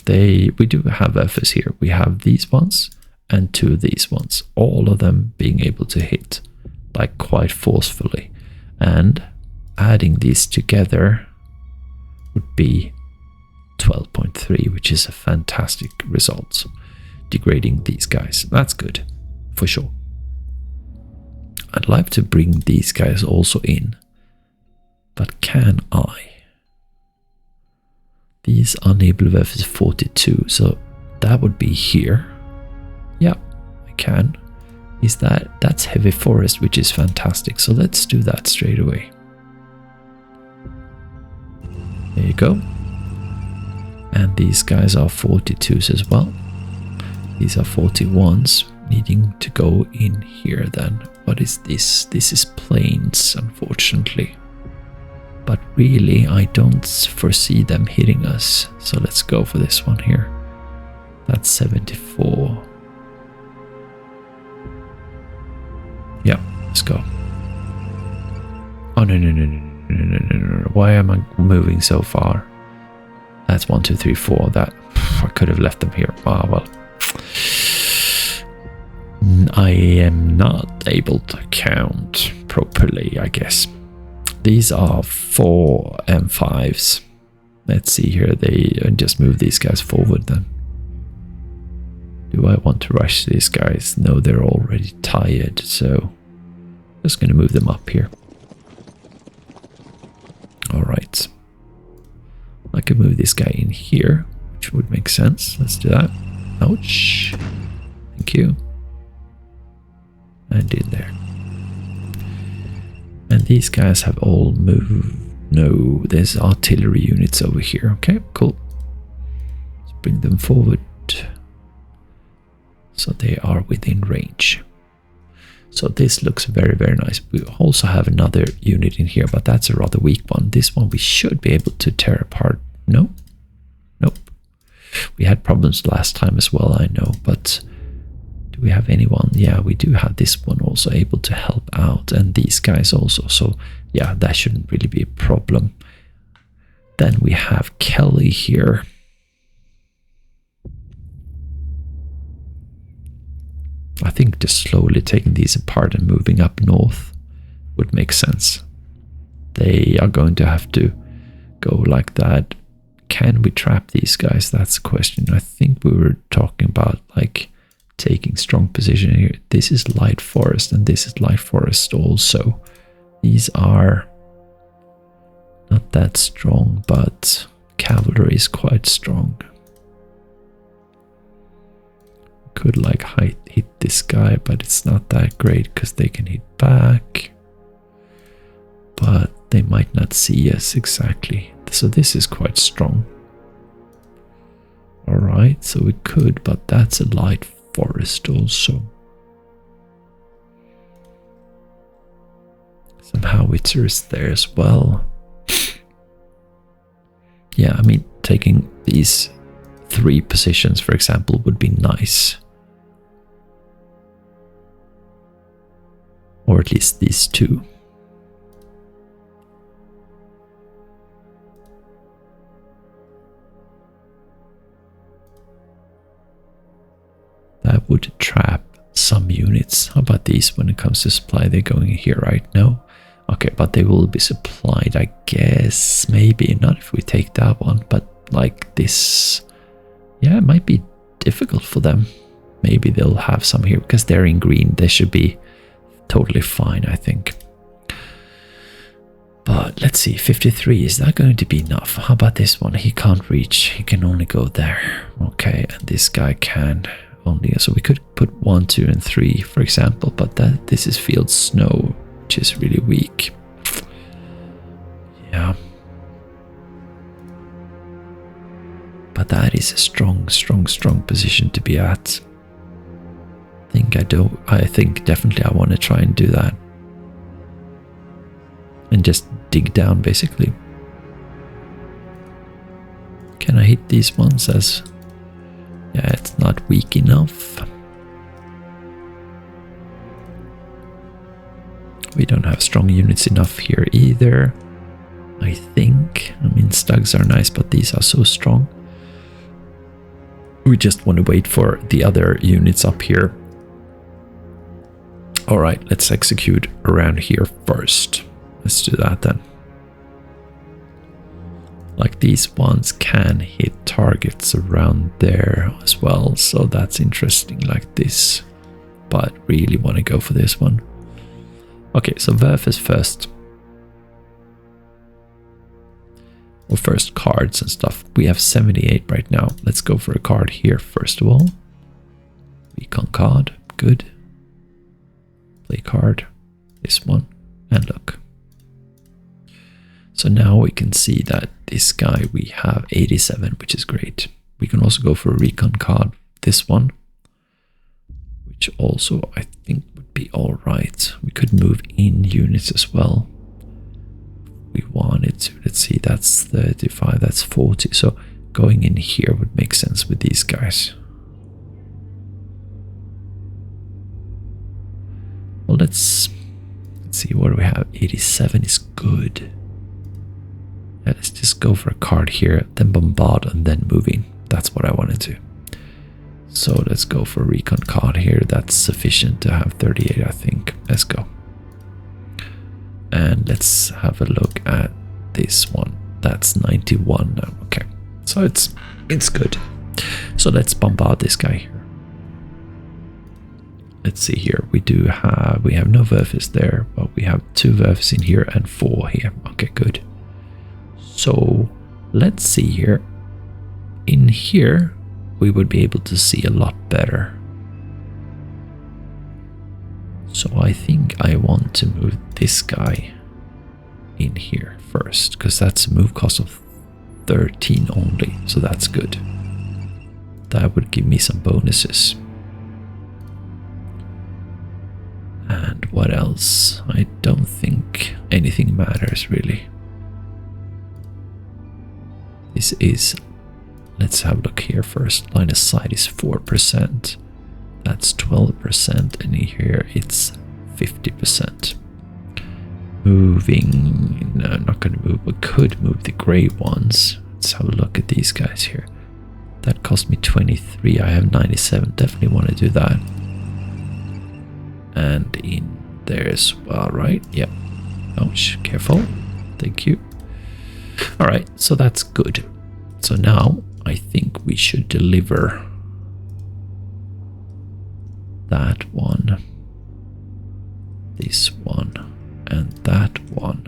We do have Werfers here. We have these ones and 2 of these ones. All of them being able to hit, like quite forcefully. And adding these together would be 12.3, which is a fantastic result. Degrading these guys. That's good, for sure. I'd like to bring these guys also in. But can I? These unable Werfers 42, so that would be here. Yeah, I can. That's heavy forest, which is fantastic. So let's do that straight away. There you go. And these guys are 42s as well. These are 41s needing to go in here then. What is this? This is plains, unfortunately. But really, I don't foresee them hitting us. So let's go for this one here. That's 74. Yeah, let's go. Oh, no. Why am I moving so far? That's 1, 2, 3, 4. That I could have left them here. Ah, well. I am not able to count properly, I guess. These are 4 M5s. Let's see here. They just move these guys forward then. Do I want to rush these guys? No, they're already tired, so just going to move them up here. All right. I could move this guy in here, which would make sense. Let's do that. Ouch. Thank you. And in there. And these guys have all moved. No, there's artillery units over here. Okay, cool. Let's bring them forward. So they are within range. So this looks very, very nice. We also have another unit in here, but that's a rather weak one. This one we should be able to tear apart. No? Nope. We had problems last time as well, I know, but do we have anyone? Yeah, we do have this one also able to help out, and these guys also. So yeah, that shouldn't really be a problem. Then we have Kelly here. I think just slowly taking these apart and moving up north would make sense. They are going to have to go like that. Can we trap these guys? That's the question. I think we were talking about like taking strong position here. This is light forest and this is light forest also. These are not that strong, but cavalry is quite strong. Could like hit this guy, but it's not that great because they can hit back, but they might not see us exactly. So this is quite strong. All right, so we could, but that's a light forest also. Some howitzers there as well. Yeah, I mean, taking these 3 positions, for example, would be nice. Or at least these 2. That would trap some units. How about these when it comes to supply? They're going here, right? No? Okay, but they will be supplied, I guess. Maybe not if we take that one, but like this. Yeah, it might be difficult for them. Maybe they'll have some here because they're in green. They should be totally fine, I think. But let's see, 53, is that going to be enough? How about this one? He can't reach. He can only go there. Okay, and this guy can only. So we could put 1, 2, and 3, for example, but this is field snow, which is really weak. Yeah. But that is a strong position to be at. I think definitely I want to try and do that. And just dig down, basically. Can I hit these ones as... Yeah, it's not weak enough. We don't have strong units enough here either, I think. I mean, stugs are nice, but these are so strong. We just want to wait for the other units up here. Alright, let's execute around here first. Let's do that then. Like these ones can hit targets around there as well, so that's interesting, like this. But really want to go for this one. Okay, so Verf is first. Well, first cards and stuff. We have 78 right now. Let's go for a card here first of all. Recon card, good. Play card, this one, and look. So now we can see that this guy, we have 87, which is great. We can also go for a recon card, this one, which also I think would be all right. We could move in units as well. We wanted to. Let's see, that's 35, that's 40. So going in here would make sense with these guys. Well, let's see what do we have. 87 is good. Yeah, let's just go for a card here, then bombard and then moving. That's what I want to do. So let's go for a recon card here. That's sufficient to have 38, I think. Let's go. And let's have a look at this one. That's 91 now. Okay, so it's good. So let's bombard this guy here. Let's see here. We have no Verfs there, but we have 2 Verfs in here and 4 here. Okay, good. So let's see here. In here, we would be able to see a lot better. So I think I want to move this guy in here first, because that's a move cost of 13 only, so that's good. That would give me some bonuses. And what else? I don't think anything matters really. This is, let's have a look here first. Line of sight is 4%. That's 12%, and here it's 50%. Moving, no, I'm not going to move. We could move the grey ones. Let's have a look at these guys here. That cost me 23. I have 97. Definitely want to do that. And in there as well, right? Yep. Ouch, careful. Thank you. All right, so that's good. So now I think we should deliver that one, this one, and that one.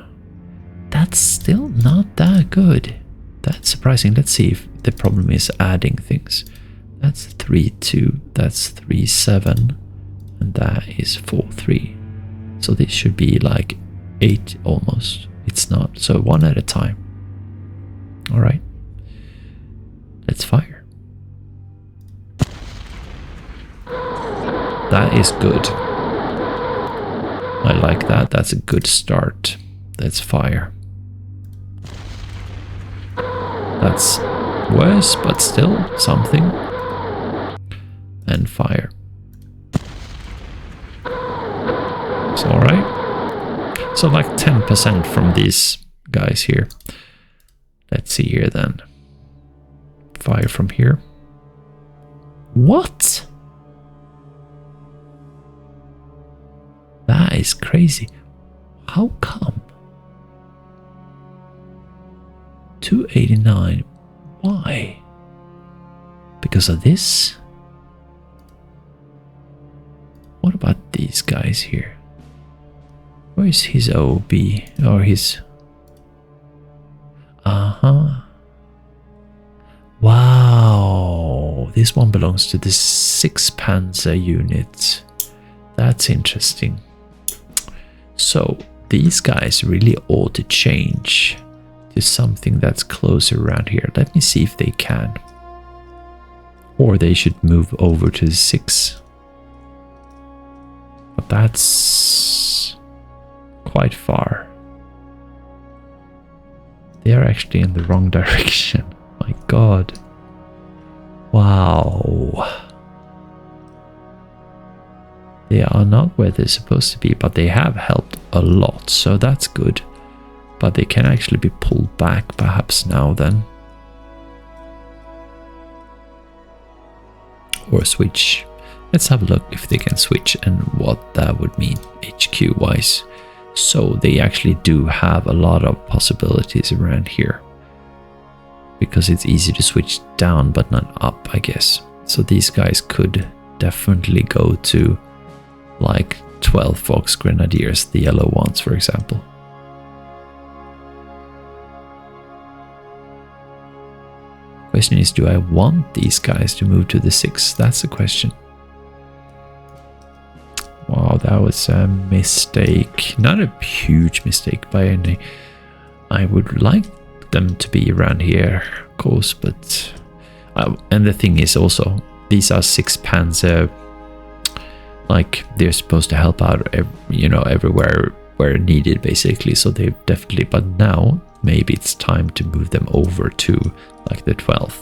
That's still not that good. That's surprising. Let's see if the problem is adding things. That's 3-2, that's 3-7, and that is 4-3. So this should be like 8 almost. It's not. So one at a time. All right. Let's fire. That is good. I like that. That's a good start. Let's fire. That's worse, but still something. And fire. It's alright. So like 10% from these guys here. Let's see here then. Fire from here. What? That is crazy. How come? 289. Why? Because of this? What about these guys here? Where is his OB? Or his... Wow. This one belongs to the 6th Panzer unit. That's interesting. So these guys really ought to change to something that's closer around here. Let me see if they can. Or they should move over to the 6. But that's quite far. They are actually in the wrong direction. My god. Wow. They are not where they're supposed to be, but they have helped a lot, so that's good. But they can actually be pulled back perhaps now then. Or switch. Let's have a look if they can switch and what that would mean HQ wise. So they actually do have a lot of possibilities around here. Because it's easy to switch down but not up, I guess. So these guys could definitely go to like 12 Fox Grenadiers, the yellow ones for example. Question is, do I want these guys to move to the 6? That's the question. Wow, that was a mistake. Not a huge mistake by any. I would like them to be around here, of course, but... and the thing is also, these are 6 Panzer. Like, they're supposed to help out, you know, everywhere where needed, basically. So they definitely... But now, maybe it's time to move them over to, like, the 12th.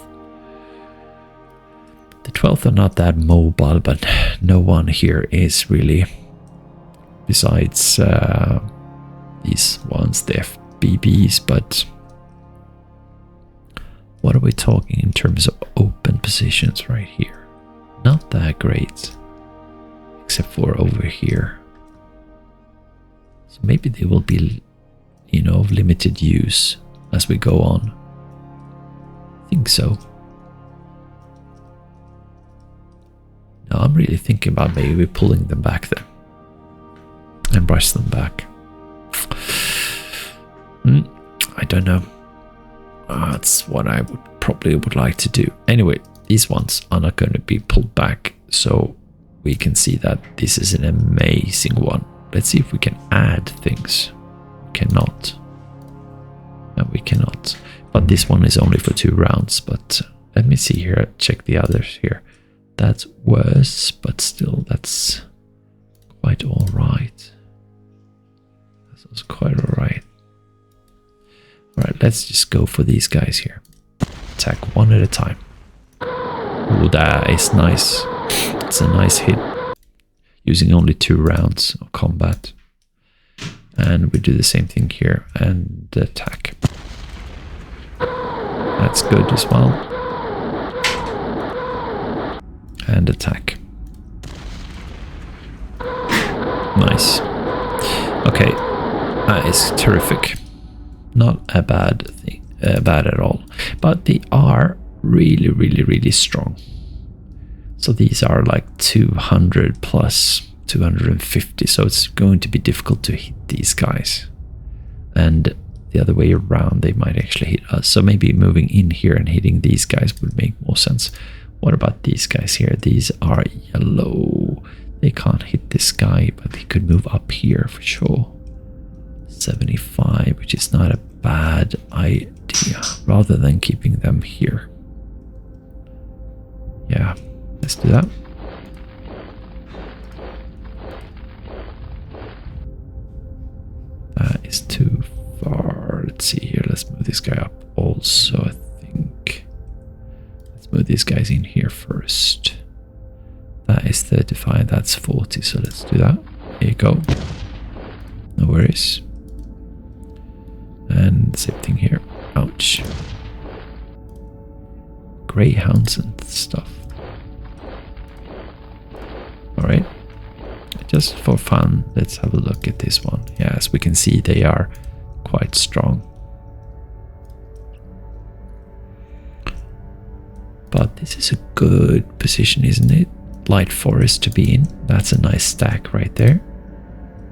The 12th are not that mobile, but no one here is really, besides these ones, the FBBs, but what are we talking in terms of open positions right here? Not that great, except for over here. So maybe they will be, you know, of limited use as we go on. I think so. Now I'm really thinking about maybe pulling them back then and brush them back. I don't know. That's what I probably would like to do. Anyway, these ones are not going to be pulled back, so we can see that this is an amazing one. Let's see if we can add things. We cannot. No, we cannot. But this one is only for 2 rounds. But let me see here. Check the others here. That's worse, but still, that's quite all right. That's quite all right. All right, let's just go for these guys here. Attack one at a time. Oh, that is nice. It's a nice hit. Using only 2 rounds of combat. And we do the same thing here and attack. That's good as well. And attack. Nice. Okay, that is terrific. Not a bad thing, bad at all. But they are really, really, really strong. So these are like 200 plus 250. So it's going to be difficult to hit these guys. And the other way around, they might actually hit us. So maybe moving in here and hitting these guys would make more sense. What about these guys here? These are yellow. They can't hit this guy, but they could move up here for sure. 75, which is not a bad idea, rather than keeping them here. Yeah, let's do that. is too far. Let's see here. Let's move this guy up also, I think. Let's move these guys in here first. That is 35, that's 40, so let's do that. Here you go. No worries. And same thing here. Ouch. Greyhounds and stuff. Alright. Just for fun, let's have a look at this one. Yeah, as we can see, they are quite strong. But this is a good position, isn't it? Light forest to be in. That's a nice stack right there.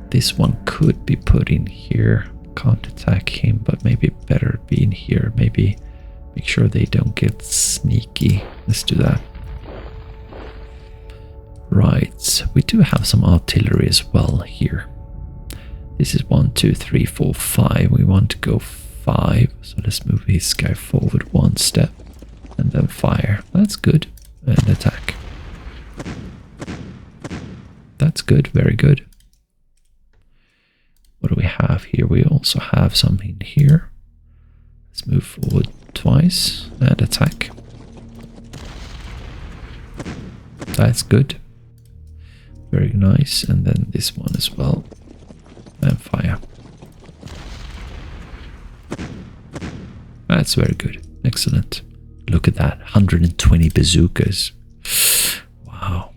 This one could be put in here. Can't attack him, but maybe better be in here. Maybe make sure they don't get sneaky. Let's do that. Right, we do have some artillery as well here. This is 1, 2, 3, 4, 5. We want to go 5. So let's move this guy forward 1 step and then fire. That's good. And attack. That's good, very good. What do we have here? We also have something here. Let's move forward twice and attack. That's good. Very nice. And then this one as well. And fire. That's very good. Excellent. Look at that. 120 bazookas. Wow.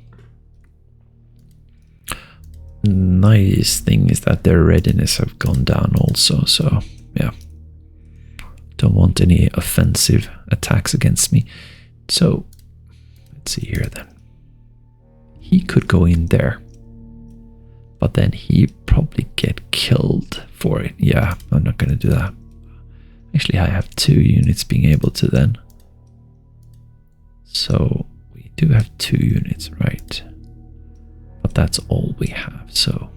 Nice thing is that their readiness have gone down also. So, yeah. Don't want any offensive attacks against me. So, let's see here then. He could go in there. But then he probably get killed for it. Yeah, I'm not going to do that. Actually, I have 2 units being able to then. So, we do have 2 units, right? But that's all we have, so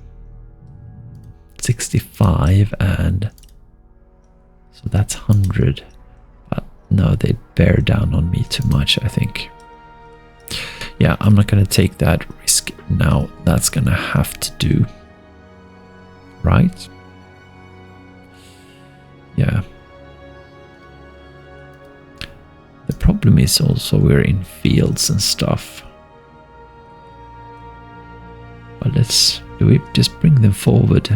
65 and so that's 100. But no, they bear down on me too much, I think. Yeah, I'm not gonna take that risk now. That's gonna have to do. Right? Yeah. The problem is also we're in fields and stuff. But do we just bring them forward?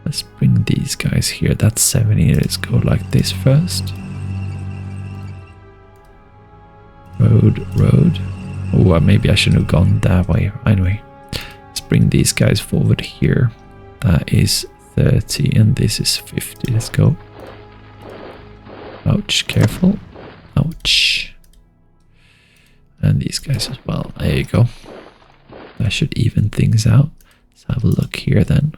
Let's bring these guys here. That's 70. Let's go like this first. Road. Oh, maybe I shouldn't have gone that way. Anyway, let's bring these guys forward here. That is 30 and this is 50. Let's go. Ouch, careful. Ouch. And these guys as well. There you go. That should even things out. Let's have a look here then.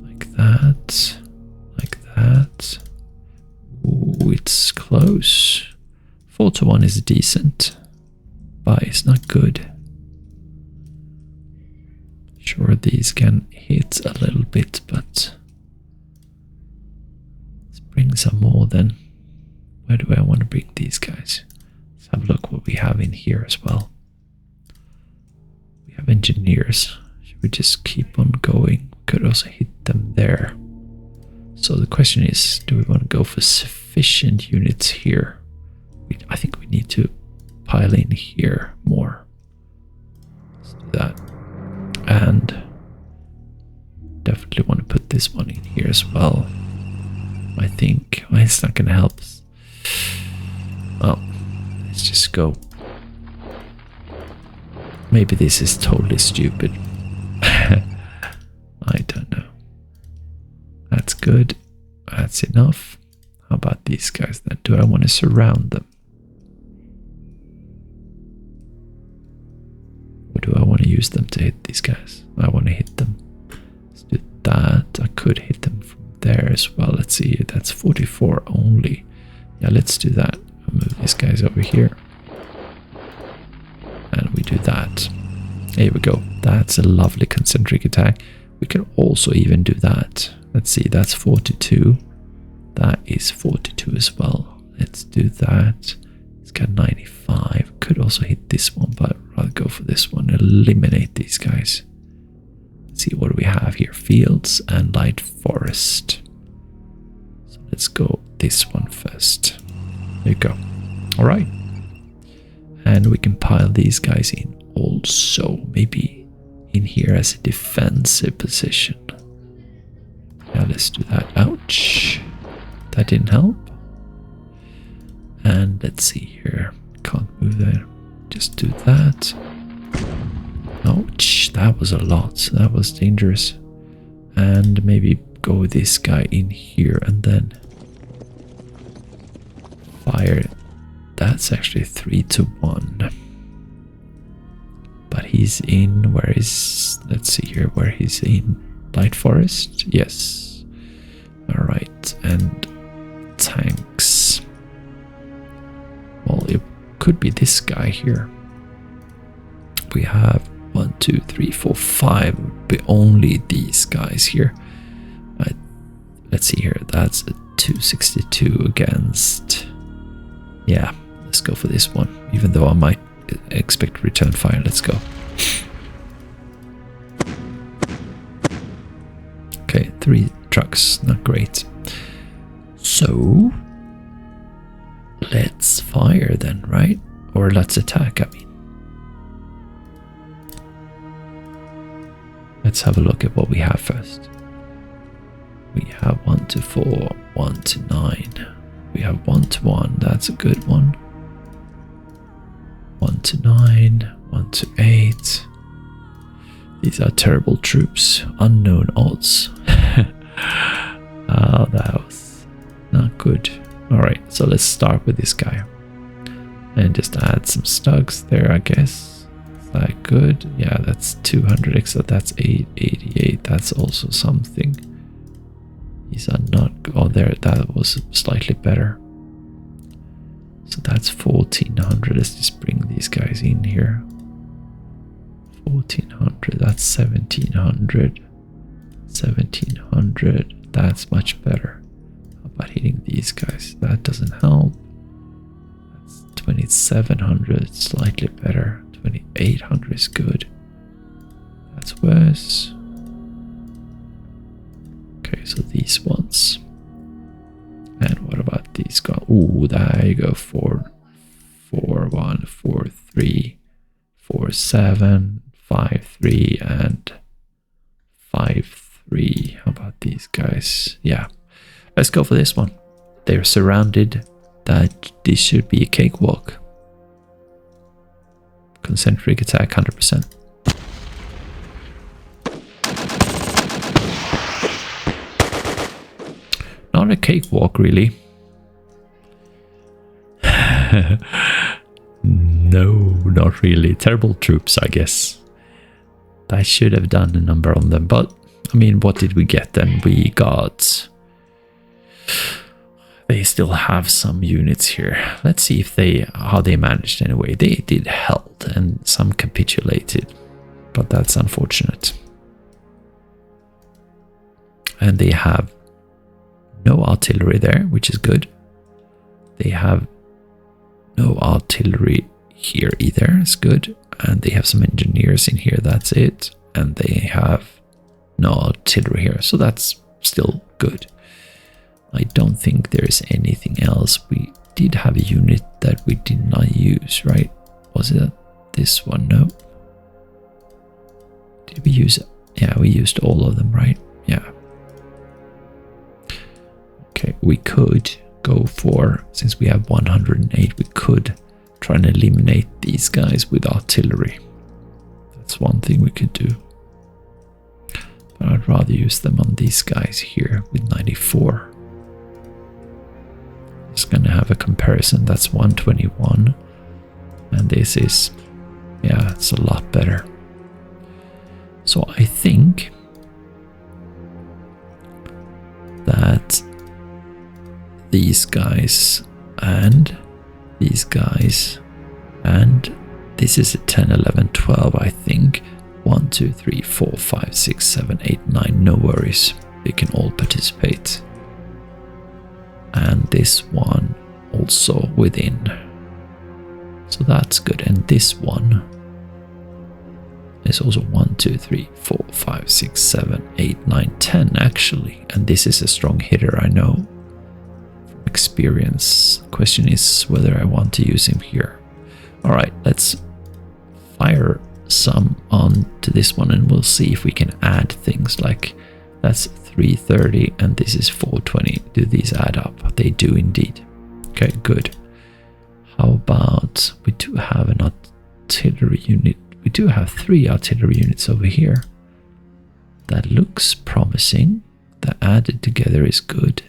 Like that. Like that. Ooh, it's close. 4-1 is decent. But it's not good. Sure, these can hit a little bit, but let's bring some more then. Where do I want to bring these guys? Let's have a look what we have in here as well. We have engineers. Should we just keep on going? We could also hit them there. So the question is, do we want to go for sufficient units here? I think we need to pile in here more. Let's do that. And definitely want to put this one in here as well. I think it's not going to help us. Well, let's just go. Maybe this is totally stupid. I don't know. That's good. That's enough. How about these guys then? Do I want to surround them? Or do I want to use them to hit these guys? I want to hit them. Let's do that. I could hit them from there as well. Let's see. That's 44 only. Yeah, let's do that. I'll move these guys over here. And we do that. Here we go. That's a lovely concentric attack. We can also even do that. Let's see. That's 42. That is 42 as well. Let's do that. It's got 95. Could could also hit this one, but I'd rather go for this one. Eliminate these guys. Let's see what we have here. Fields and light forest. So let's go this one first. There you go. All right. And we can pile these guys in also. Maybe in here as a defensive position. Yeah, let's do that. Ouch. That didn't help. And let's see here. Can't move there. Just do that. Ouch. That was a lot. That was dangerous. And maybe go with this guy in here and then fire. That's actually 3-1. But he's in. Where is. Let's see here. Where he's in. Light forest? Yes. Alright. And tanks. Well, it could be this guy here. We have 1, 2, 3, 4, 5. Would be only these guys here. Let's see here. That's a 262 against. Yeah, let's go for this one. Even though I might expect return fire. Let's go. Okay, 3 trucks. Not great. So let's fire then, right? Or let's attack, I mean. Let's have a look at what we have first. We have 1 to 4, 1 to 9. We have 1 to 1, that's a good one. 1 to 9, 1 to 8. These are terrible troops. Unknown odds. Oh, that was not good. Alright, so let's start with this guy. And just add some stugs there, I guess. Is that good? Yeah, that's 200 extra. That's 888. That's also something. These are not... Oh, there, that was slightly better. So that's 1400. Let's just bring these guys in here. 1400. That's 1700. 1700. That's much better. How about hitting these guys? That doesn't help. That's 2700. Slightly better. 2800 is good. That's worse. Okay, so these ones. And what about these guys? Ooh, there you go. 4, 4, 1, 4, 3, 4, 7, 5, 3, and 5, 3. How about these guys? Yeah, let's go for this one. They're surrounded. This should be a cakewalk. Concentric attack, 100%. Not a cakewalk, really. No, not really. Terrible troops, I guess. I should have done a number on them, but I mean, what did we get then? We got... They still have some units here. Let's see if how they managed anyway. They did held and some capitulated, but that's unfortunate. And they have no artillery there, which is good. They have no artillery here either. It's good. And they have some engineers in here. That's it. And they have no artillery here. So that's still good. I don't think there's anything else. We did have a unit that we did not use, right? Was it this one? No. Did we use it? Yeah, we used all of them, right? Yeah. Okay, we could go for, since we have 108, we could try and eliminate these guys with artillery. That's one thing we could do. But I'd rather use them on these guys here with 94. Just gonna have a comparison. That's 121. And this is, yeah, it's a lot better. So I think that these guys and these guys and this is a 10, 11, 12, I think. 1, 2, 3, 4, 5, 6, 7, 8, 9. No worries. They can all participate. And this one also within. So that's good. And this one is also 1, 2, 3, 4, 5, 6, 7, 8, 9, 10 actually. And this is a strong hitter, I know from experience. The question is whether I want to use him here. Alright, let's fire some on to this one and we'll see if we can add things like that's 330 and this is 420. Do these add up? They do indeed. Okay, good. How about we do have an artillery unit. We do have 3 artillery units over here. That looks promising. The added together is good.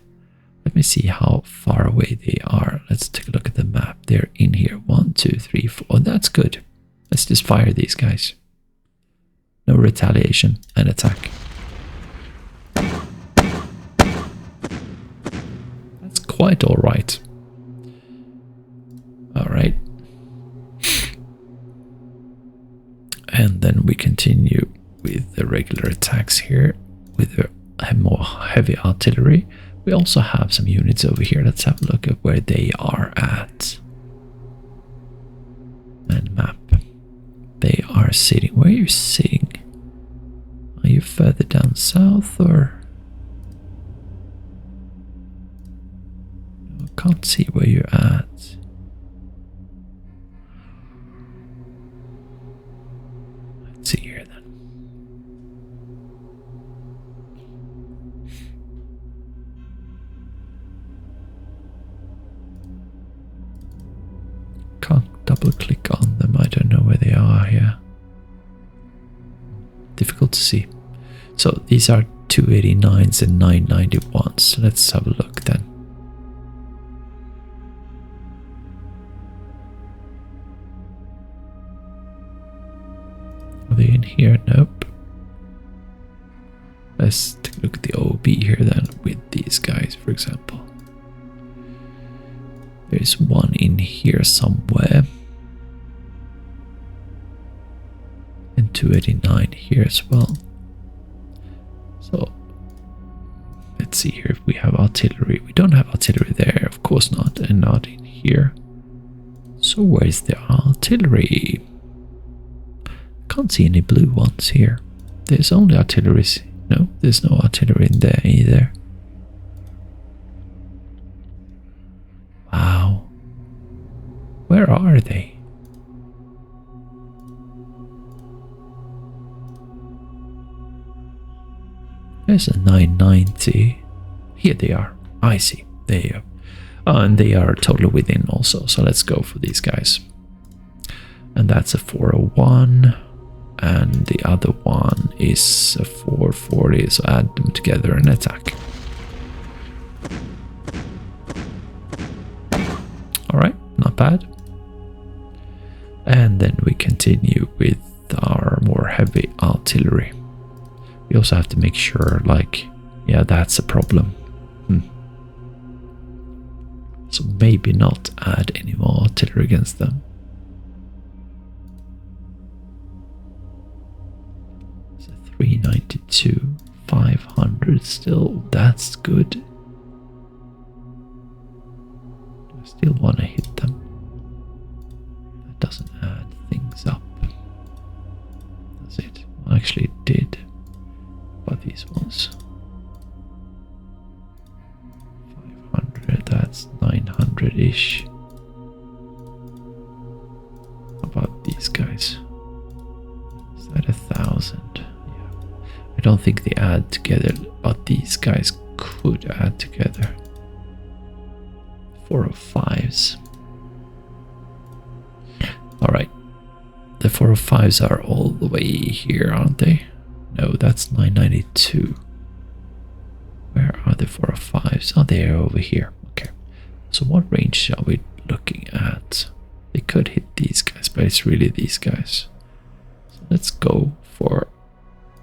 Let me see how far away they are. Let's take a look at the map. They're in here. 1, 2, 3, 4. Oh, that's good. Let's just fire these guys. No retaliation and attack. That's quite alright. Alright. And then we continue with the regular attacks here with the more heavy artillery. We also have some units over here. Let's have a look at where they are at. And map. They are sitting. Where are you sitting? Are you further down south or? I can't see where you're at. Let's see here then. Can't double click on them. I don't know where they are here. Difficult to see. So these are 289s and 991s. Let's have a look then. Are they in here? Nope. Let's take a look at the OB here then with these guys, for example. There's one in here somewhere. And 289 here as well. So let's see here if we have artillery. We don't have artillery there, of course not, and not in here. So where's the artillery? Can't see any blue ones here. There's only artillery. No, there's no artillery in there either. Wow. Where are they? There's a 990. Here they are. I see. There you go. Oh, and they are totally within also. So let's go for these guys. And that's a 401. And the other one is a 440. So add them together and attack. Alright, not bad. And then we continue with our more heavy artillery. We also have to make sure, like, yeah, that's a problem. So maybe not add any more artillery against them. So 392, 500 still, that's good. I still want to hit them. That doesn't add things up. That's it. Well, actually it did. But these ones. 500, that's 900-ish. How about these guys? Is that 1,000? Yeah. I don't think they add together, but these guys could add together. 405s. Alright. The 405s are all the way here, aren't they? No, that's 992. Where are the 405s? Oh, they are over here. Okay. So what range are we looking at? They could hit these guys, but it's really these guys. So let's go for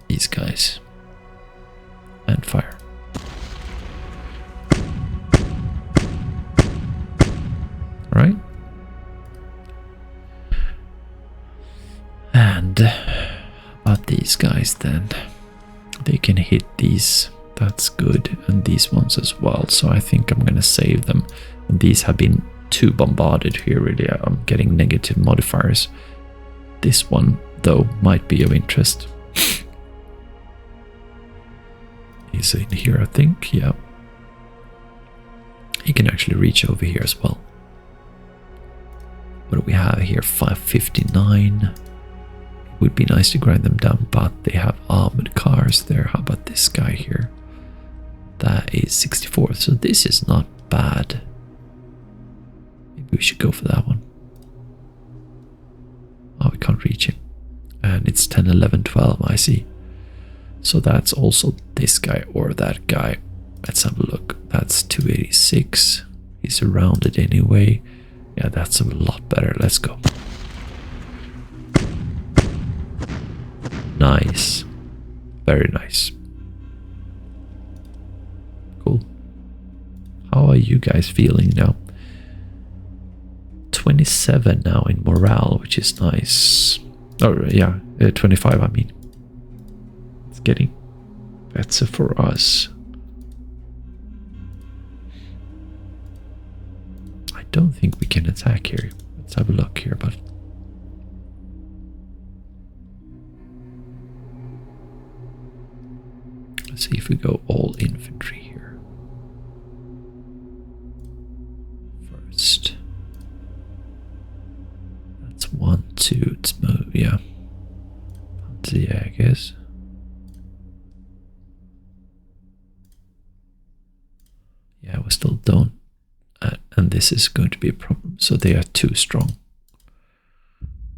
these guys. And fire. Alright. And about these guys then. They can hit these. That's good. And these ones as well. So I think I'm going to save them. And these have been too bombarded here, really. I'm getting negative modifiers. This one, though, might be of interest. He's in here, I think. Yeah. He can actually reach over here as well. What do we have here? 559. It would be nice to grind them down, but they have armored cars there. How about this guy here? That is 64. So this is not bad. Maybe we should go for that one. Oh, we can't reach him. And it's 10, 11, 12, I see. So that's also this guy or that guy. Let's have a look. That's 286. He's surrounded anyway. Yeah, that's a lot better. Let's go. Nice. Very nice. Cool. How are you guys feeling now? 27 now in morale, which is nice. Oh, yeah. 25, I mean. It's getting better for us. I don't think we can attack here. Let's have a look here, but let's see if we go all infantry here first. That's 1, 2. It's move, yeah. Yeah, I guess. Yeah, we still don't. And this is going to be a problem. So they are too strong.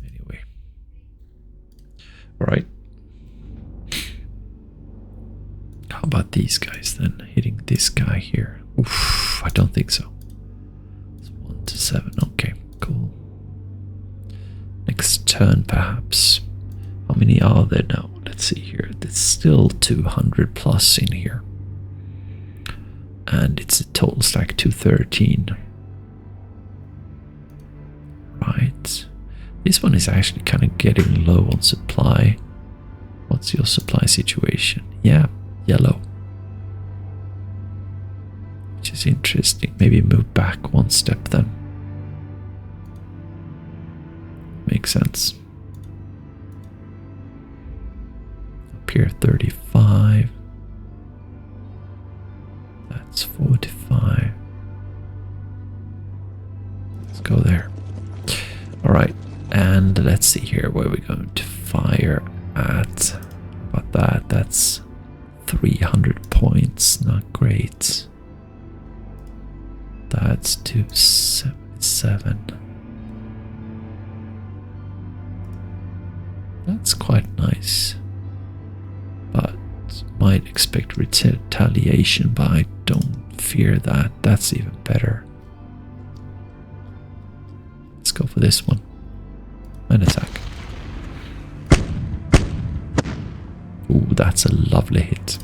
Anyway. Alright. How about these guys then? Hitting this guy here. Oof, I don't think so. It's 1 to 7. Okay, cool. Next turn, perhaps. How many are there now? Let's see here. There's still 200 plus in here. And it's a total stack 213. Right. This one is actually kind of getting low on supply. What's your supply situation? Yeah, yellow. Which is interesting. Maybe move back one step then. Makes sense. Up here 35. That's 45. Let's go there. Alright, and let's see here where we're going to fire at. How about that? That's 300 points. Not great. That's 277. That's quite nice. But might expect retaliation, but I don't fear that. That's even better. Let's go for this one. And attack. Ooh, that's a lovely hit.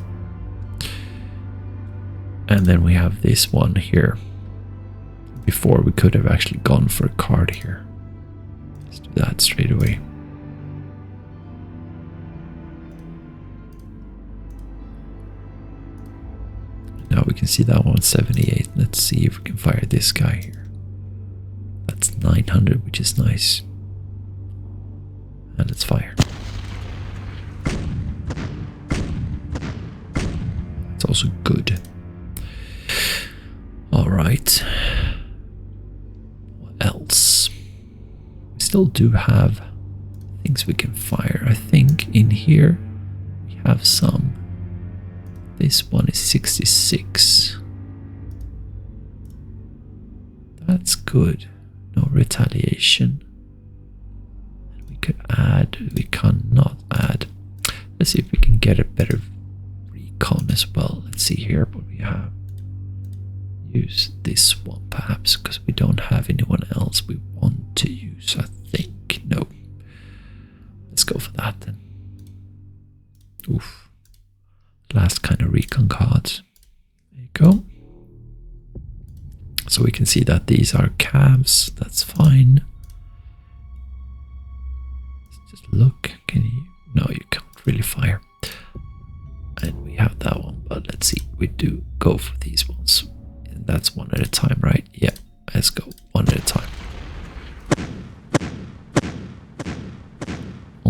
And then we have this one here. Before we could have actually gone for a card here. Let's do that straight away. Now we can see that one 78. Let's see if we can fire this guy here. That's 900, which is nice. And let's fire. It's also good. Alright. What else? We still do have things we can fire. I think in here we have some. This one is 66. That's good. No retaliation. And we could add, we cannot add. Let's see if we can get a better recon as well. Let's see here what we have. Use this one perhaps, because we don't have anyone else we want to use, I think. No. Let's go for that then. Oof. Last kind of recon cards. There you go. So we can see that these are cabs. That's fine. Let's just look. Can you? No, you can't really fire. And we have that one, but let's see. We do go for these ones. And that's one at a time, right? Yeah. Let's go one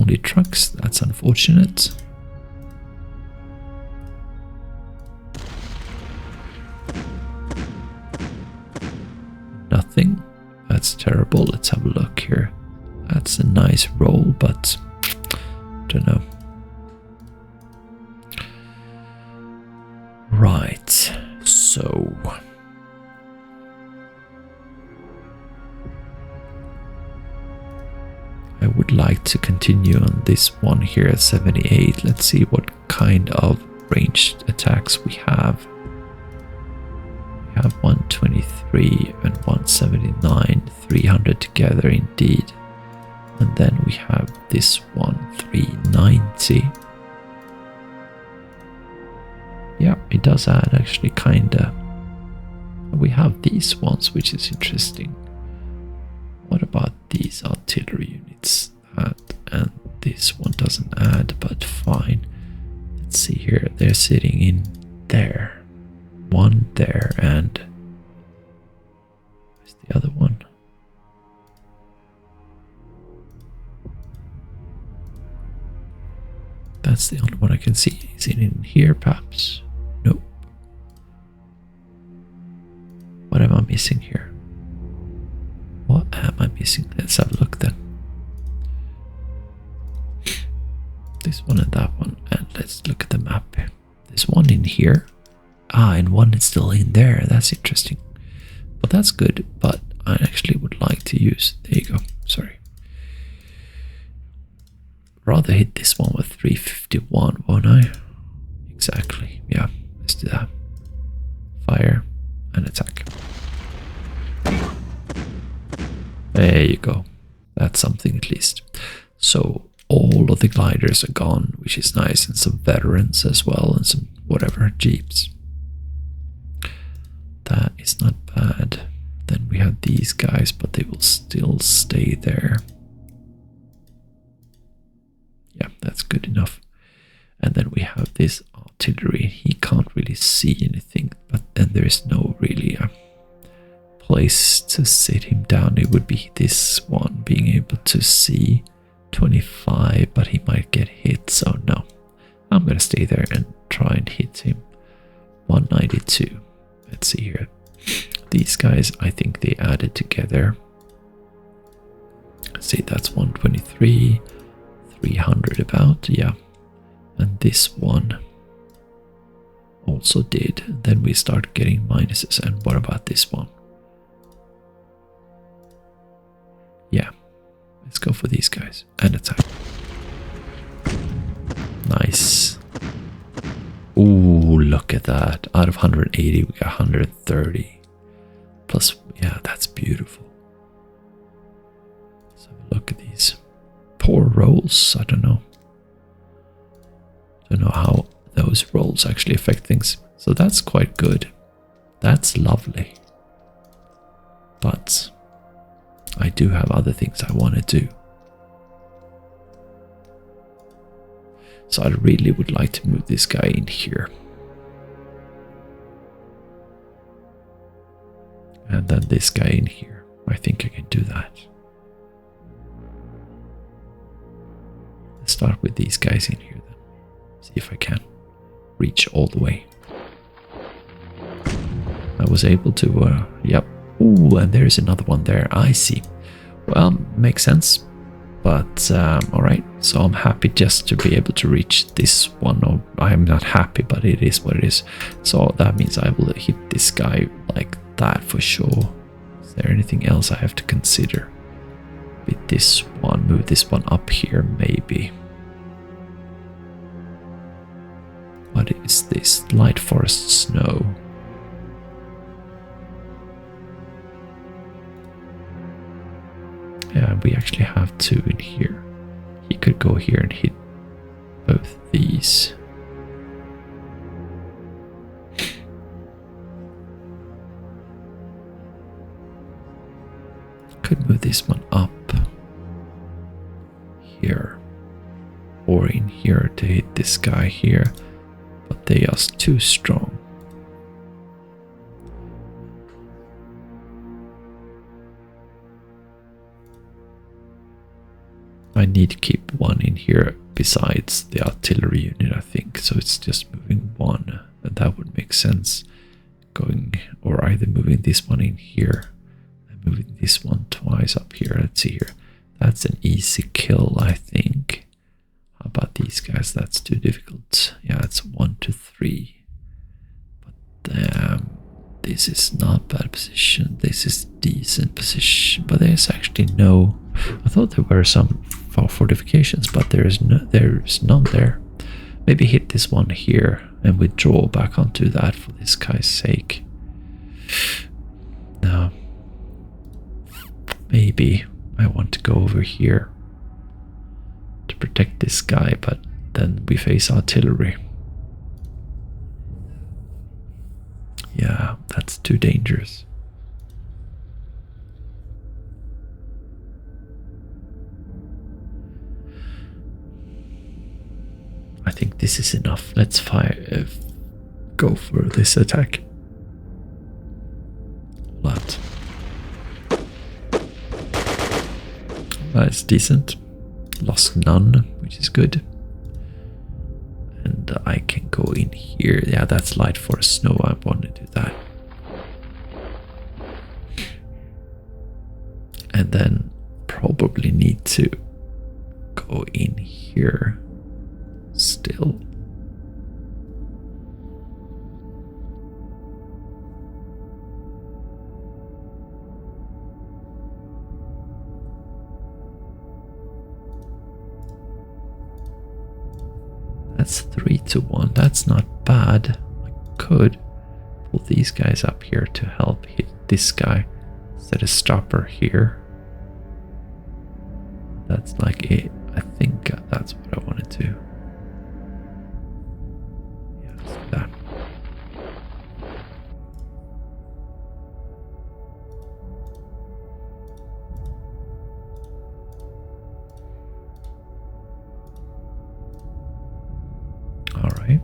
only trucks. That's unfortunate. Nothing. That's terrible. Let's have a look here. That's a nice roll, but don't know. Right. So I would like to continue on this one here at 78. Let's see what kind of ranged attacks we have. We have 123 and 179, 300 together indeed. And then we have this one, 390. Yeah, it does add actually kinda. We have these ones, which is interesting. What about these artillery units? And this one doesn't add, but fine. Let's see here. They're sitting in there. One there, and where's the other one? That's the only one I can see. Is it in here, perhaps? Nope. What am I missing here? What am I missing? Let's have a look then. This one and that one, and let's look at the map. There's one in here. Ah, and one is still in there. That's interesting. But that's good, but I actually would like to use... There you go. Sorry. Rather hit this one with 351, won't I? Exactly. Yeah, let's do that. Fire and attack. There you go. That's something at least. So all of the gliders are gone, which is nice, and some veterans as well, and some whatever jeeps. That is not bad. Then we have these guys, but they will still stay there. Yeah, that's good enough. And then we have this artillery. He can't really see anything, but then there is no really place to sit him down. It would be this one, being able to see 25, but he might get hit, so no. I'm gonna stay there and try and hit him. 192. Let's see here. These guys, I think they added together. Let's see, that's 123. 300 about, yeah. And this one also did. Then we start getting minuses. And what about this one? Yeah, let's go for these guys and attack. Nice. Ooh, look at that. Out of 180 we got 130 plus. Yeah, that's beautiful. Let's have a look at these poor rolls. I don't know how those rolls actually affect things. So that's quite good. That's lovely. But I do have other things I want to do. So I really would like to move this guy in here. And then this guy in here. I think I can do that. Let's start with these guys in here then. See if I can reach all the way. I was able to, yep. Ooh, and there's another one there. I see. Well, makes sense. But, alright. So I'm happy just to be able to reach this one. Or I'm not happy, but it is what it is. So that means I will hit this guy like that for sure. Is there anything else I have to consider? With this one, move this one up here, maybe. What is this? Light forest snow. Yeah, we actually have two in here. He could go here and hit both these. Could move this one up here or in here to hit this guy here, but they are too strong. I need to keep one in here besides the artillery unit, I think. So it's just moving one. And that would make sense. Going, or either moving this one in here and moving this one twice up here. Let's see here. That's an easy kill, I think. How about these guys? That's too difficult. Yeah, it's 1 to 3. But this is not bad position. This is decent position. But there's actually no. I thought there were some fortifications, but there's none there. Maybe hit this one here and withdraw back onto that for this guy's sake. No. Maybe I want to go over here to protect this guy, but then we face artillery. Yeah, that's too dangerous. I think this is enough. Let's fire. Go for this attack. That. That's decent. Lost none, which is good. And I can go in here. Yeah, that's light for snow. I want to do that. And then probably need to go in here still. That's 3 to 1. That's not bad. I could pull these guys up here to help hit this guy. Set a stopper here. That's like it. I think that's what I want to do. Yeah, let's do that. All right.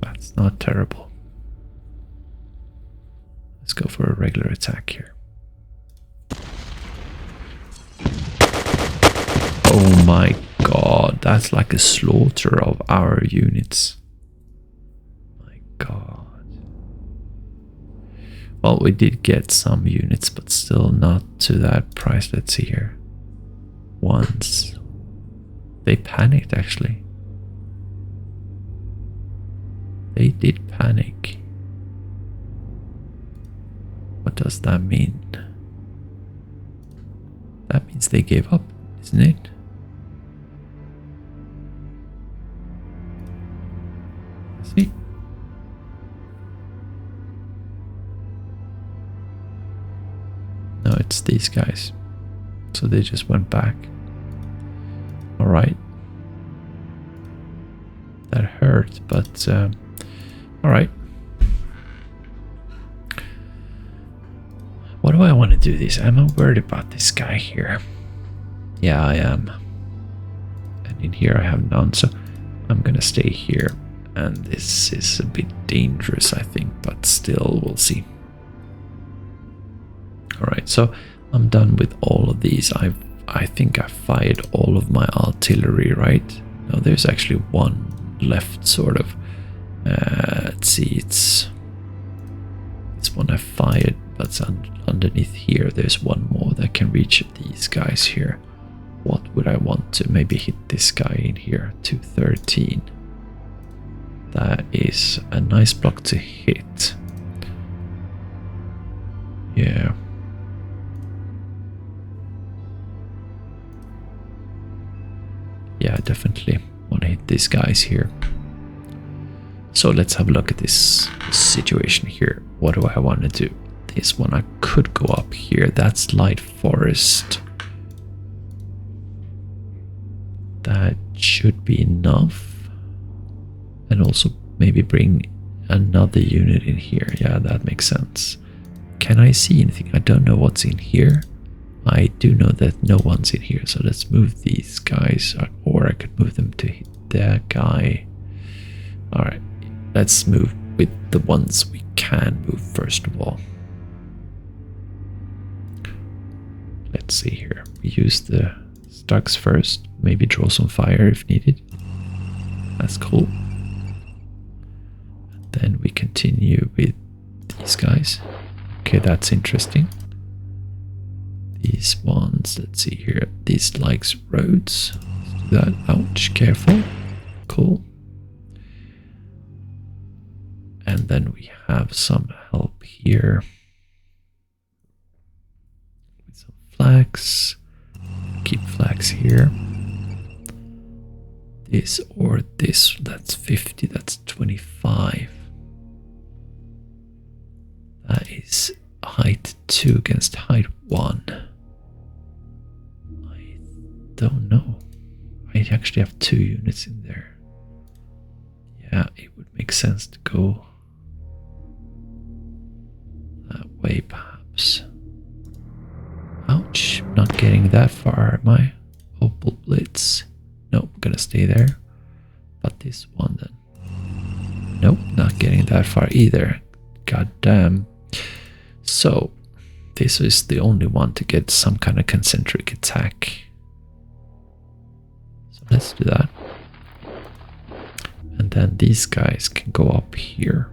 That's not terrible. Let's go for a regular attack here. Oh my god, that's like a slaughter of our units. My god. Well, we did get some units, but still not to that price. Let's see here. Once. They panicked, actually. They did panic. What does that mean? That means they gave up, isn't it? See? No, it's these guys. So they just went back. Alright. That hurt, but alright. What do I want to do this? I'm worried about this guy here. Yeah, I am. And in here I have none, so I'm gonna stay here. And this is a bit dangerous, I think, but still, we'll see. Alright, so I'm done with all of these. I think I fired all of my artillery, right? No, there's actually one left, sort of. Let's see, it's one I fired, but underneath here there's one more that can reach these guys here. What would I want to maybe hit this guy in here? 213. That is a nice block to hit. Yeah. Yeah, definitely want to hit these guys here. So let's have a look at this situation here. What do I want to do? This one, I could go up here. That's light forest. That should be enough. And also maybe bring another unit in here. Yeah, that makes sense. Can I see anything? I don't know what's in here. I do know that no one's in here, so let's move these guys, or I could move them to hit that guy. Alright, let's move with the ones we can move first of all. let's see here. We use the stocks first. Maybe draw some fire if needed. That's cool. And then we continue with these guys. Okay, that's interesting. These ones, let's see here. These likes roads. Let's do that. Ouch, careful. Cool. And then we have some help here. With some flags. Keep flags here. This or this, that's 50, that's 25. That is height 2 against height 1. I don't know. I actually have 2 units in there. Yeah, it would make sense to go that way perhaps. Ouch, not getting that far, am I? Opal Blitz. Nope, gonna stay there. But this one then. Nope, not getting that far either. God damn. So, this is the only one to get some kind of concentric attack. So let's do that. And then these guys can go up here.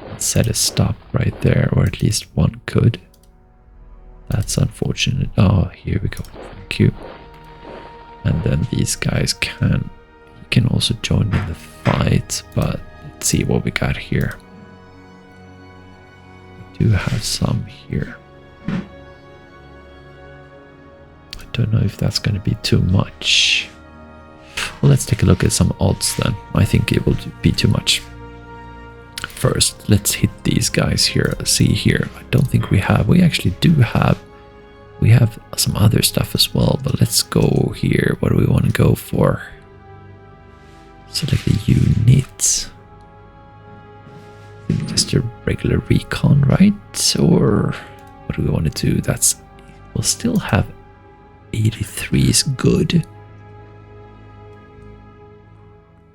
And set a stop right there, or at least one could. That's unfortunate. Oh, here we go. Thank you. And then these guys can also join in the fight, but let's see what we got here. We do have some here. I don't know if that's going to be too much. Well, let's take a look at some odds then. I think it will be too much. First, let's hit these guys here. See here. I don't think we have. We actually do have. We have some other stuff as well, but let's go here. What do we want to go for? Select a unit. I think just a regular recon, right? Or what do we want to do? That's, we'll still have 83 is good.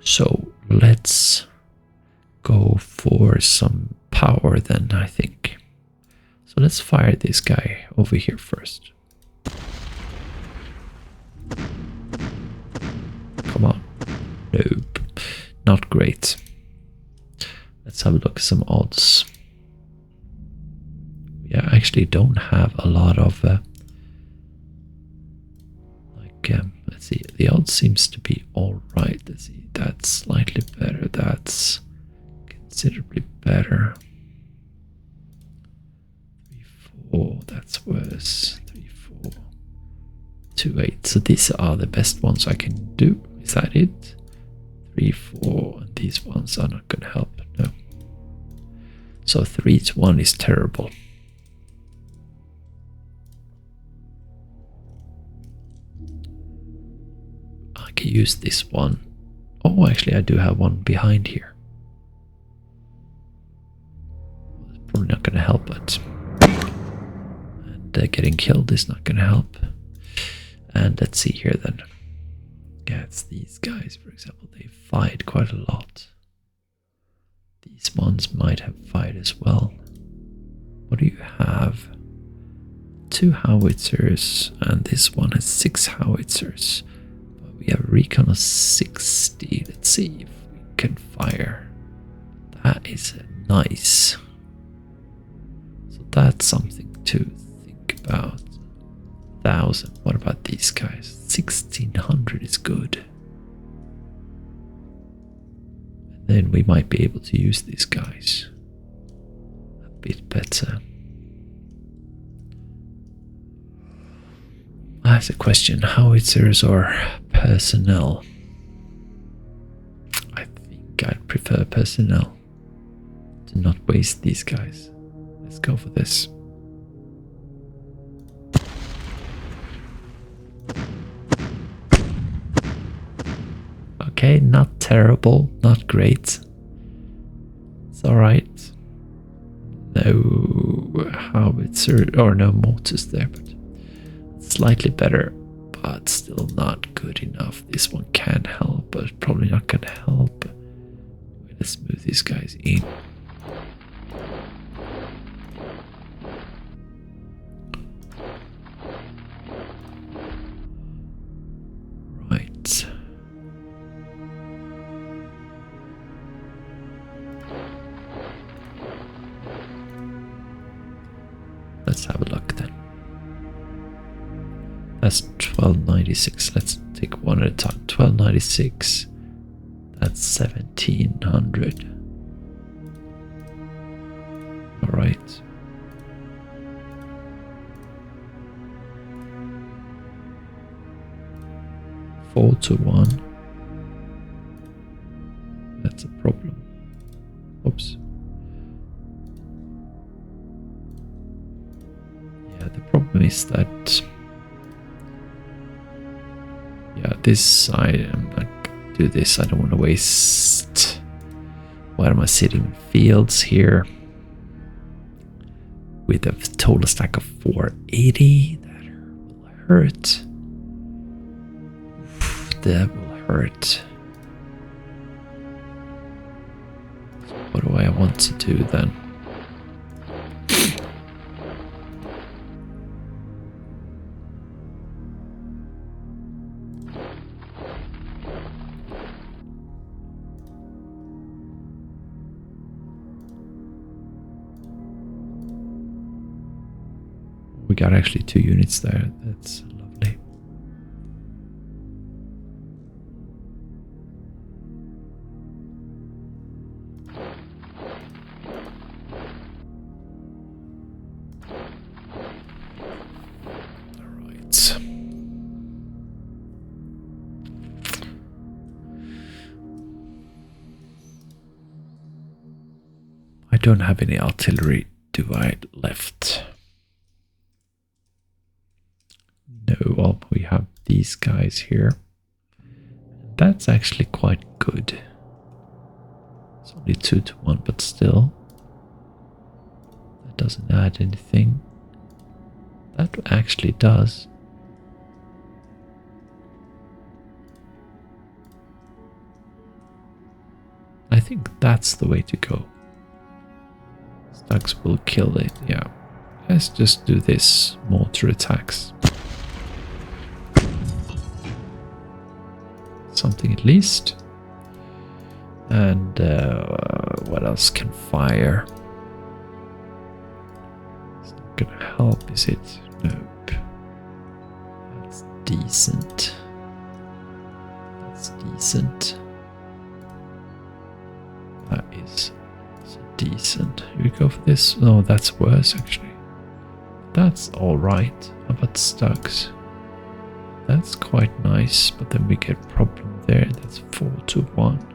So let's go for some power then, I think. So let's fire this guy over here first. Come on. Nope. Not great. Let's have a look at some odds. We actually don't have a lot of let's see, the odds seems to be all right. Let's see, that's slightly better, that's considerably better. 3-4, that's worse. 3-4, 2-8. So these are the best ones I can do. Is that it? 3-4, and these ones are not going to help. No. So 3-1 is terrible. I can use this one. Oh, actually, I do have one behind here. It's probably not going to help, but and getting killed is not going to help. And let's see here then. Yeah, it's these guys, for example. They fight quite a lot. These ones might have fight as well. What do you have? 2 howitzers, and this one has 6 howitzers. But we have a recon of 60. Let's see if we can fire. That is nice. So that's something to think about. 1,000. What about these guys? 1,600 is good. And then we might be able to use these guys a bit better. That's a question. Howitzers or personnel? I think I'd prefer personnel. To not waste these guys. Let's go for this. Okay, not terrible, not great. It's alright. No howitzer, or no mortars there, but slightly better, but still not good enough. This one can help, but probably not gonna help. Let's move these guys in. let's have a look then. That's 1296. Let's take one at a time. 1296. That's 1700. All right. Four to 1. That's a problem. Oops. Yeah, the problem is that. Yeah, this I am not gonna do this. I don't want to waste. Why am I sitting in fields here? With a total stack of 480, that will hurt. That will hurt. So what do I want to do then? We got actually 2 units there. That's lovely. All right. I don't have any artillery, do I, left? No, well, we have these guys here. That's actually quite good. It's only 2 to 1, but still. That doesn't add anything. That actually does. I think that's the way to go. Stugs will kill it, yeah. Let's just do this. Mortar attacks. Something at least. And what else can fire? It's not gonna help, is it? Nope. That's decent. That's decent. That is decent. We go for this. No, that's worse actually. That's alright. How about Stugs? That's quite nice, but then we get a problem there. That's 4 to 1.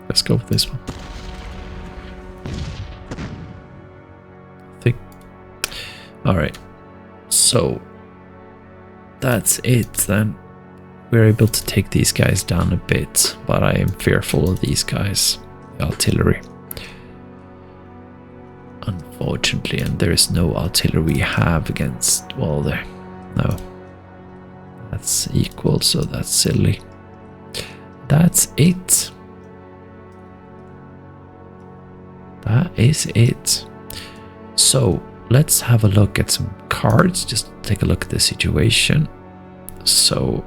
Let's go with this one. I think. Alright. So that's it then. We're able to take these guys down a bit, but I am fearful of these guys. The artillery. Unfortunately, and there is no artillery we have against. Well, there. No. That's equal, so that's silly. That's it. That is it. So let's have a look at some cards, just take a look at the situation. So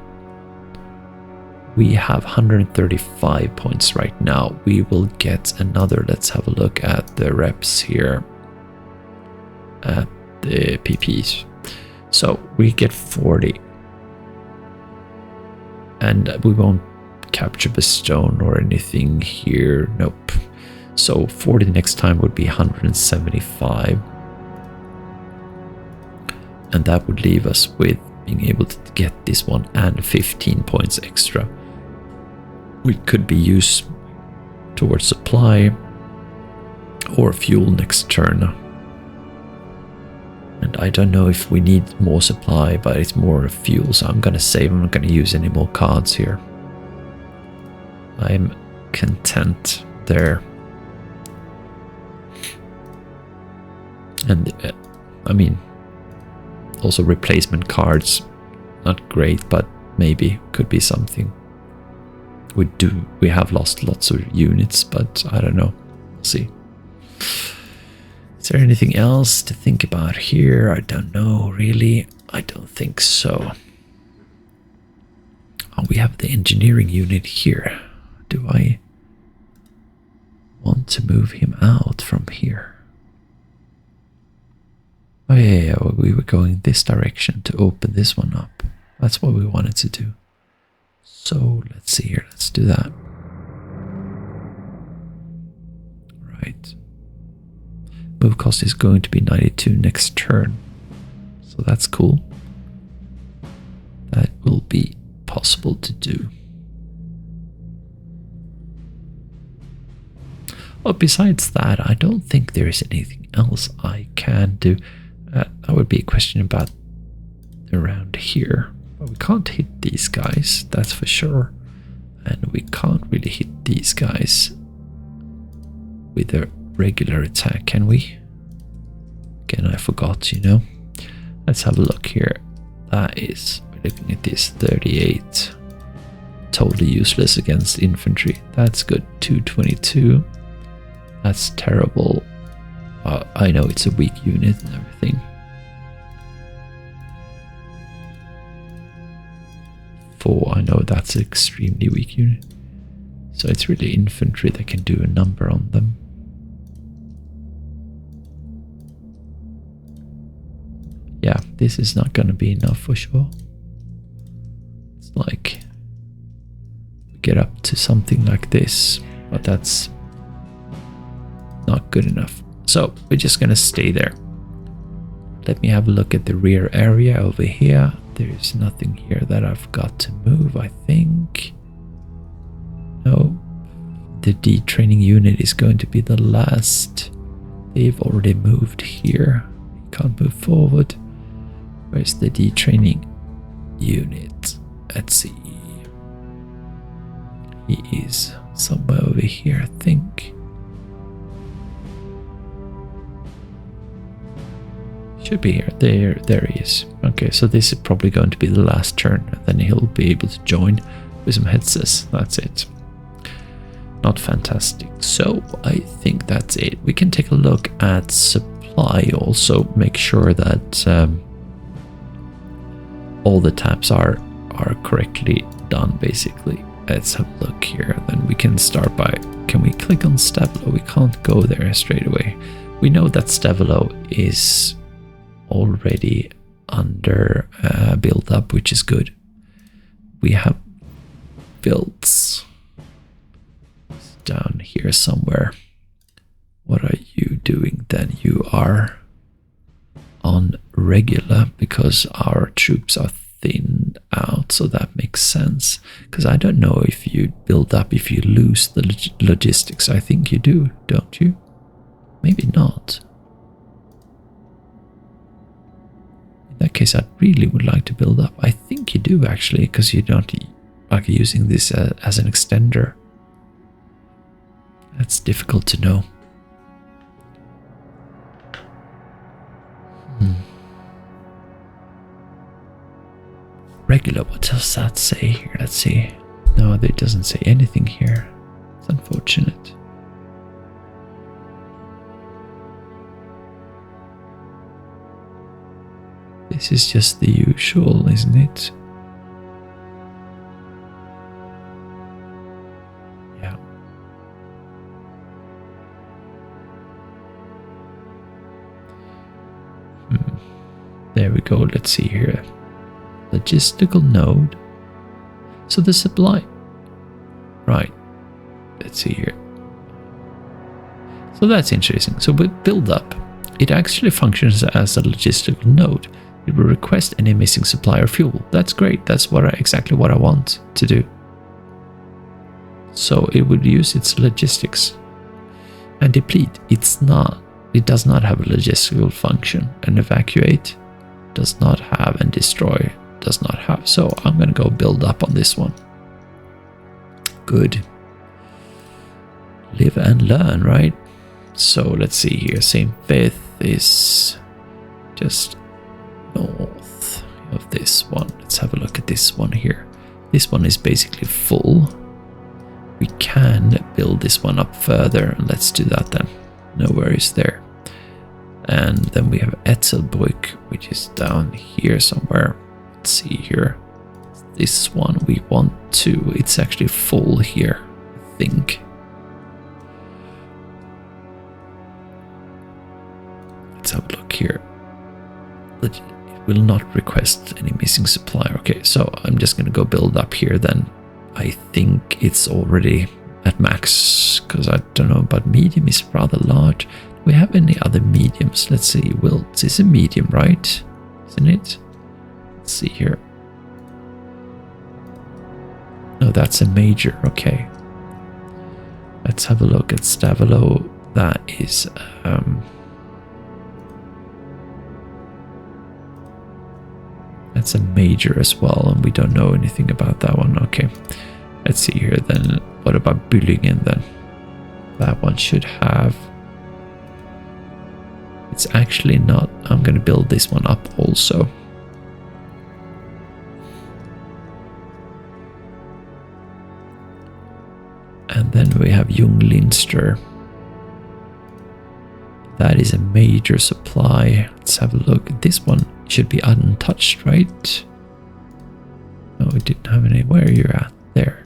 we have 135 points right now. We will get another. Let's have a look at the reps here at the PPs. So we get 40, and we won't capture Bestone or anything here. Nope. So 40 next time would be 175. And that would leave us with being able to get this one and 15 points extra. Which could be used towards supply or fuel next turn. And I don't know if we need more supply, but it's more fuel, so I'm gonna save. I'm not gonna use any more cards here. I'm content there. And I mean, also replacement cards, not great, but maybe could be something. We have lost lots of units, but I don't know. We'll see. Is there anything else to think about here? I don't know, really. I don't think so. Oh, we have the engineering unit here. Do I want to move him out from here? Oh yeah, well, we were going this direction to open this one up. That's what we wanted to do. So let's see here, let's do that. Right. Move cost is going to be 92 next turn. So that's cool. That will be possible to do. Well, besides that, I don't think there is anything else I can do. That would be a question about around here. But we can't hit these guys, that's for sure. And we can't really hit these guys with a regular attack, can we? Again, I forgot, you know. Let's have a look here. That is, we're looking at this 38. Totally useless against infantry. That's good. 222. That's terrible. I know it's a weak unit and everything. 4, I know that's an extremely weak unit. So it's really infantry that can do a number on them. Yeah, this is not going to be enough for sure. It's like we get up to something like this, but that's not good enough. So we're just going to stay there. Let me have a look at the rear area over here. There's nothing here that I've got to move, I think. No. The D training unit is going to be the last. They've already moved here. You can't move forward. Where's the D training unit? Let's see. He is somewhere over here, I think. Should be here. There he is. Okay, so this is probably going to be the last turn, and then he'll be able to join with some headsets. That's it. Not fantastic. So I think that's it. We can take a look at supply also. Make sure that all the tabs are correctly done, basically. Let's have a look here. Then we can start by, can we click on Stavelo? We can't go there straight away. We know that Stavelo is already under build up, which is good. We have builds down here somewhere. What are you doing then? You are on regular because our troops are thinned out, so that makes sense. Because I don't know if you build up if you lose the logistics. I think you do, don't you? Maybe not. In that case, I really would like to build up. I think you do actually, because you don't like using this as an extender. That's difficult to know. Regular, what does that say here? Let's see. No, it doesn't say anything here. It's unfortunate. This is just the usual, isn't it? Yeah. There we go. Let's see here. Logistical node. So the supply. Right. Let's see here. So that's interesting. So with build up, it actually functions as a logistical node. It will request any missing supply or fuel. That's great. That's exactly what I want to do. So it would use its logistics and deplete. It does not have a logistical function. And evacuate does not have, and destroy does not have. So I'm going to go build up on this one. Good. Live and learn, right? So let's see here. St. 5th is just north of this one. Let's have a look at this one here. This one is basically full. we can build this one up further. Let's do that then. No worries there. And then we have Etzelbrück, which is down here somewhere. Let's see here. This one we want to. It's actually full here, I think. Let's have a look here. It will not request any missing supply. Okay, so I'm just going to go build up here then. I think it's already at max, because I don't know, but medium is rather large. Do we have any other mediums? Let's see. Wilts is a medium, right? Isn't it? Let's see here. No, that's a major. Okay. Let's have a look at Stavelo. That is that's a major as well, and we don't know anything about that one. Okay, let's see here then. What about Büllingen then? That one should have. It's actually not. I'm going to build this one up also. And then we have Jung-Linster. That is a major supply. Let's have a look. This one should be untouched, right? No, it didn't have any. Where are you at? There.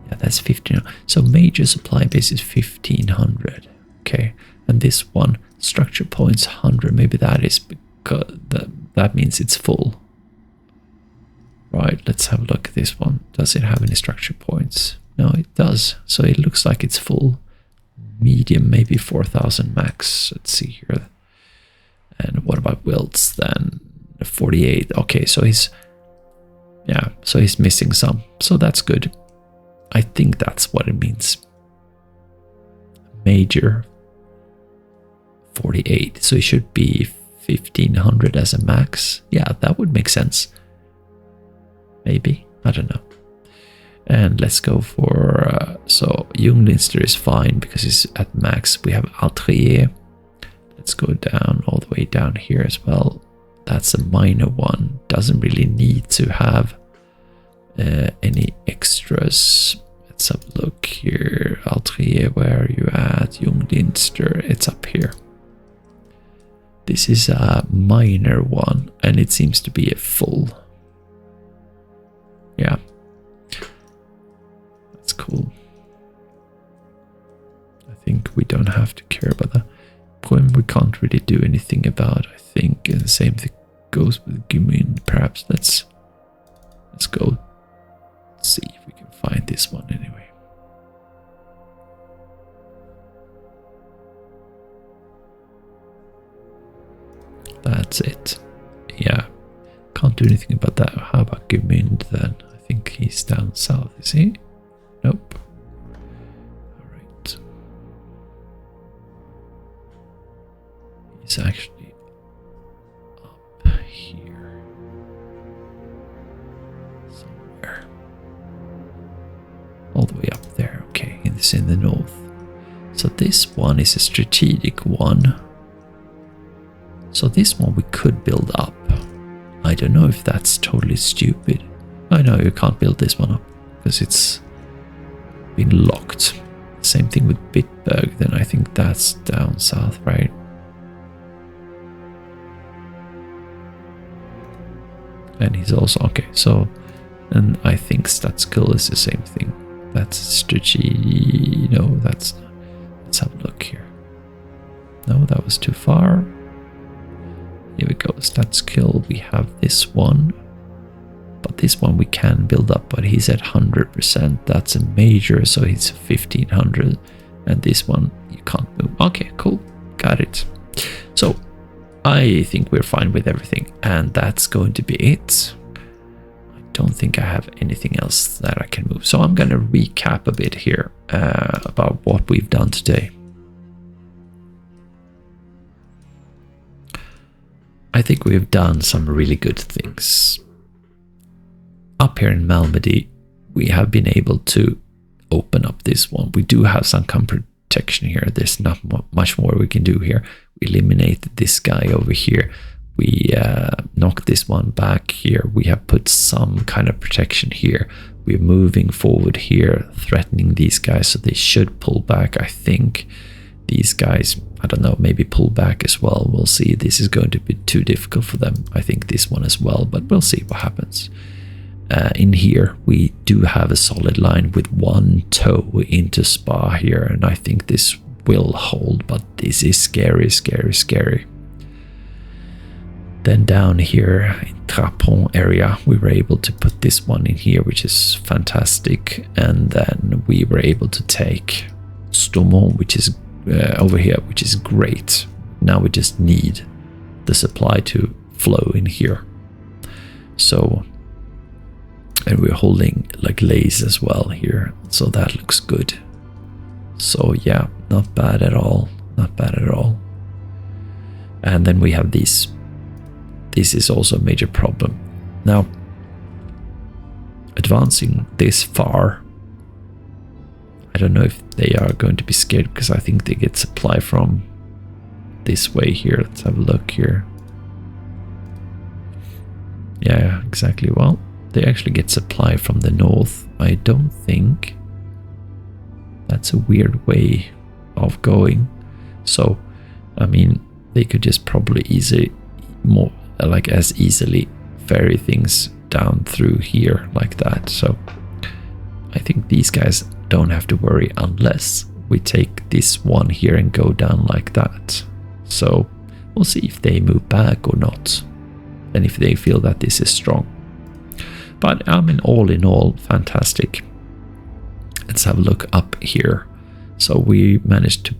Yeah, that's 15. So major supply base is 1500. Okay. And this one, structure points 100. Maybe that is because that means it's full. Right, let's have a look at this one. Does it have any structure points? No, it does. So it looks like it's full. Medium, maybe 4000 max. Let's see here. And what about Wilts then? 48. Okay, so he's missing some. So that's good. I think that's what it means. Major 48. So it should be 1500 as a max. Yeah, that would make sense. Maybe. I don't know. And let's go for, so Jung-Linster is fine because it's at max. We have Altrier. Let's go down all the way down here as well. That's a minor one. Doesn't really need to have any extras. Let's have a look here. Altrier, where are you at? Jung-Linster, it's up here. This is a minor one, and it seems to be a full. Yeah. That's cool. I think we don't have to care about that. Poem we can't really do anything about, I think. And the same thing goes with Gimmin. Perhaps let's go see if we can find this one anyway. That's it. Yeah. Can't do anything about that. How about Gimmin then? I think he's down south, is he? Nope. Alright. He's actually up here. Somewhere. All the way up there. Okay, it's in the north. So this one is a strategic one. So this one we could build up. I don't know if that's totally stupid. I know you can't build this one up because it's been locked. Same thing with Bitburg, then I think that's down south, right? And he's also okay, so and I think Statskill is the same thing. That's strategy. No, that's not. Let's have a look here. No, that was too far. Here we go, Statskill. We have this one. But this one we can build up, but he's at 100%. That's a major, so he's 1500. And this one you can't move. Okay, cool. Got it. So I think we're fine with everything, and that's going to be it. I don't think I have anything else that I can move. So I'm going to recap a bit here about what we've done today. I think we've done some really good things. Up here in Malmedy, we have been able to open up this one. We do have some protection here. There's not much more we can do here. We eliminated this guy over here. We knocked this one back here. We have put some kind of protection here. we're moving forward here, threatening these guys, so they should pull back. I think these guys, I don't know, maybe pull back as well. We'll see. This is going to be too difficult for them. I think this one as well, but we'll see what happens. In here, we do have a solid line with one toe into Spa here, and I think this will hold, but this is scary, scary, scary. Then down here in Trapon area, we were able to put this one in here, which is fantastic. And then we were able to take Stoumont, which is over here, which is great. Now we just need the supply to flow in here. So, and we're holding like Lays as well here, so that looks good. So yeah, not bad at all, not bad at all. And then we have these. This is also a major problem. Now, advancing this far, I don't know if they are going to be scared, because I think they get supply from this way here. Let's have a look here. Yeah, exactly. Well, they actually get supply from the north. I don't think that's a weird way of going. So, I mean, they could just probably as easily ferry things down through here like that. So I think these guys don't have to worry unless we take this one here and go down like that. So we'll see if they move back or not, and if they feel that this is strong. But I mean, all in all, fantastic. Let's have a look up here. So we managed to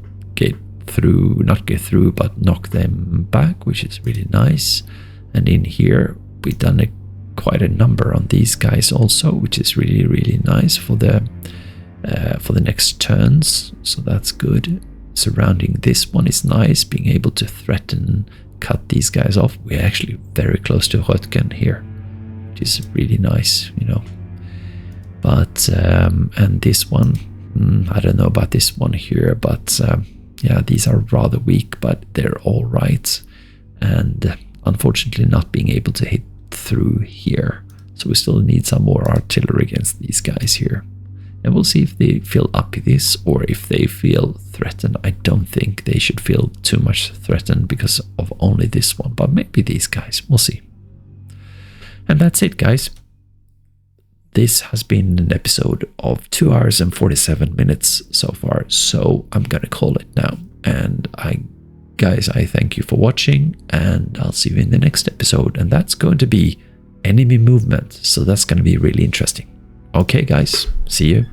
not get through, but knock them back, which is really nice. And in here, we've done quite a number on these guys also, which is really, really nice for the next turns. So that's good. Surrounding this one is nice, being able to threaten, cut these guys off. We're actually very close to Röttgen here, which is really nice, you know. But and this one, I don't know about this one here, but yeah, these are rather weak, but they're all right. And unfortunately not being able to hit through here. So we still need some more artillery against these guys here. And we'll see if they feel up this or if they feel threatened. I don't think they should feel too much threatened because of only this one, but maybe these guys, we'll see. And that's it, guys. This has been an episode of 2 hours and 47 minutes so far, so I'm gonna call it now. And guys, I thank you for watching, and I'll see you in the next episode, and that's going to be enemy movement, so that's going to be really interesting. Okay guys, see you.